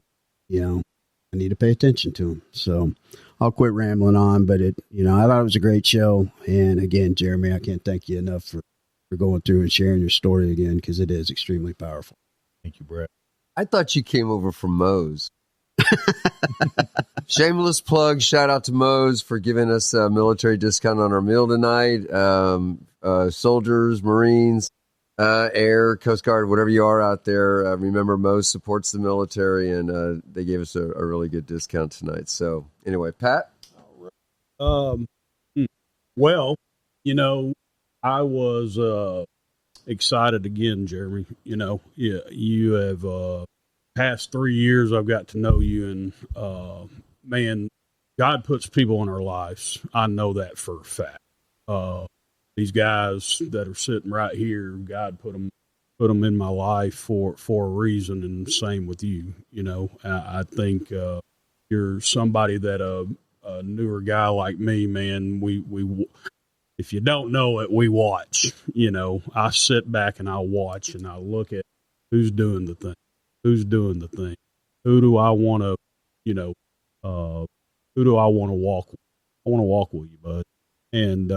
I need to pay attention to him. So I'll quit rambling on, but I thought it was a great show. And again, Jeremy, I can't thank you enough for going through and sharing your story again, because it is extremely powerful. Thank you, Brett. I thought you came over from Moe's. Shameless plug. Shout out to Moe's for giving us a military discount on our meal tonight. Soldiers, Marines, Air, Coast Guard, whatever you are out there. Remember, Moe's supports the military, and they gave us a really good discount tonight. So anyway, Pat? Well, I was excited again, Jeremy. You have past 3 years I've got to know you, and man, God puts people in our lives. I know that for a fact. These guys that are sitting right here, God put them in my life for a reason, and same with you. I think you're somebody that a newer guy like me, man. We if you don't know it, we watch. I sit back and I watch and I look at who's doing the thing, who do I want to, who do I want to walk with? I want to walk with you, bud. And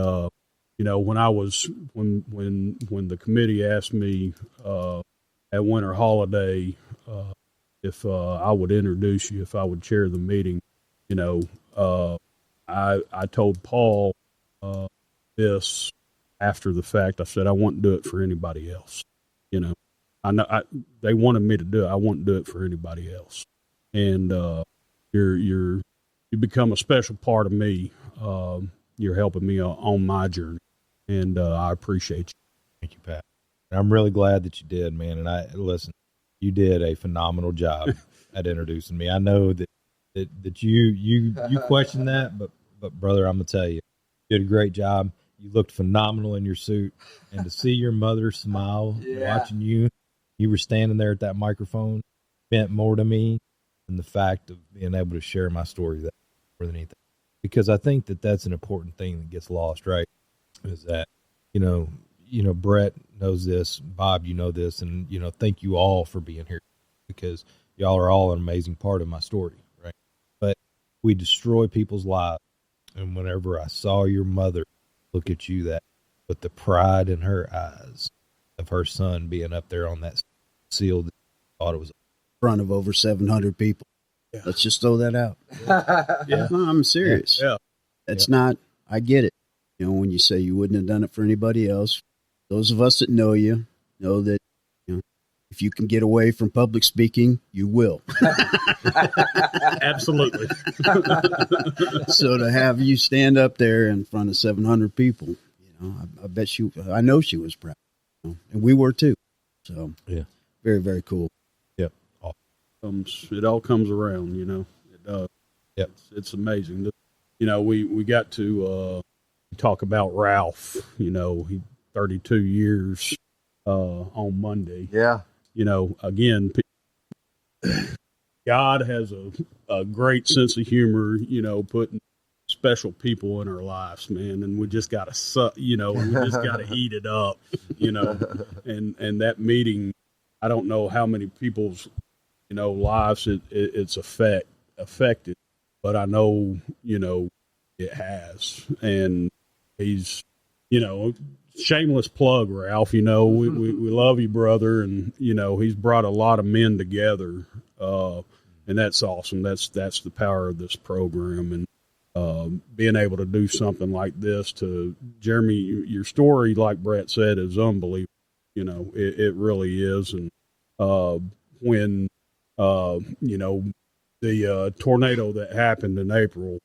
when the committee asked me at winter holiday if I would introduce you, if I would chair the meeting, I told Paul this after the fact. I said I wouldn't do it for anybody else. I know they wanted me to do it. I wouldn't do it for anybody else. And you become a special part of me. You're helping me on my journey, and I appreciate you. Thank you, Pat. I'm really glad that you did, man. And listen, you did a phenomenal job at introducing me. I know that you questioned that, but brother, I'm gonna tell you, you did a great job. You looked phenomenal in your suit, and to see your mother smile watching you were standing there at that microphone, meant more to me than the fact of being able to share my story that more than anything. Because I think that that's an important thing that gets lost, right? Is that, Brett knows this, Bob, you know this, and, thank you all for being here, because y'all are all an amazing part of my story, right? But we destroy people's lives. And whenever I saw your mother look at you, that with the pride in her eyes of her son being up there on that seal, that thought it was in front of over 700 people. Yeah. Let's just throw that out. Yeah. No, I'm serious. Yeah. It's not, I get it. When you say you wouldn't have done it for anybody else, those of us that know you know that, if you can get away from public speaking, you will. Absolutely. So to have you stand up there in front of 700 people, I know she was proud, and we were too. So yeah, very, very cool. Yep. It all comes around, it does. Yep. It's amazing. We got to talk about Ralph, he 32 years on Monday. Yeah. Again, God has a great sense of humor, putting special people in our lives, man. And we just got to, we just got to eat it up, and that meeting, I don't know how many people's, lives it's affected, but I know, it has. And he's, shameless plug, Ralph, we love you, brother. And, he's brought a lot of men together. And that's awesome. That's the power of this program. And, being able to do something like this to Jeremy, your story, like Brett said, is unbelievable. It really is. And, when, the tornado that happened in April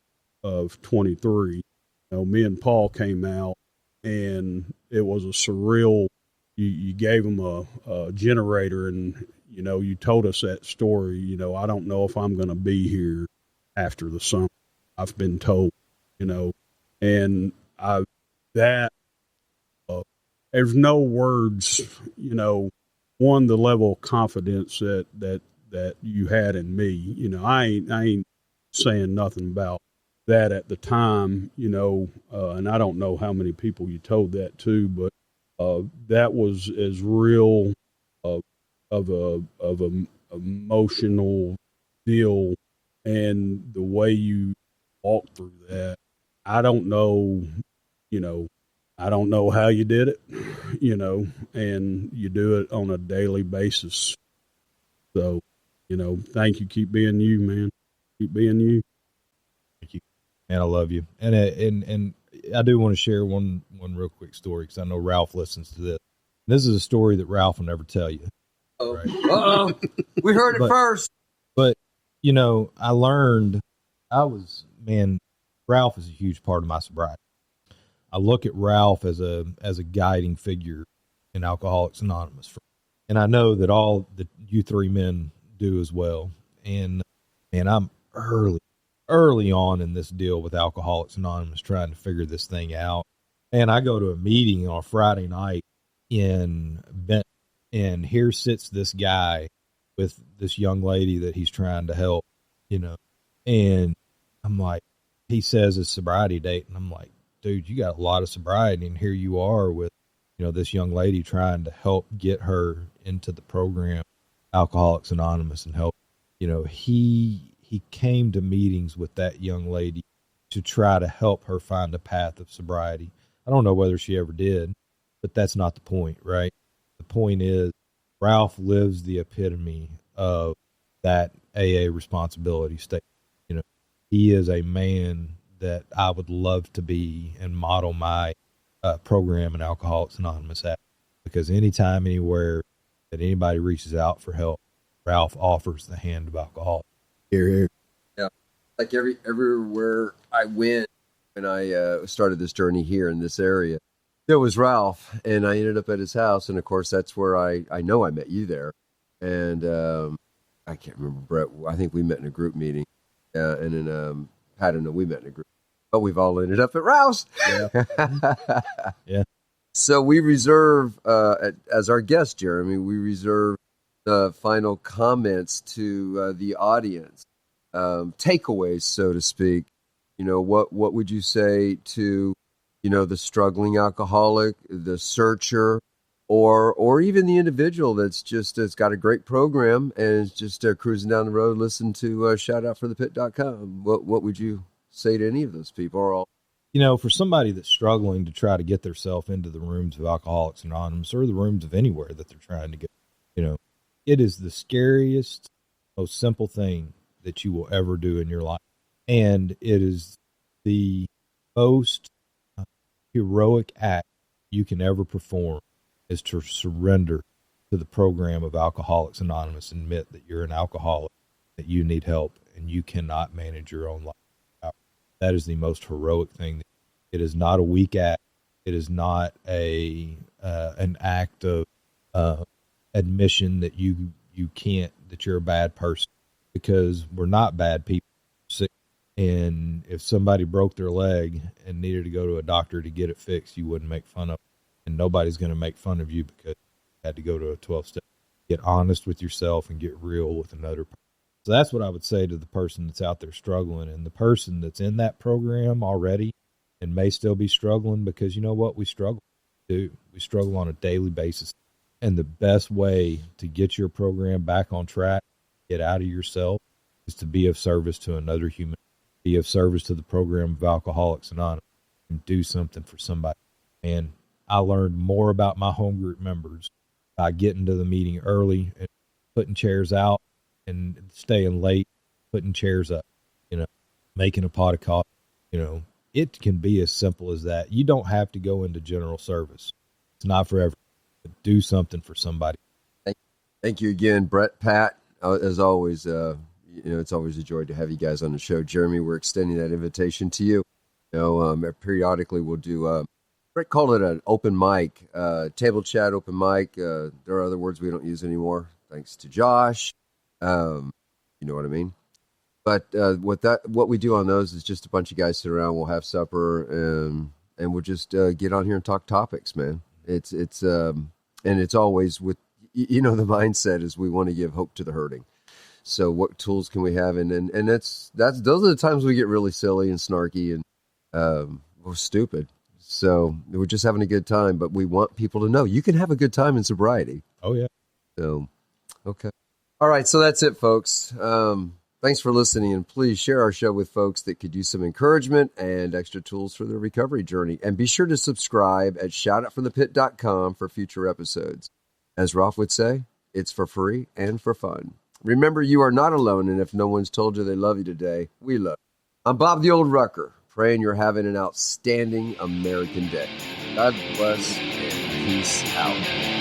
of 23, me and Paul came out, and it was a surreal, you gave him a generator, and, you told us that story. I don't know if I'm going to be here after the summer. I've been told, and there's no words, one, the level of confidence that you had in me. I ain't saying nothing about that at the time, and I don't know how many people you told that to, but that was as real of a emotional deal, and the way you walked through that, I don't know how you did it, and you do it on a daily basis. So, thank you. Keep being you, man. Keep being you. Thank you, man. I love you. And I do want to share one real quick story, because I know Ralph listens to this. This is a story that Ralph will never tell you. Right? Uh-oh. We heard it first. But, I learned Ralph is a huge part of my sobriety. I look at Ralph as a guiding figure in Alcoholics Anonymous. And I know that all that you three men do as well. And I'm early early on in this deal with Alcoholics Anonymous, trying to figure this thing out. And I go to a meeting on a Friday night in Benton, and here sits this guy with this young lady that he's trying to help, and I'm like, he says it's sobriety date. And I'm like, dude, you got a lot of sobriety. And here you are with, this young lady trying to help get her into the program, Alcoholics Anonymous, and help. He came to meetings with that young lady to try to help her find a path of sobriety. I don't know whether she ever did, but that's not the point, right? The point is Ralph lives the epitome of that AA responsibility state. He is a man that I would love to be and model my program in Alcoholics Anonymous at, because anytime, anywhere that anybody reaches out for help, Ralph offers the hand of alcoholics. Here, here. Yeah, like everywhere I went when I started this journey here in this area, there was Ralph, and I ended up at his house, and of course that's where I know I met you there, and I can't remember, Brett. I think we met in a group meeting, and then Pat and we met in a group, but we've all ended up at Ralph's. Yeah. Yeah. So we reserve, as our guest, Jeremy, we reserve the final comments to the audience, takeaways, so to speak. What would you say to, the struggling alcoholic, the searcher, or even the individual that's got a great program and is just cruising down the road, listen to shoutoutfromthepit.com. What would you say to any of those people? Or all? For somebody that's struggling to try to get themselves into the rooms of Alcoholics Anonymous or the rooms of anywhere that they're trying to get, it is the scariest, most simple thing that you will ever do in your life. And it is the most heroic act you can ever perform, is to surrender to the program of Alcoholics Anonymous, admit that you're an alcoholic, that you need help, and you cannot manage your own life. That is the most heroic thing. It is not a weak act. It is not an act of admission that you can't, that you're a bad person, because we're not bad people. And if somebody broke their leg and needed to go to a doctor to get it fixed, you wouldn't make fun of them. And nobody's going to make fun of you because you had to go to a 12-step. Get honest with yourself and get real with another person. So that's what I would say to the person that's out there struggling, and the person that's in that program already and may still be struggling, because you know what? We struggle. We struggle on a daily basis. And the best way to get your program back on track, get out of yourself, is to be of service to another human, be of service to the program of Alcoholics Anonymous, and do something for somebody. And I learned more about my home group members by getting to the meeting early and putting chairs out and staying late, putting chairs up, making a pot of coffee. It can be as simple as that. You don't have to go into general service. It's not for everyone, but do something for somebody. Thank you again, Brett, Pat. As always, it's always a joy to have you guys on the show. Jeremy, we're extending that invitation to you. Periodically we'll do, Brett called it an open mic, table chat open mic. There are other words we don't use anymore, thanks to Josh. You know what I mean? But what we do on those is just a bunch of guys sit around, we'll have supper, and we'll just get on here and talk topics, man. It's and it's always with, the mindset is we want to give hope to the hurting. So what tools can we have? And those are the times we get really silly and snarky and we're stupid. So we're just having a good time, but we want people to know you can have a good time in sobriety. Oh yeah. So, okay. All right. So that's it, folks. Thanks for listening, and please share our show with folks that could use some encouragement and extra tools for their recovery journey. And be sure to subscribe at shoutoutfromthepit.com for future episodes. As Ralph would say, it's for free and for fun. Remember, you are not alone, and if no one's told you they love you today, we love you. I'm Bob the Old Rucker, praying you're having an outstanding American day. God bless and peace out.